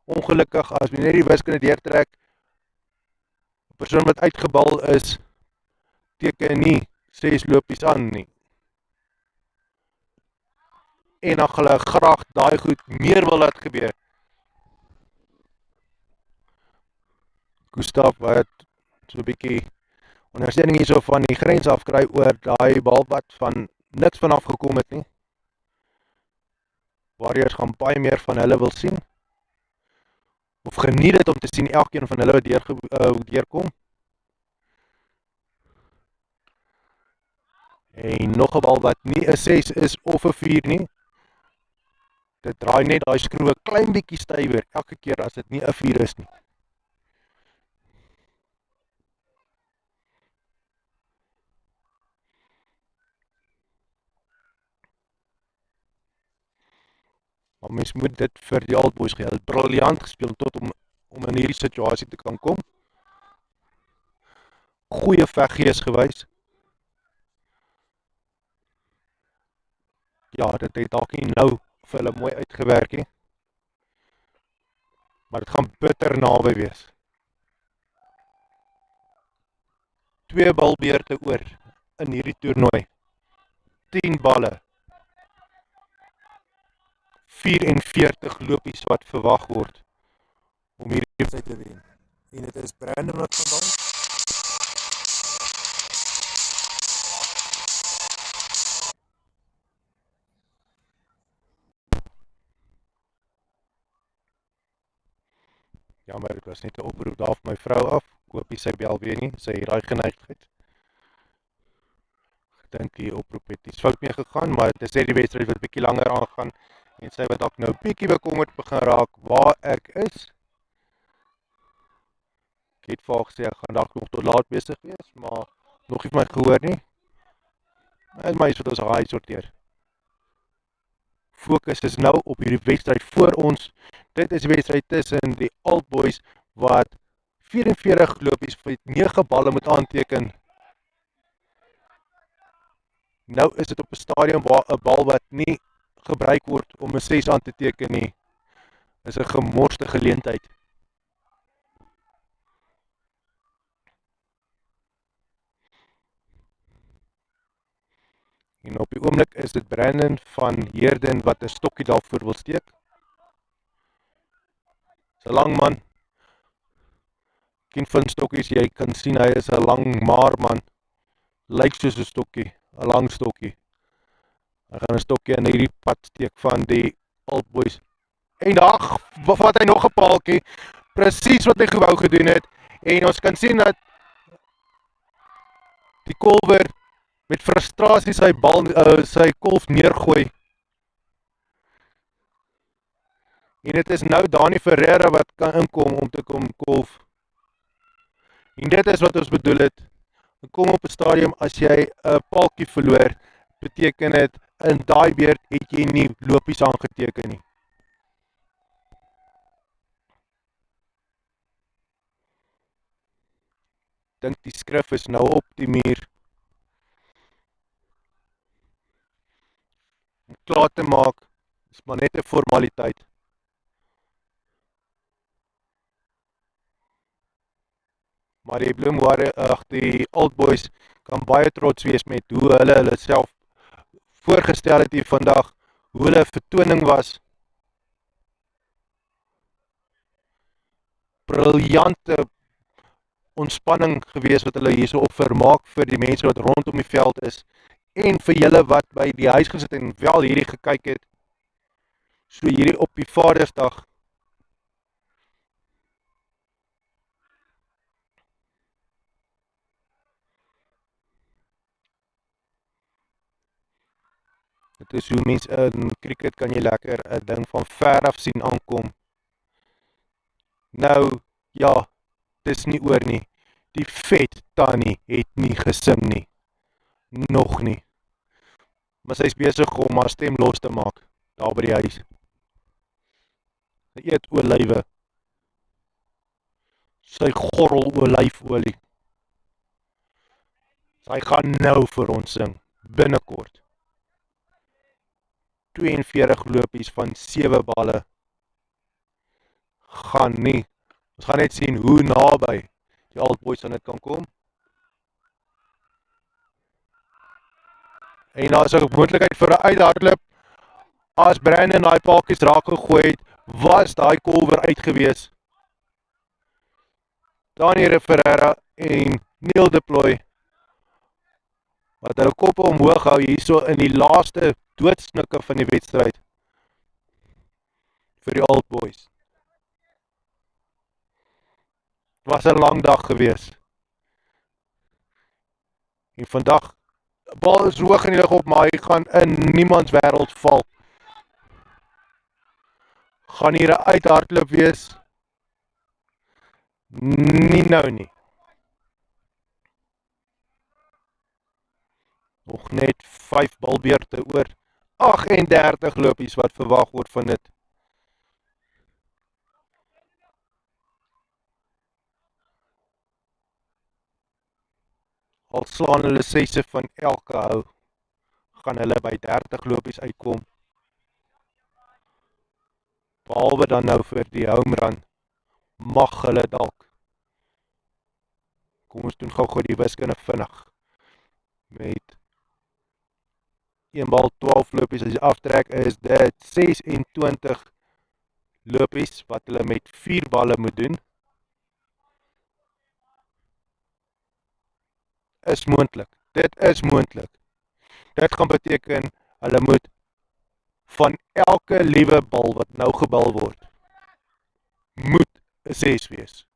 Ongelukkig, as we net die wiskunde deurtrek, die persoon wat uitgebal is, teken nie 6 lopies aan nie. En dan gaan hulle graag daai goed meer wil laat gebeur. Gustaf wat so 'n bietjie ondersteuning hierso van die grens afkry oor daai bal wat van niks vanaf gekom het nie. Warriors gaan baie meer van hulle wil sien. Of geniet dit om te sien elkeen van hulle wat deurkom. En nog 'n bal wat nie 'n 6 is of 'n 4 nie. Dit draai net daai skroewe klein bietjie stywer elke keer as dit nie 'n 4 is nie. Maar mens moet dit vir die Old Boys gee. Hulle het briljant gespeel tot om in hierdie situasie te kan kom. Goeie veggees gewys. Ja, dit het dalk nie nou vir hulle mooi uitgewerk nie. maar dit gaan bitter naby wees. 2 balbeurte oor in hierdie toernooi. 10 balle. 44 lopies wat verwag word om hierdie wedstryd te wen. En dit is Brandon wat vandaan. Jammer, dit was net 'n oproep daar van my vrou af. Ek hoop sy bel weer nie, sy het daai geneigtheid. Ek dink die oproep het iets fout mee gegaan, maar dit sê die wedstryd wat 'n bietjie langer aangaan en sy wat dalk nou bietjie bekommerd begin raak waar ek is. Ek het vir haar gesê ek gaan dalk nog tot laat besig wees, maar nog nie my gehoor nie. Dit is maar iets wat ons raai sorteer. Fokus is nou op hierdie wedstryd voor ons. Dit is die wedstryd tussen die Old Boys wat 44 lopies vir 9 balle moet aanteken. Nou is dit op 'n stadium waar 'n bal wat nie gebruik word om 'n 6 aan te teken nie, is 'n gemorste geleentheid. En op die oomblik is dit Brandon van Heerden wat 'n stokkie daarvoor wil steek. Dis 'n lang man. Geen van stokkies, jy kan sien hy is 'n lang maar man. Lyk soos 'n stokkie, 'n lang stokkie. Hy gaan 'n stokkie in hierdie pad steek van die Old Boys. En ag, vat hy nog 'n paaltjie. Presies wat hy gewou gedoen het. En ons kan sien dat die kolwer met frustrasie sy kolf neergooi. En dit is nou Dani Ferreira wat kan inkom om te kom kolf. En dit is wat ons bedoel het. Kom op 'n stadium as jy 'n paaltjie verloor, beteken dit in daai beurt het jy nie lopies aangeteken nie. Dink die skrif is nou op die muur. Om klaar te maak is maar net 'n formaliteit. Maar die Bloem die Old Boys kan baie trots wees met hoe hulle self voorgestel het hier vandag, hoe hulle vertoning was. Briljante ontspanning gewees wat hulle hierso op vermaak vir die mense wat rondom die veld is en vir julle wat by die huis gesit en wel hierdie gekyk het. So hierdie op die Vadersdag. Dit is hoe mense in cricket kan jy lekker 'n ding van ver af sien aankom. Nou, ja, dis nie oor nie. Die vet tannie het nie gesing nie. Nog nie. Maar sy is besig om haar stem los te maak, daar by die huis. Sy eet olywe. Sy gorrel olyfolie. Sy gaan nou vir ons sing, binnekort. 42 lopies van 7 balle. Gaan nie. Ons gaan net sien hoe naby die Old Boys aan dit kan kom. En daar is 'n moontlikheid vir 'n uithardloop. As Brandon daai paaltjies raak gegooi het, was daai kolwer uit gewees. Dani Ferreira en Neil Deploy wat hulle koppe omhoog hou hierso in die laaste doodsnikke van die wedstryd vir die Old Boys. Het was 'n lang dag gewees. En vandag, bal is hoog in die lug op, maar hy gaan in niemands wêreld val. Gaan hier 'n uithardloop wees? Nie nou nie. Nog net 5 balbeurte oor. 38 lopies wat verwag word van dit. Al slaan hulle 6 van elke hou, gaan hulle by 30 lopies uitkom. Behalwe dan nou vir die home run mag hulle dalk. Kom ons doen gou die wiskunde vinnig. Met 1 bal 12 lopies, as jy aftrek, is dit 26 lopies wat hulle met 4 balle moet doen. Is moontlik. Dit is moontlik. Dit gaan beteken, hulle moet van elke liewe bal wat nou gebal word, moet 'n 6 wees.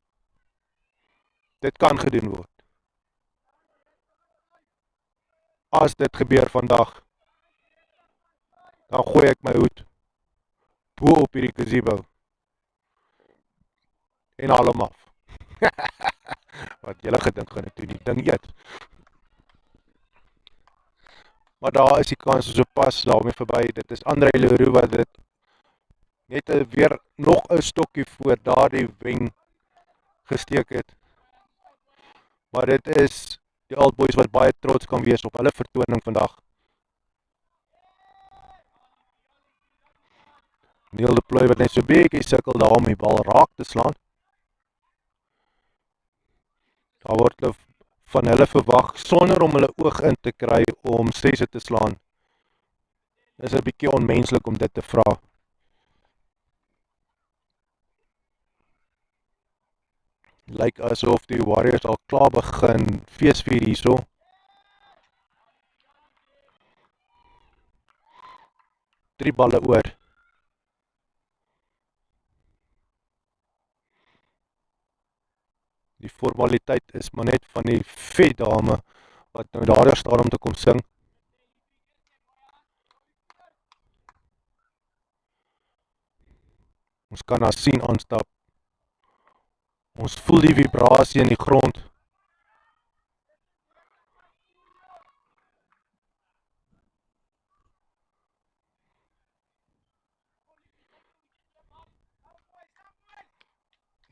Dit kan gedoen word. As dit gebeur vandag, dan gooi ek my hoed bo op hierdie gazebo en haal hom af. Wat julle gedink gaan ek doen die ding eet. Maar daar is die kans so pas daarmee verby. Dit is André Leroux wat dit net weer nog 'n stokkie voor daardie wen gesteek het. Maar dit is die Old Boys wat baie trots kan wees op hulle vertoning vandag. Neil de Plooi wat net so bietjie sukkel daar om die bal raak te slaan. Daar word hulle van hulle verwag sonder om hulle oog in te kry om 6 te slaan. Dit is 'n bietjie onmenslik om dit te vra. Lyk asof die Warriors al klaar begin feesvier hierso. Drie balle oor. Die formaliteit is maar net van die vet dame wat nou daar staan om te kom sing. Ons kan haar sien aanstap. Ons voel die vibrasie in die grond.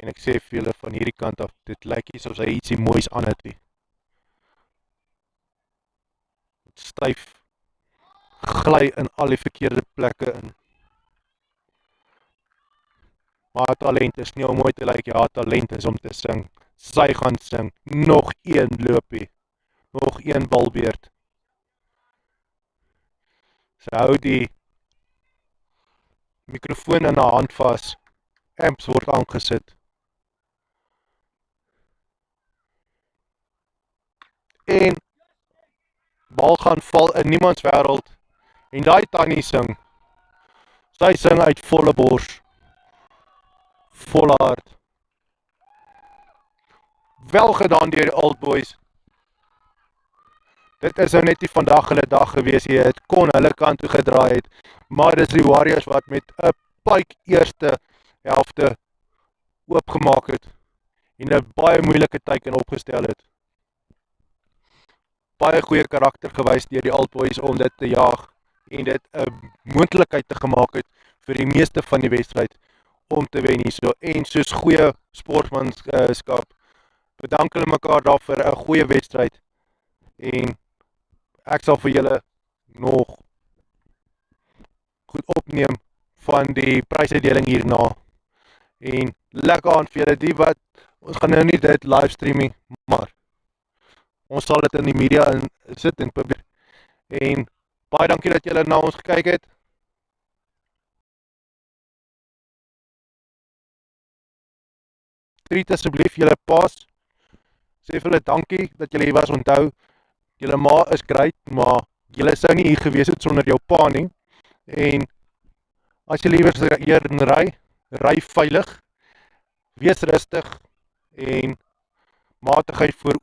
En ek sê vir julle van hierdie kant af, dit lyk nie soos hy ietsie moois aan het nie. Styf, gly in al die verkeerde plekke in. Maar talent is nie om mooi te lyk, ja, talent is om te sing. Sy gaan sing, nog 1 loopie, nog 1 balbeurt. Sy hou die mikrofoon in haar hand vas, amps word aangesit. En bal gaan val in niemands wêreld en daai tannie sing. Sy sing uit volle bors, volle hart. Wel gedaan deur die Old Boys. Dit is nou net nie vandag hulle dag gewees nie, het kon hulle kant toe gedraai het, maar dis die Warriors wat met 'n pyk eerste helfte oopgemaak het en 'n baie moeilike teiken opgestel het. Baie goeie karakter gewys deur die Old Boys om dit te jaag en dit 'n moontlikheid te gemaak het vir die meeste van die wedstryd om te wen hierso. En soos goeie sportmanskap bedank hulle mekaar daar vir 'n goeie wedstryd en ek sal vir julle nog goed opneem van die prysuitdeling hierna. En lekker aan vir julle die wat, ons gaan nou nie dit livestream nie, maar ons sal dit in die media in sit en probeer. En baie dankie dat julle na ons gekyk het. Treat asseblief julle paas. Sê vir hulle dankie dat julle hier was. Onthou, julle ma is great, maar julle sou nie hier gewees het sonder jou pa nie. En as jy liewers hier ry veilig, wees rustig en matigheid voor